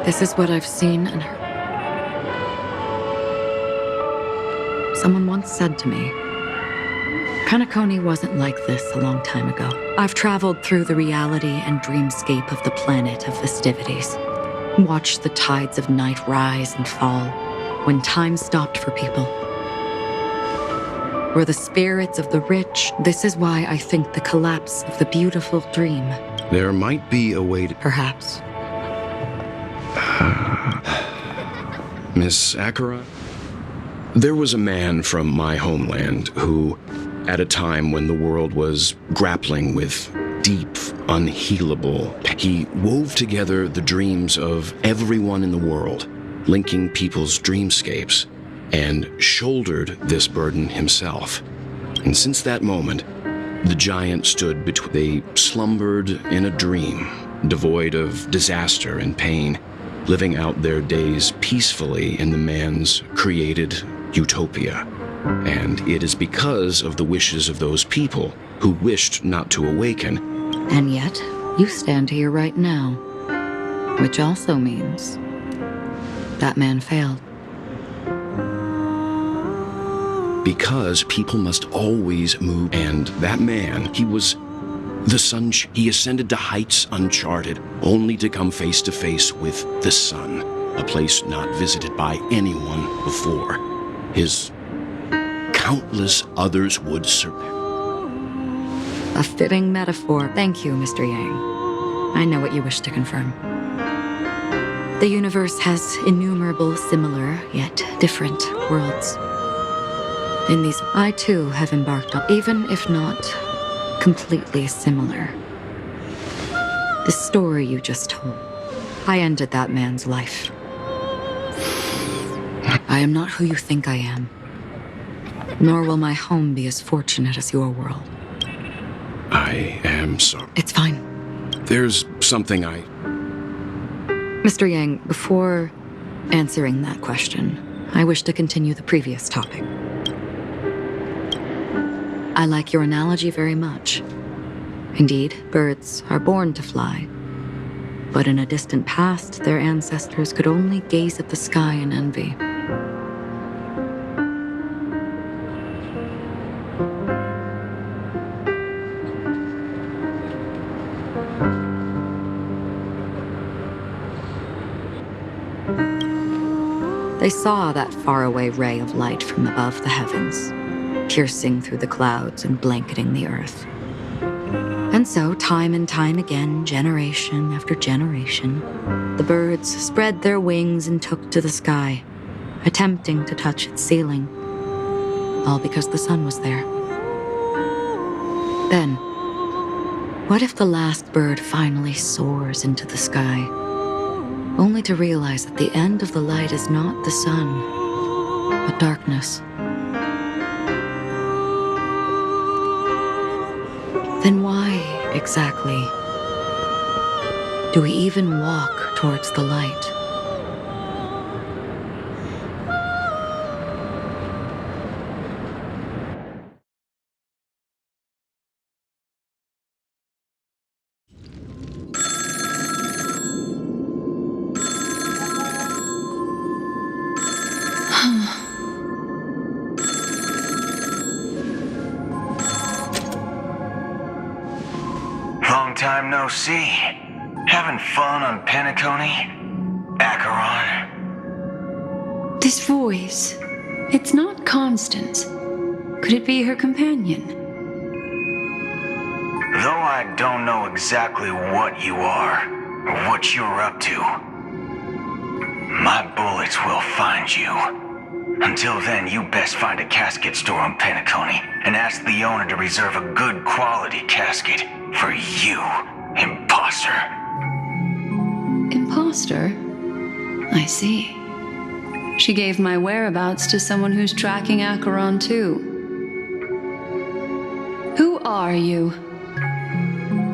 This is what I've seen and heard. Someone once said to me, Penacony wasn't like this a long time ago. I've traveled through the reality and dreamscape of the planet of festivities, watched the tides of night rise and fall when time stopped for people. We're the spirits of the rich. This is why I think the collapse of the beautiful dream. There might be a way to... Perhaps. Miss Akira? There was a man from my homeland who, at a time when the world was grappling with deep, unhealable, he wove together the dreams of everyone in the world, linking people's dreamscapes, and shouldered this burden himself. And since that moment, the giant stood between. They slumbered in a dream, devoid of disaster and pain, living out their days peacefully in the man's created utopia. And it is because of the wishes of those people who wished not to awaken. And yet, you stand here right now, which also means that man failed. Because people must always move, and that man, he was the sun. He ascended to heights uncharted, only to come face to face with the sun, a place not visited by anyone before. His countless others would surpass. A fitting metaphor. Thank you, Mr. Yang. I know what you wish to confirm. The universe has innumerable similar, yet different worlds. In these, I too have embarked on, even if not completely similar. The story you just told. I ended that man's life. I am not who you think I am. Nor will my home be as fortunate as your world. I am sorry. It's fine. There's something I... Mr. Yang, before answering that question, I wish to continue the previous topic. I like your analogy very much. Indeed, birds are born to fly. But in a distant past, their ancestors could only gaze at the sky in envy. They saw that faraway ray of light from above the heavens, piercing through the clouds and blanketing the earth. And so, time and time again, generation after generation, the birds spread their wings and took to the sky, attempting to touch its ceiling, all because the sun was there. Then, what if the last bird finally soars into the sky, only to realize that the end of the light is not the sun, but darkness? Then why, exactly, do we even walk towards the light? Long time no see. Having fun on Penacony? Acheron? This voice, it's not Constance. Could it be her companion? Though I don't know exactly what you are, or what you're up to, my bullets will find you. Until then, you best find a casket store on Penacony and ask the owner to reserve a good quality casket for you, imposter. Imposter? I see. She gave my whereabouts to someone who's tracking Acheron too. Who are you?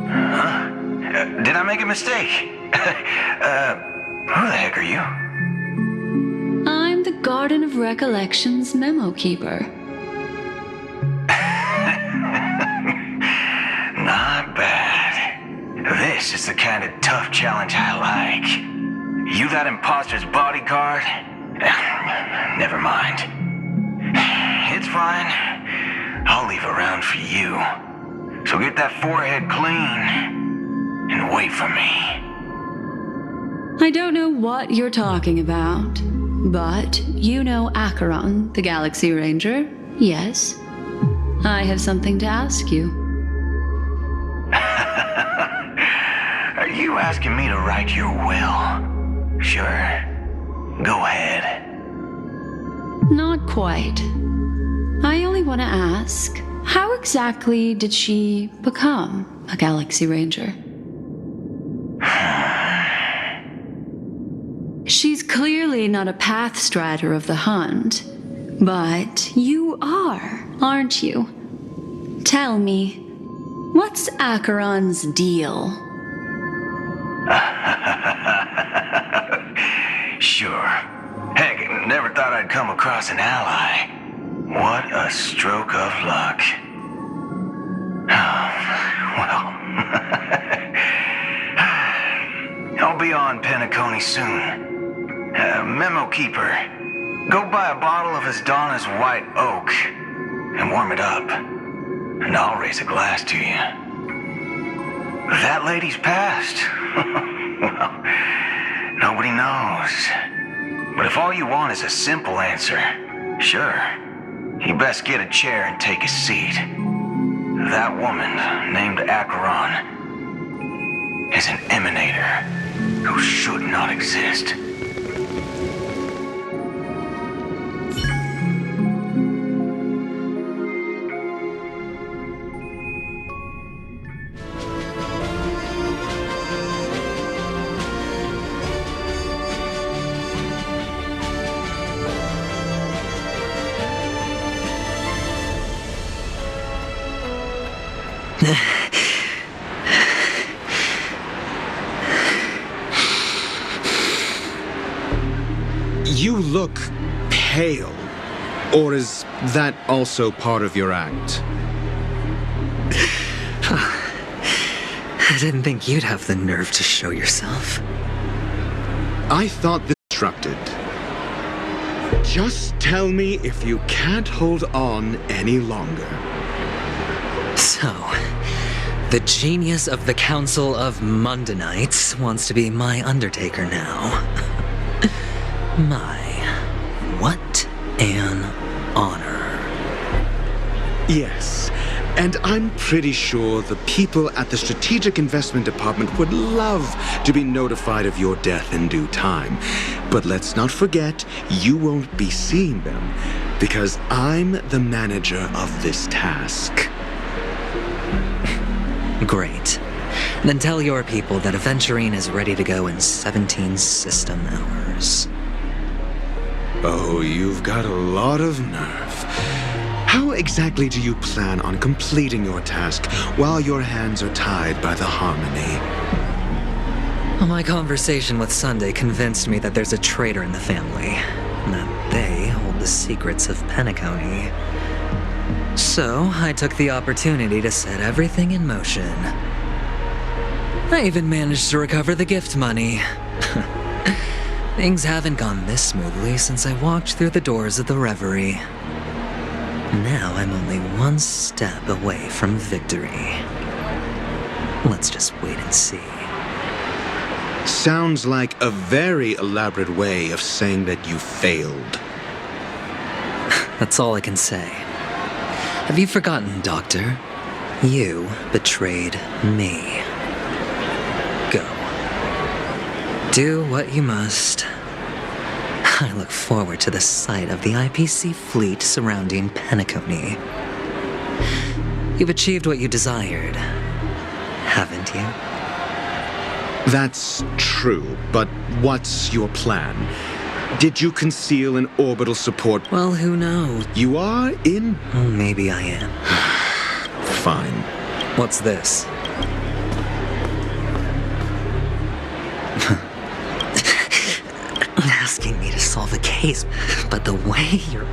Huh? Did I make a mistake? Who the heck are you? I'm the Garden of Recollection's memo keeper. Not bad. This is the kind of tough challenge I like. You that imposter's bodyguard? Never mind. It's fine. I'll leave a round for you. So get that forehead clean and wait for me. I don't know what you're talking about, but you know Acheron, the Galaxy Ranger, yes? I have something to ask you. Are you asking me to write your will? Sure. Go ahead. Not quite. I only want to ask, how exactly did she become a Galaxy Ranger? She's clearly not a path strider of the hunt, but you are, aren't you? Tell me, what's Acheron's deal? Sure. Heck, never thought I'd come across an ally. What a stroke of luck. Well, I'll be on Penacony soon. Memo keeper, go buy a bottle of Donna's white oak and warm it up, and I'll raise a glass to you. That lady's passed. Well, nobody knows. But if all you want is a simple answer, sure, you best get a chair and take a seat. That woman, named Acheron, is an emanator who should not exist. You look pale. Or is that also part of your act? I didn't think you'd have the nerve to show yourself. I thought this instructed. Just tell me if you can't hold on any longer. So, the genius of the Council of Mundanites wants to be my Undertaker now. What an honor. Yes, And I'm pretty sure the people at the Strategic Investment Department would love to be notified of your death in due time. But let's not forget, you won't be seeing them, because I'm the manager of this task. Great. Then tell your people that Aventurine is ready to go in 17 system hours. Oh, you've got a lot of nerve. How exactly do you plan on completing your task while your hands are tied by the harmony? Well, my conversation with Sunday convinced me that there's a traitor in the family, and that they hold the secrets of Penacony. So, I took the opportunity to set everything in motion. I even managed to recover the gift money. Things haven't gone this smoothly since I walked through the doors of the Reverie. Now I'm only one step away from victory. Let's just wait and see. Sounds like a very elaborate way of saying that you failed. That's all I can say. Have you forgotten, Doctor? You betrayed me. Go. Do what you must. I look forward to the sight of the IPC fleet surrounding Penacony. You've achieved what you desired, haven't you? That's true, but what's your plan? Did you conceal an orbital support? Well, who knows? You are in... Oh, maybe I am. Fine. What's this? Asking me to solve a case, but the way you're...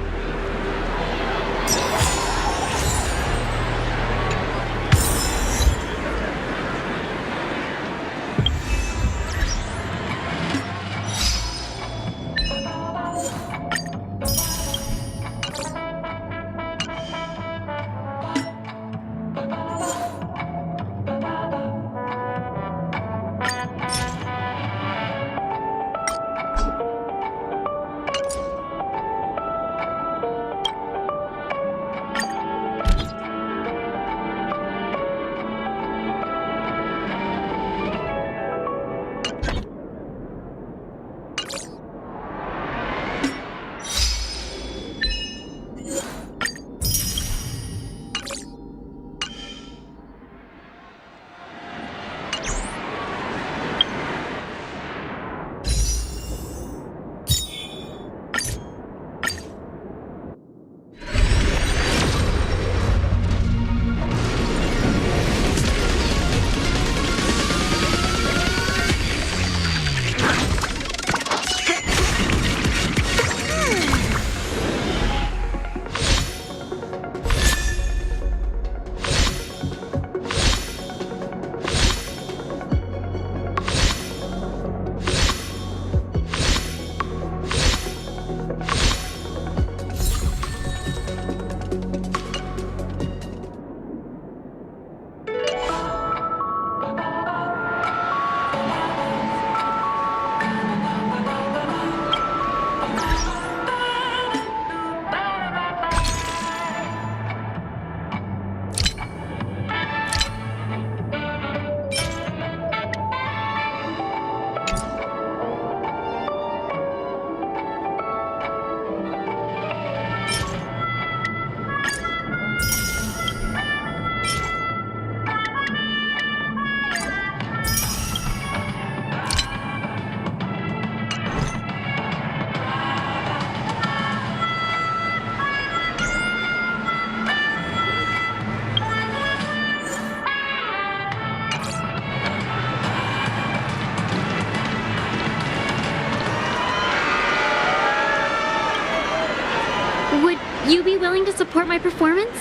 you be willing to support my performance?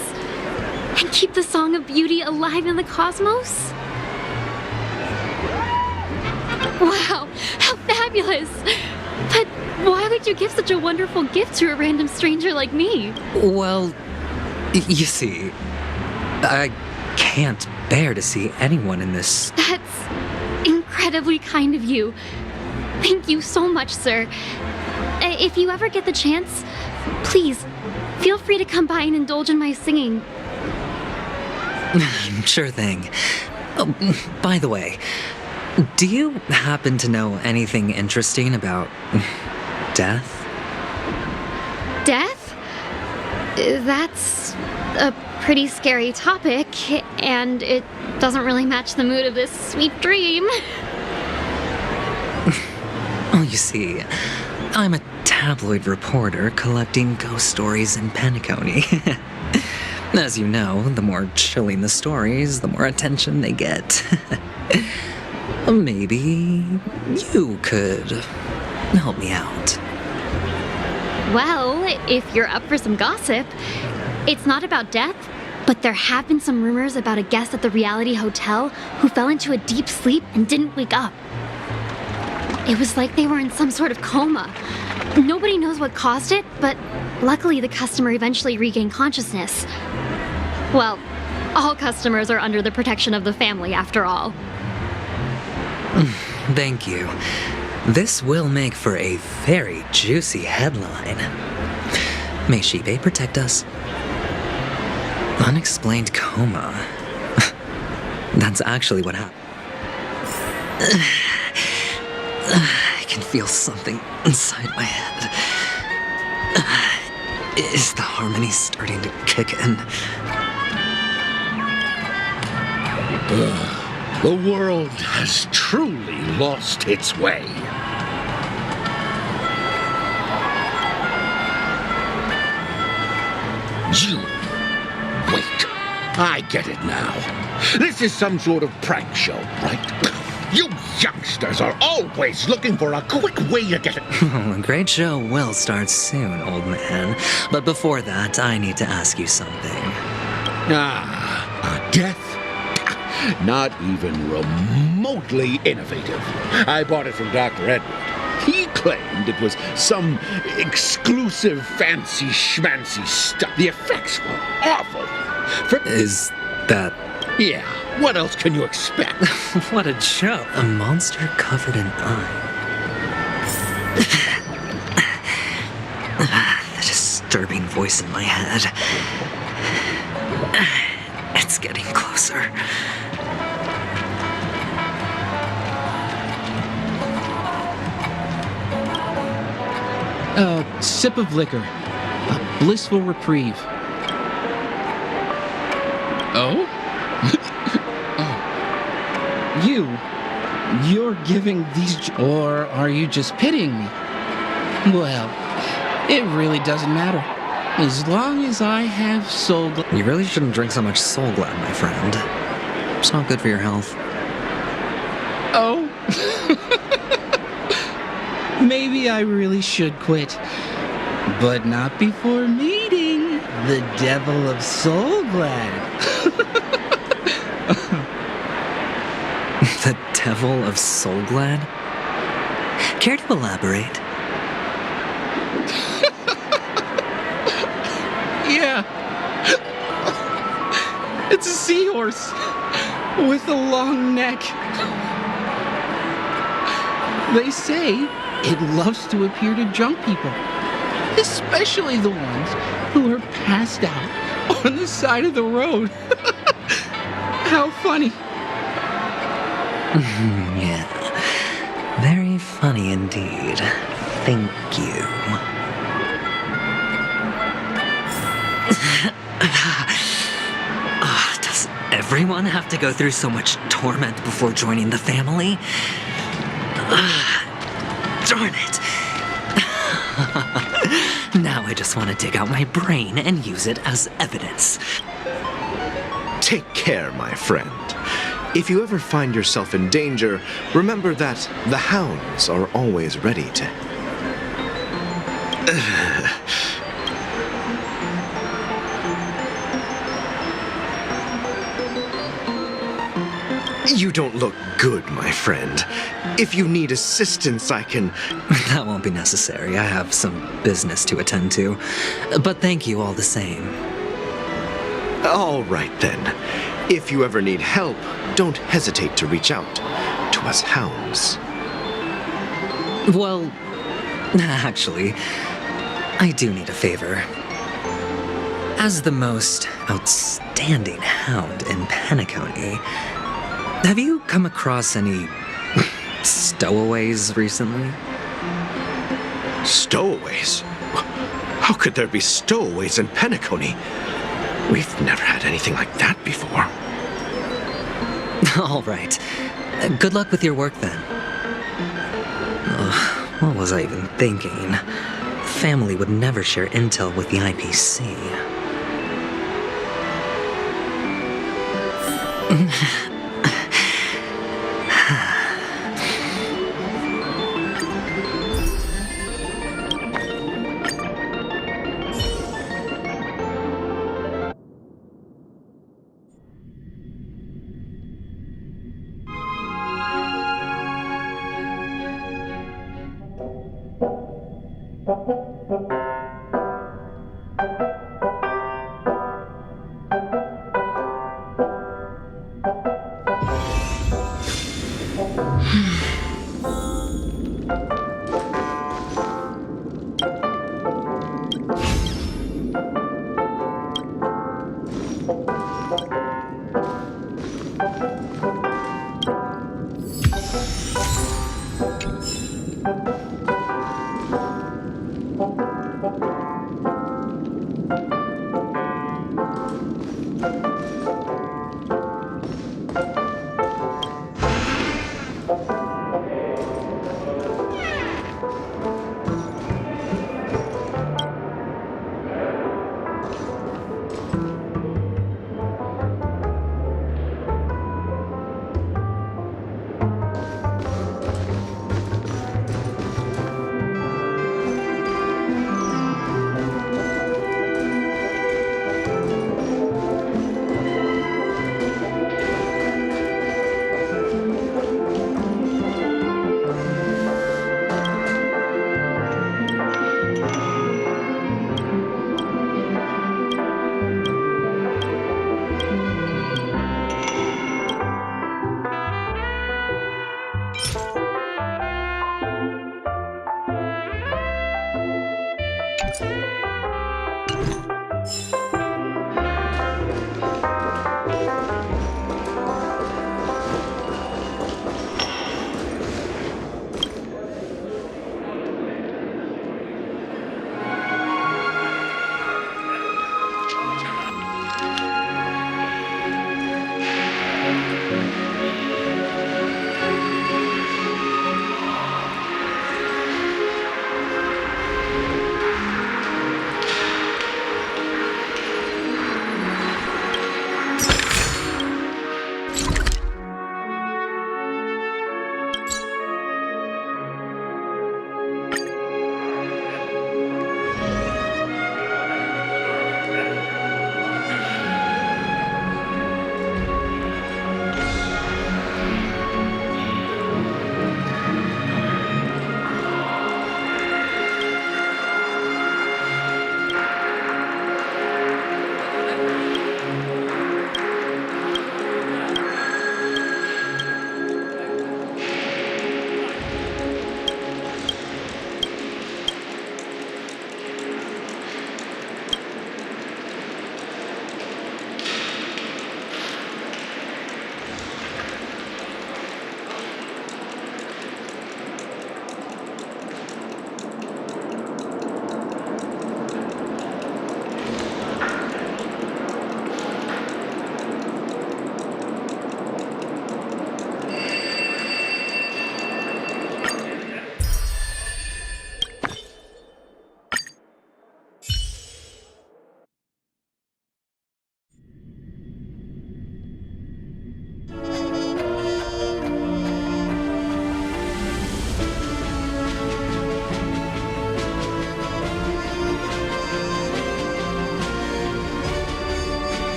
And keep the Song of Beauty alive in the cosmos? Wow, how fabulous! But why would you give such a wonderful gift to a random stranger like me? Well, you see, I can't bear to see anyone in this. That's incredibly kind of you. Thank you so much, sir. If you ever get the chance, please, feel free to come by and indulge in my singing. Sure thing. Oh, by the way, do you happen to know anything interesting about death? Death? That's a pretty scary topic, and it doesn't really match the mood of this sweet dream. Oh, you see, I'm a tabloid reporter collecting ghost stories in Penacony. As you know, the more chilling the stories, the more attention they get. Maybe you could help me out. Well, if you're up for some gossip, it's not about death, but there have been some rumors about a guest at the reality hotel who fell into a deep sleep and didn't wake up. It was like they were in some sort of coma. Nobody knows what caused it, but luckily the customer eventually regained consciousness. Well, all customers are under the protection of the family, after all. Thank you. This will make for a very juicy headline. May Shibe protect us. Unexplained coma. That's actually what happened. I can feel something inside my head. Is the harmony starting to kick in? The world has truly lost its way. You wait. I get it now. This is some sort of prank show, right? You youngsters are always looking for a quick way to get it. A great show will start soon, old man. But before that, I need to ask you something. A death? Not even remotely innovative. I bought it from Dr. Edward. He claimed it was some exclusive fancy schmancy stuff. The effects were awful. Is that... Yeah, what else can you expect? What a joke. A monster covered in eye. The disturbing voice in my head. It's getting closer. A sip of liquor. A blissful reprieve. Oh? You're giving these... Or are you just pitying me? Well, it really doesn't matter. As long as I have soul... You really shouldn't drink so much Soul Glad, my friend. It's not good for your health. Oh? Maybe I really should quit. But not before meeting the devil of Soul Glad. The devil of Soul Glad? Care to elaborate? Yeah. It's a seahorse with a long neck. They say it loves to appear to drunk people, especially the ones who are passed out on the side of the road. How funny. Yeah, very funny indeed. Thank you. Does everyone have to go through so much torment before joining the family? Darn it. Now I just want to dig out my brain and use it as evidence. Take care, my friend. If you ever find yourself in danger, remember that the hounds are always ready to... You don't look good, my friend. If you need assistance, I can... That won't be necessary. I have some business to attend to. But thank you all the same. All right, then. If you ever need help, don't hesitate to reach out to us hounds. Well, actually, I do need a favor. As the most outstanding hound in Penacony, have you come across any stowaways recently? Stowaways? How could there be stowaways in Penacony? We've never had anything like that before. All right. Good luck with your work then. Ugh, what was I even thinking? Family would never share intel with the IPC.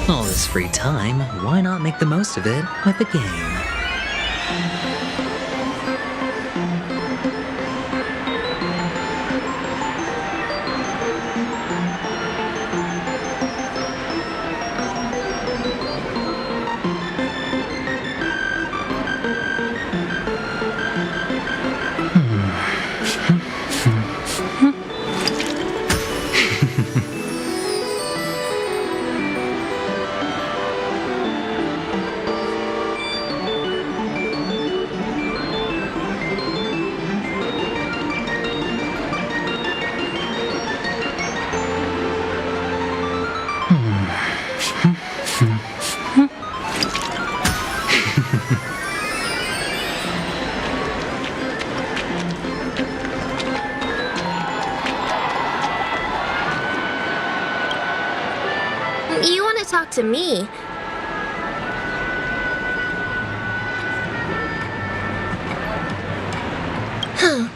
All this free time, why not make the most of it with a game? You want to talk to me? Huh.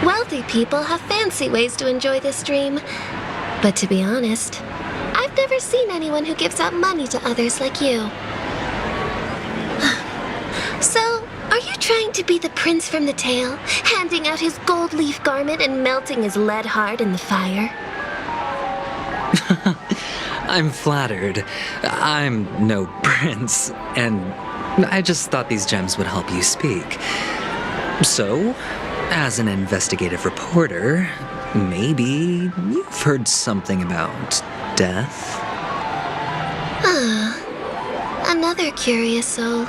Wealthy people have fancy ways to enjoy this dream. But to be honest, I've never seen anyone who gives out money to others like you. So, are you trying to be the prince from the tale, handing out his gold leaf garment and melting his lead heart in the fire? I'm flattered. I'm no prince, and I just thought these gems would help you speak. So, as an investigative reporter, maybe you've heard something about death? Another curious soul.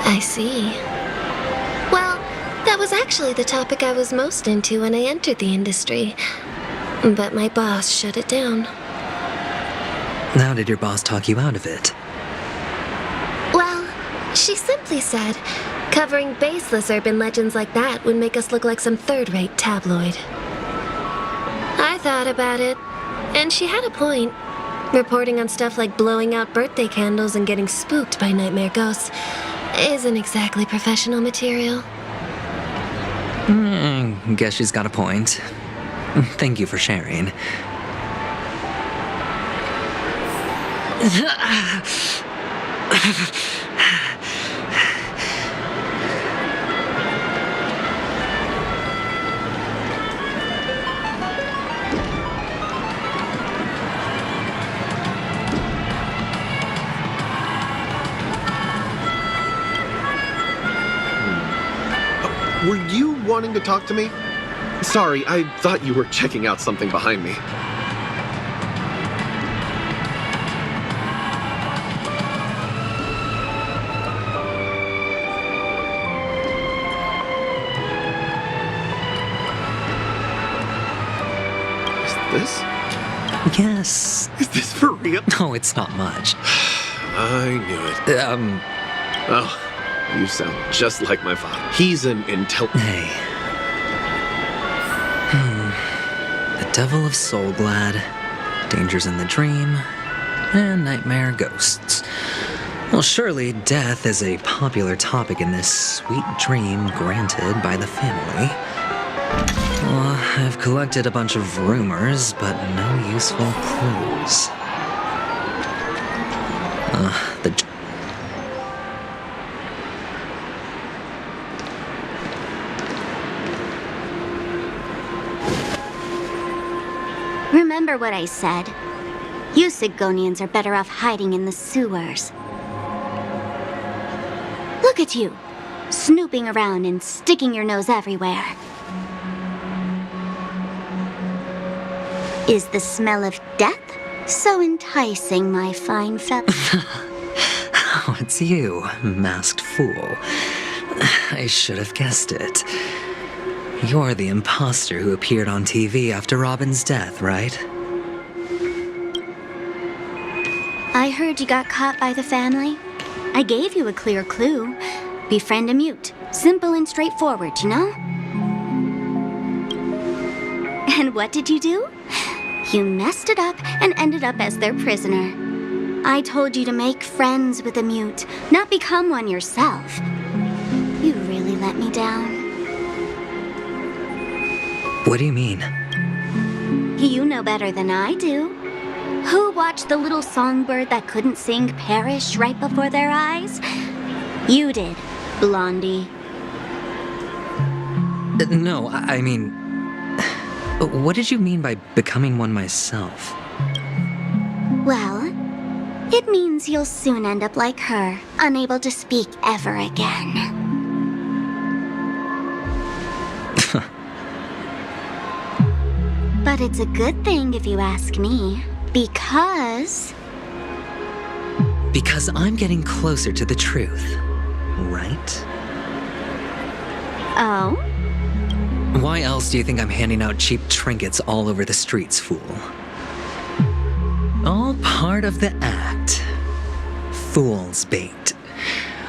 I see. Well, that was actually the topic I was most into when I entered the industry. But my boss shut it down. How did your boss talk you out of it? Well, she simply said, covering baseless urban legends like that would make us look like some third-rate tabloid. I thought about it, and she had a point. Reporting on stuff like blowing out birthday candles and getting spooked by nightmare ghosts isn't exactly professional material. Guess she's got a point. Thank you for sharing. Were you wanting to talk to me? Sorry, I thought you were checking out something behind me. This? Yes. Is this for real? No, it's not much. I knew it. Oh, you sound just like my father. He's an Hey. The Devil of Soulglad, Dangers in the Dream, and Nightmare Ghosts. Well, surely death is a popular topic in this sweet dream granted by the family. Well, I've collected a bunch of rumors, but no useful clues. Remember what I said. You Sigonians are better off hiding in the sewers. Look at you, snooping around and sticking your nose everywhere. Is the smell of death so enticing, my fine fellow? Oh, it's you, masked fool. I should have guessed it. You're the imposter who appeared on TV after Robin's death, right? I heard you got caught by the family. I gave you a clear clue. Befriend a mute. Simple and straightforward, you know? And what did you do? You messed it up and ended up as their prisoner. I told you to make friends with a mute, not become one yourself. You really let me down. What do you mean? You know better than I do. Who watched the little songbird that couldn't sing perish right before their eyes? You did, Blondie. No, I mean... What did you mean by becoming one myself? Well, it means you'll soon end up like her, unable to speak ever again. But it's a good thing if you ask me, because... Because I'm getting closer to the truth, right? Oh? Why else do you think I'm handing out cheap trinkets all over the streets, fool? All part of the act. Fool's bait.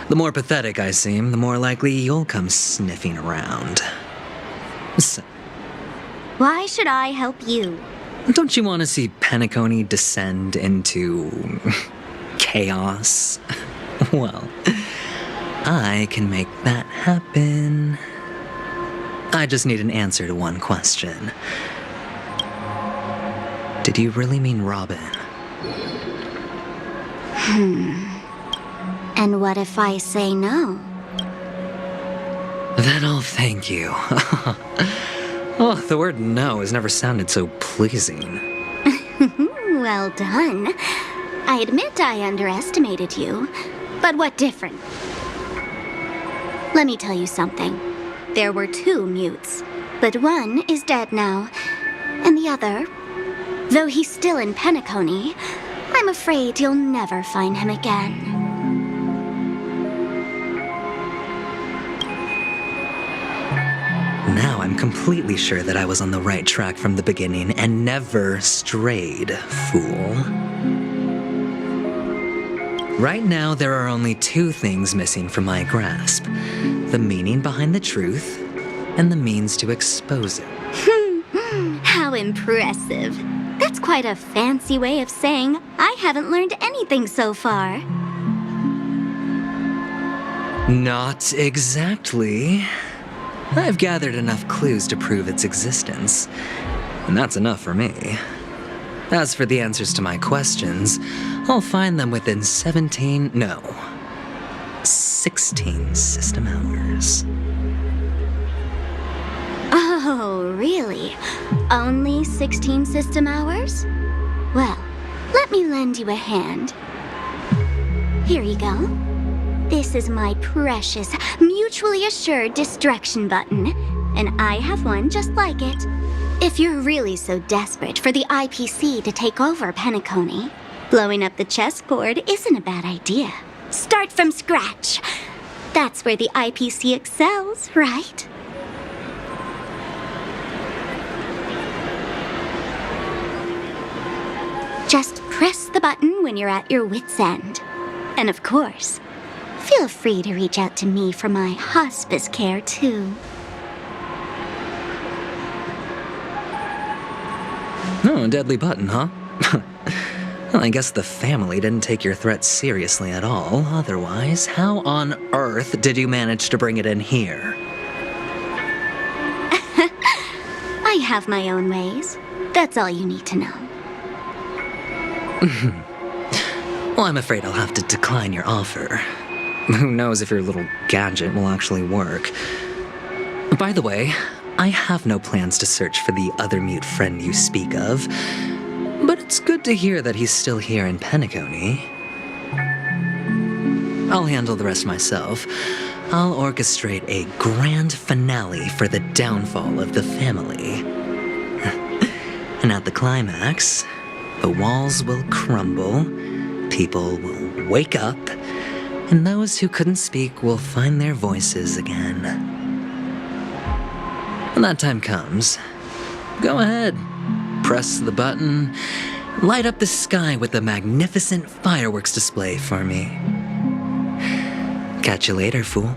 The more pathetic I seem, the more likely you'll come sniffing around. So, Why should I help you? don't you want to see Penacony descend into chaos? Well, I can make that happen. I just need an answer to one question. Did you really mean Robin? And what if I say no? Then I'll thank you. Oh, the word no has never sounded so pleasing. Well done. I admit I underestimated you, but what different? Let me tell you something. There were 2 mutes, but one is dead now, and the other, though he's still in Penacony, I'm afraid you'll never find him again. Now I'm completely sure that I was on the right track from the beginning and never strayed, fool. Right now, there are only 2 things missing from my grasp. The meaning behind the truth, and the means to expose it. How impressive. That's quite a fancy way of saying I haven't learned anything so far. Not exactly. I've gathered enough clues to prove its existence, and that's enough for me. As for the answers to my questions, I'll find them within 16 system hours. Oh, really? Only 16 system hours? Well, let me lend you a hand. Here you go. This is my precious, mutually assured distraction button, and I have one just like it. If you're really so desperate for the IPC to take over Penacony, blowing up the chessboard isn't a bad idea. Start from scratch. That's where the IPC excels, right? Just press the button when you're at your wit's end. And of course, feel free to reach out to me for my hospice care, too. Oh, a deadly button, huh? Well, I guess the family didn't take your threat seriously at all. Otherwise, how on earth did you manage to bring it in here? I have my own ways. That's all you need to know. Well, I'm afraid I'll have to decline your offer. Who knows if your little gadget will actually work. By the way, I have no plans to search for the other mute friend you speak of, but it's good to hear that he's still here in Penacony. I'll handle the rest myself. I'll orchestrate a grand finale for the downfall of the family. And at the climax, the walls will crumble, people will wake up, and those who couldn't speak will find their voices again. When that time comes, go ahead, press the button, light up the sky with a magnificent fireworks display for me. Catch you later, fool.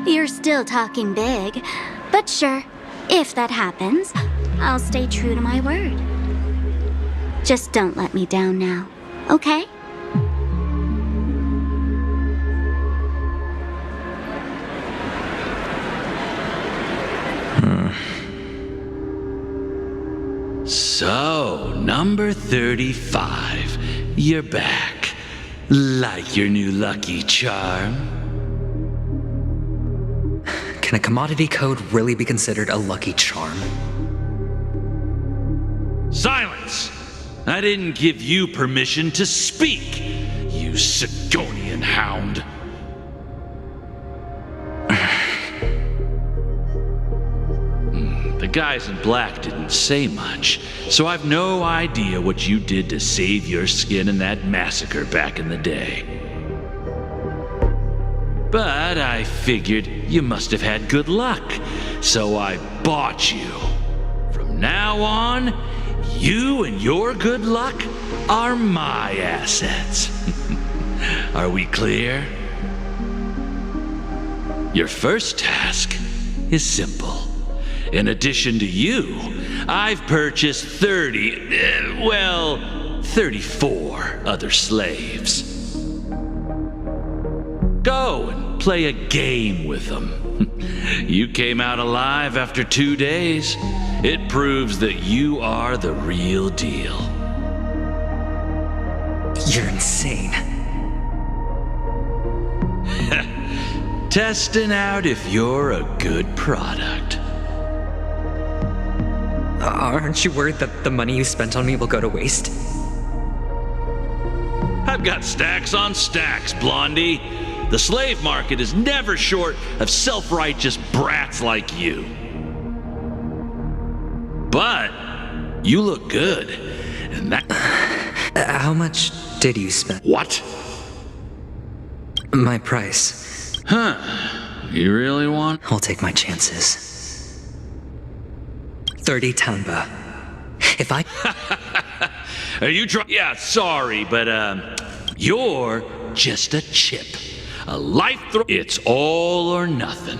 You're still talking big, but sure, if that happens, I'll stay true to my word. Just don't let me down now, okay? So, number 35. You're back. Like your new lucky charm? Can a commodity code really be considered a lucky charm? Silence! I didn't give you permission to speak, you Sigonian hound. The guys in black didn't say much, so I've no idea what you did to save your skin in that massacre back in the day. But I figured you must have had good luck, so I bought you. From now on, You and your good luck are my assets. Are we clear? Your first task is simple. In addition to you, I've purchased 34 other slaves. Go and play a game with them. You came out alive after 2 days. It proves that you are the real deal. You're insane. Testing out if you're a good product. Aren't you worried that the money you spent on me will go to waste? I've got stacks on stacks, Blondie. The slave market is never short of self-righteous brats like you. But you look good, and that... How much did you spend? What? My price. Huh. You really want? I'll take my chances. 30 tanba. If I... Are you trying? Yeah, sorry, but you're just a chip. A life throw. It's all or nothing.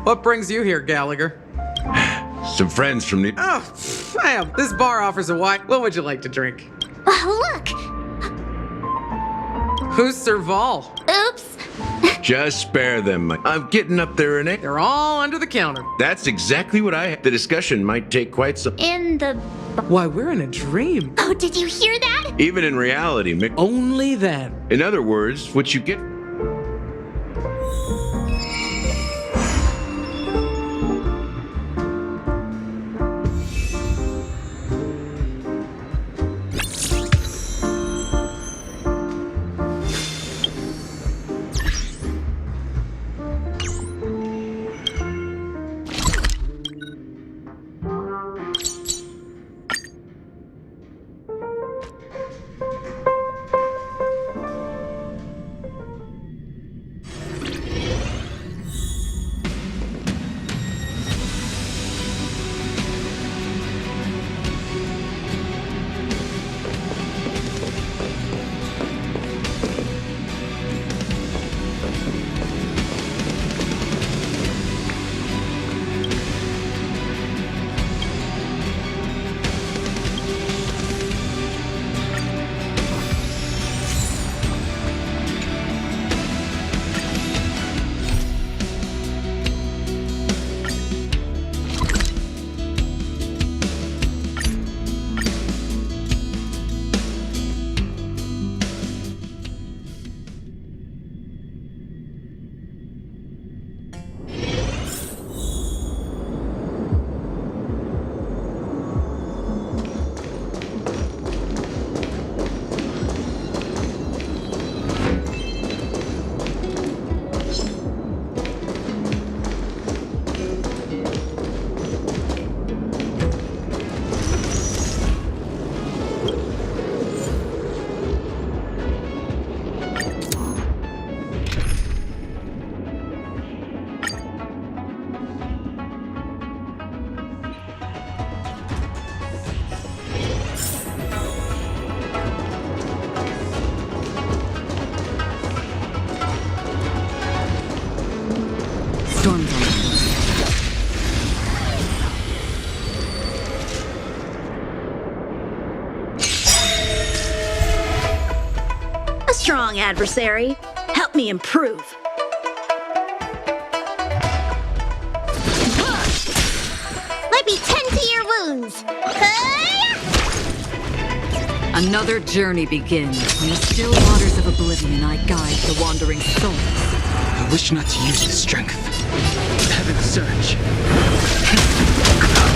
What brings you here, Gallagher? Some friends from the... Oh, damn. This bar offers a wine. What would you like to drink? Look! Who's Serval? Oops. Just spare them. I'm getting up there in it. They're all under the counter. That's exactly what The discussion might take quite some... In the... Why, we're in a dream. Oh, did you hear that? Even in reality, Mick. Only then. In other words, what you get... Storm's on the A strong adversary. Help me improve. Let me tend to your wounds. Another journey begins. In the still waters of oblivion, I guide the wandering souls. I wish not to use the strength. Heaven surge.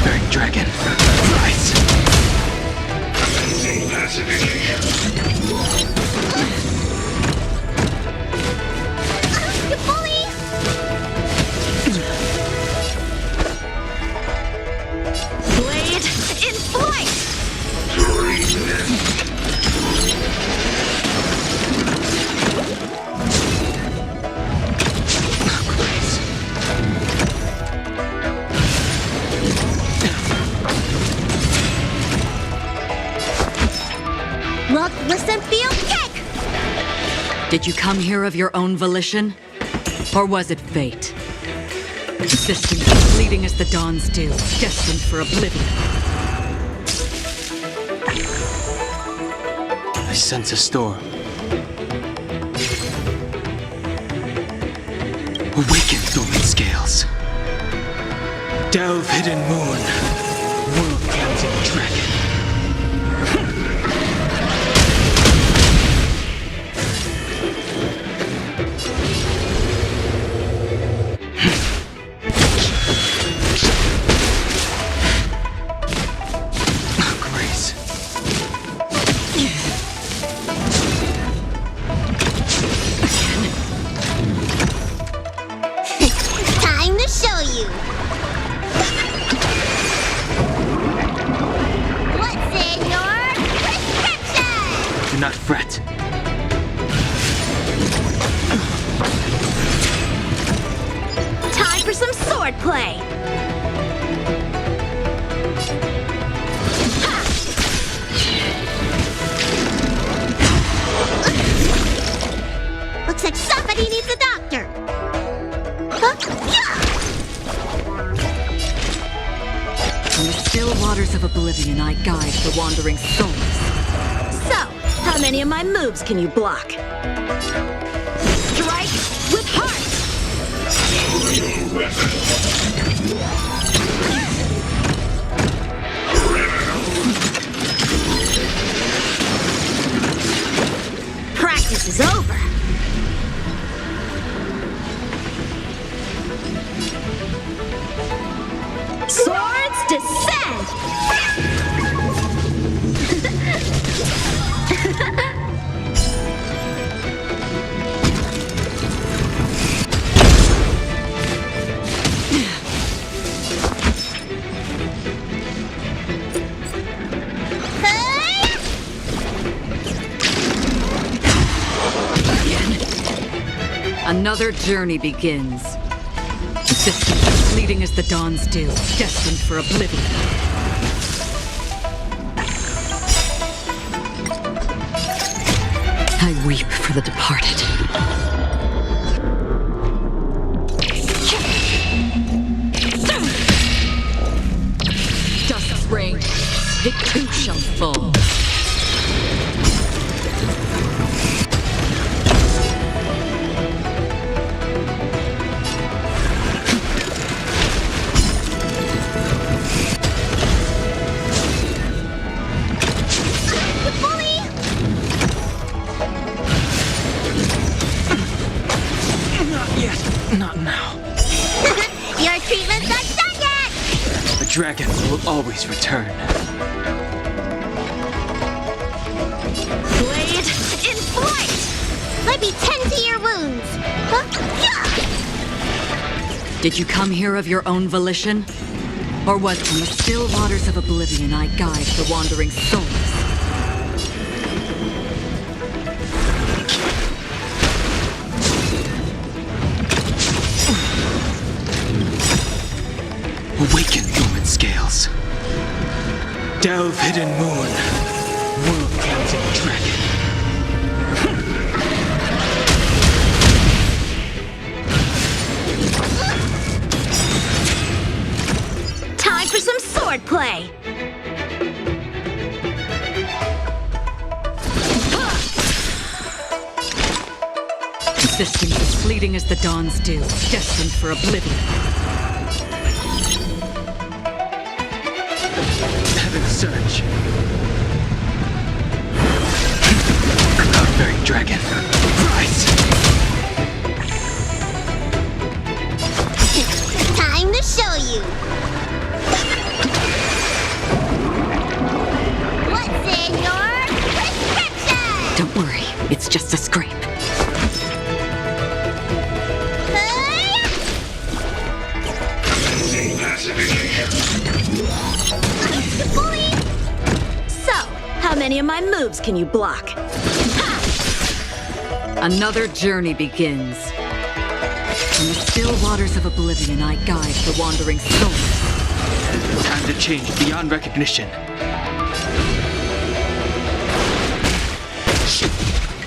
Bearing dragon. Rise. You bully! Blade in flight! Look, listen, feel, kick! Did you come here of your own volition? Or was it fate? Persistent, fleeting as the dawn's dew, destined for oblivion. I sense a storm. Awaken, dormant scales. Delve, hidden moon. World-cleansing dragon. Time to show you! What's in your prescription? Do not fret. Time for some sword play! Looks like somebody needs a doctor. From the still waters of oblivion, I guide the wandering souls. So, how many of my moves can you block? Strike with heart! Practice is over. Swords descend! Another journey begins. Persistent, fleeting as the dawn's dew, destined for oblivion. I weep for the departed. Dust's rain, it too shall fall. Not now. Your treatment's not done yet! The dragon will always return. Blade in flight! Let me tend to your wounds! Did you come here of your own volition? Or was it from the still waters of oblivion I guide the wandering souls? Awaken, dormant scales. Delve, hidden moon. World-cleansing dragon. Time for some sword play! Persistent, as fleeting as the dawn's dew, destined for oblivion. Heaven surge. Cloud-bearing dragon. Rise. Time to show you! Don't worry, it's just a scrape. So, how many of my moves can you block? Another journey begins. In the still waters of oblivion, I guide the wandering souls. Time to change beyond recognition.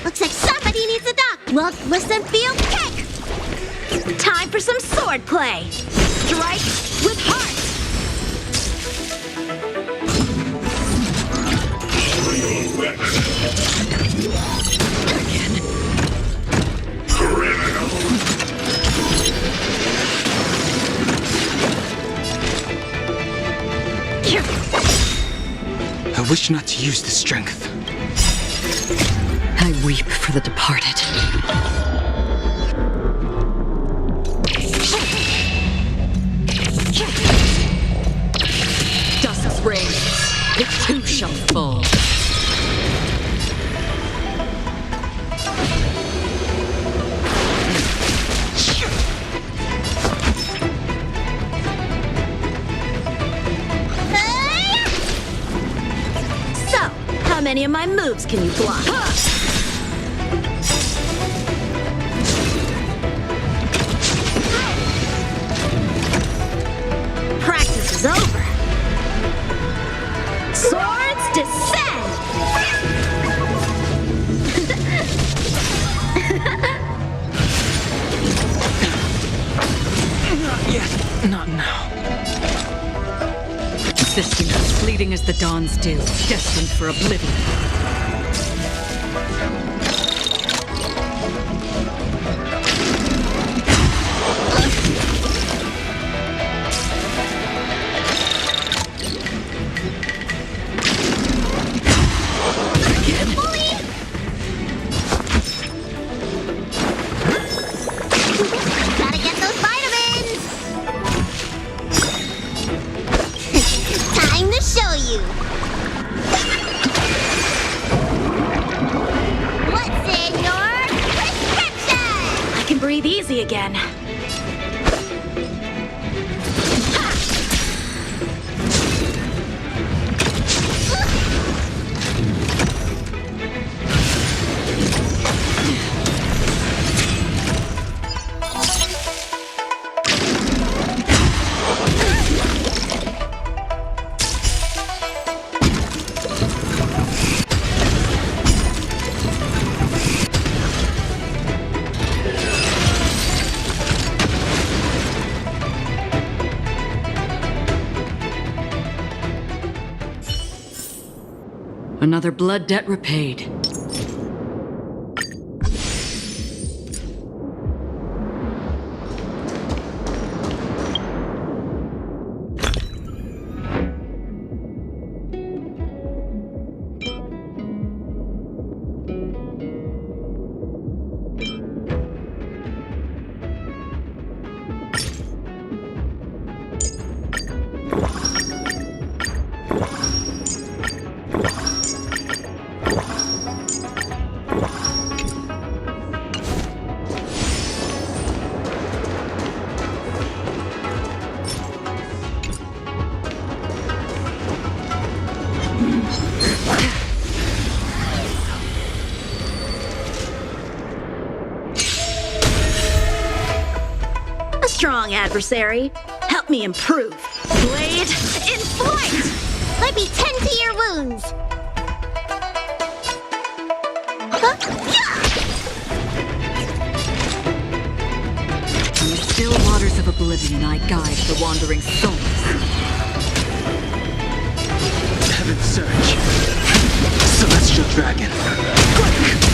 Looks like somebody needs a duck. Look, listen, feel, kick. Time for some sword play. Strike with heart. Again. I wish not to use the strength. I weep for the departed. Dusk's rays, it too shall fall. How many of my moves can you block? Practice is over. Swords descend! Not yet. Not now. Existence as fleeting as the dawn's dew, destined for oblivion. Again. Another blood debt repaid. Strong adversary. Help me improve. Blade in flight! Let me tend to your wounds. In the still waters of oblivion, I guide the wandering souls. Heaven surge. Celestial dragon. Quick!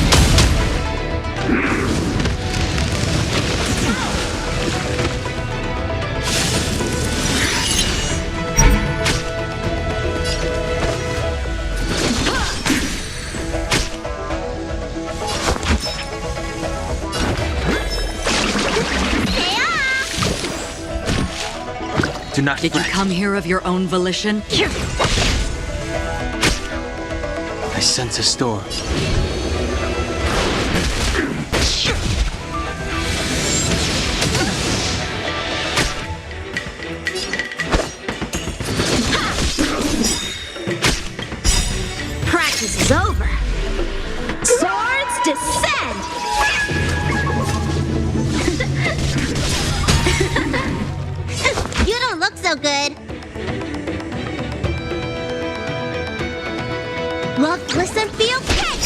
Do not Did you come here of your own volition? I sense a storm. Practice is over. Swords descend! You don't look so good. Look, listen, feel, kick!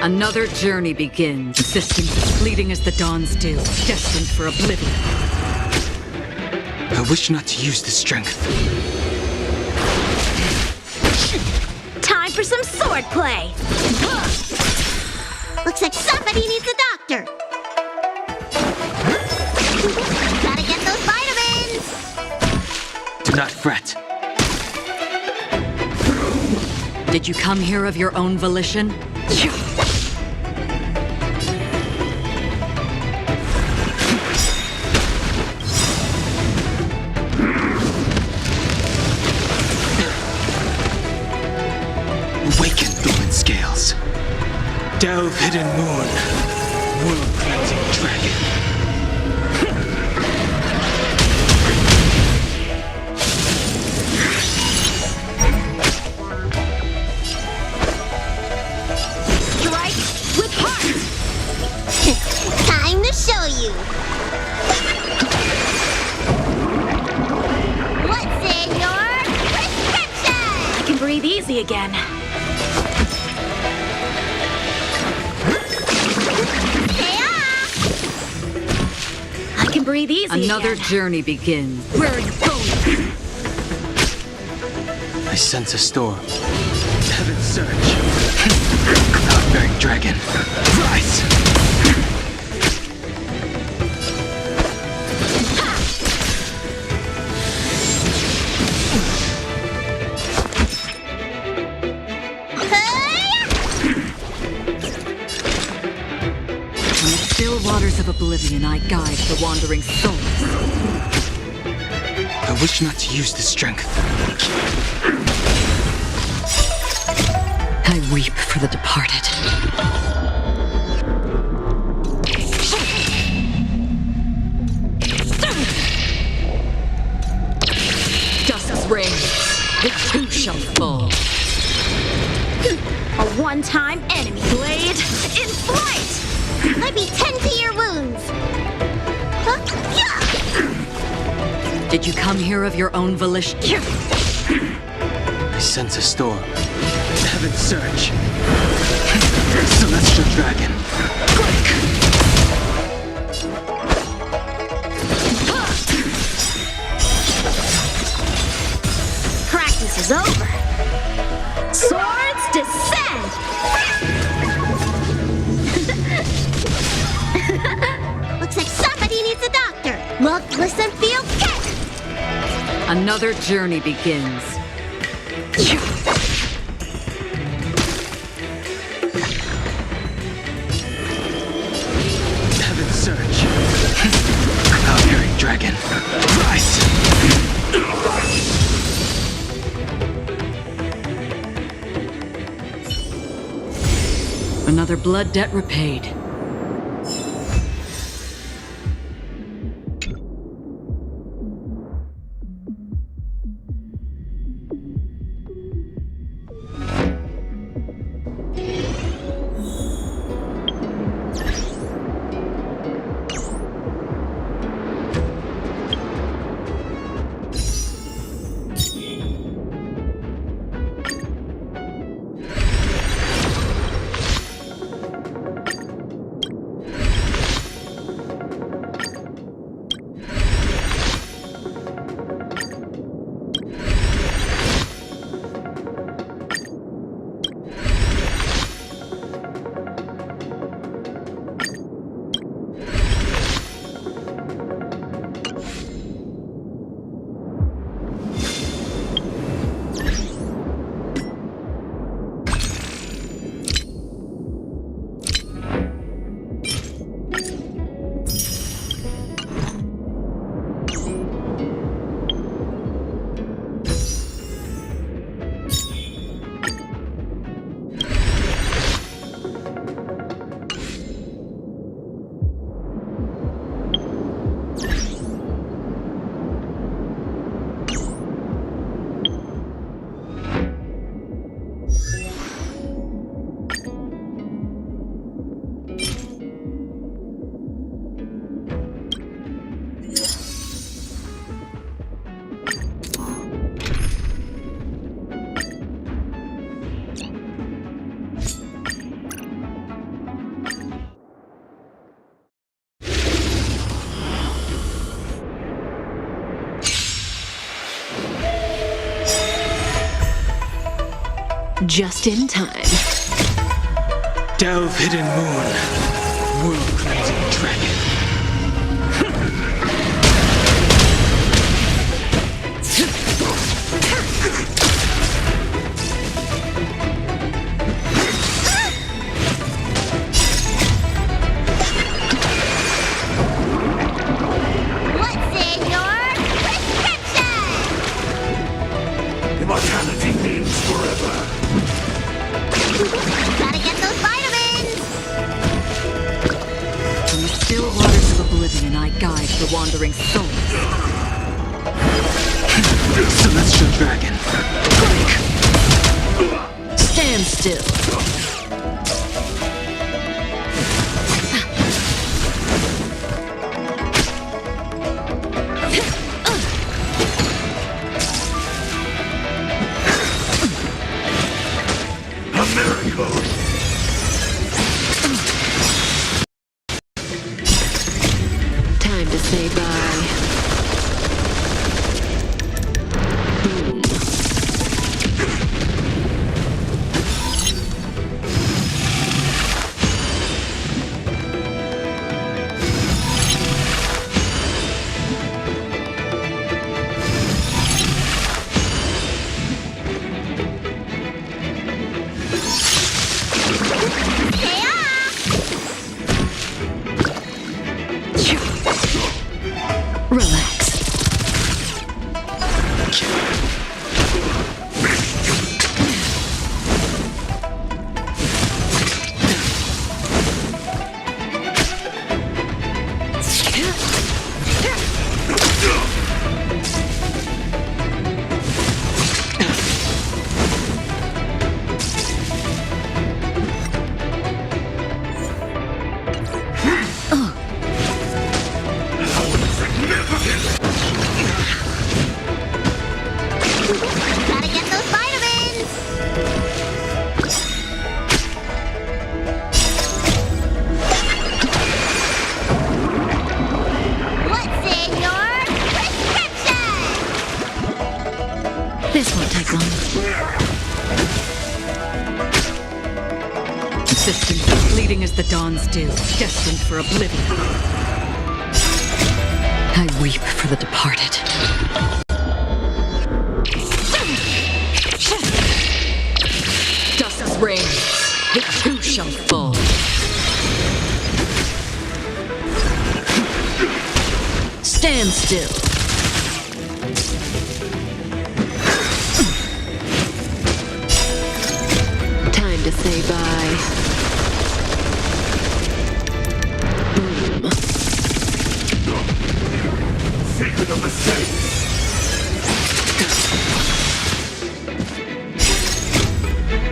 Another journey begins. Existence as fleeting as the dawn's dew, destined for oblivion. I wish not to use this strength. Time for some sword play. Looks like somebody needs a doctor. Gotta get those vitamins. Do not fret. Did you come here of your own volition? Awaken, thorn scales. Delve, hidden moon. World-cleansing dragon. Strike with heart! Time to show you. What's in your prescription? I can breathe easy again. I can breathe easy Another again. journey begins. Where are you going? I sense a storm. Heaven surge. Cloud-bearing dragon. Rise! In the still waters of oblivion, I guide the wandering souls. I wish not to use this strength. I weep for the departed. Dust's rain, the two shall fall. A one-time enemy blade in flight! Let me tend to your wounds. Did you come here of your own volition? I sense a storm. Heaven surge. Celestial dragon. Quick! Practice is over. Swords descend! Looks like somebody needs a doctor. Look, listen, feel, kick! Another journey begins. Heaven surge. Cloud-bearing dragon. Rise! Another blood debt repaid. Just in time. Delve hidden moon, world-cleansing dragon. What's in your prescription? Immortality means forever. Gotta get those vitamins! From the still waters of oblivion, I guide the wandering souls. Celestial dragon. Stand still. A miracle. Time to say bye. Boom. Relax. Gotta get those vitamins! What's in your prescription? This won't take long. Systems as fleeting as the dawn's dew, destined for oblivion. I weep for the departed. Dust's reign, it too shall fall. Stand still. Time to say bye. Boom. Secret of the saints.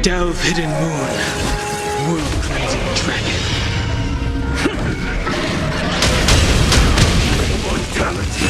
Delve hidden moon, world-cleansing dragon. Immortality.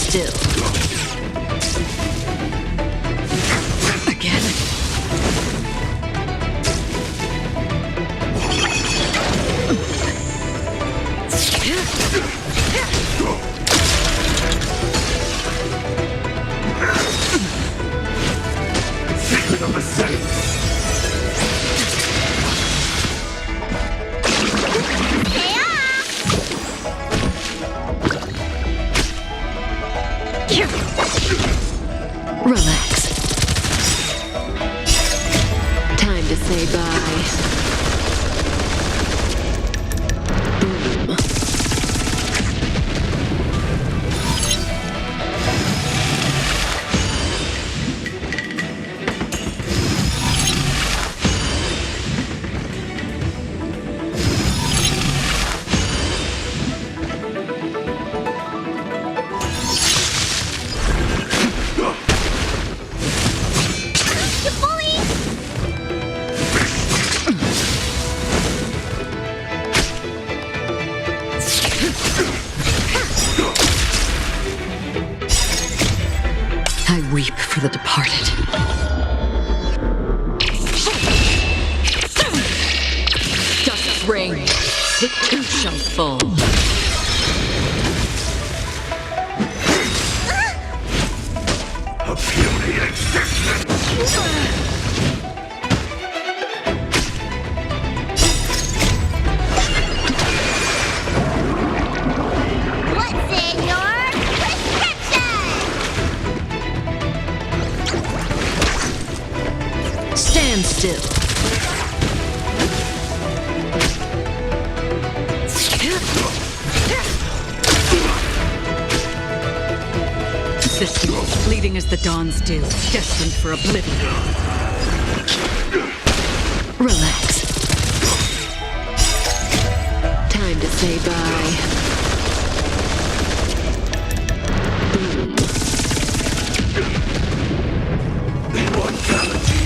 still. Again. Secret of the Senate. Relax. Time to say bye. Boom. I weep for the departed. Dust ring, it too shall fall. A puny existence. What's in your prescription? Stand still. Existence fleeting as the dawn's dew, destined for oblivion. Relax. Time to say bye. Boom. Immortality.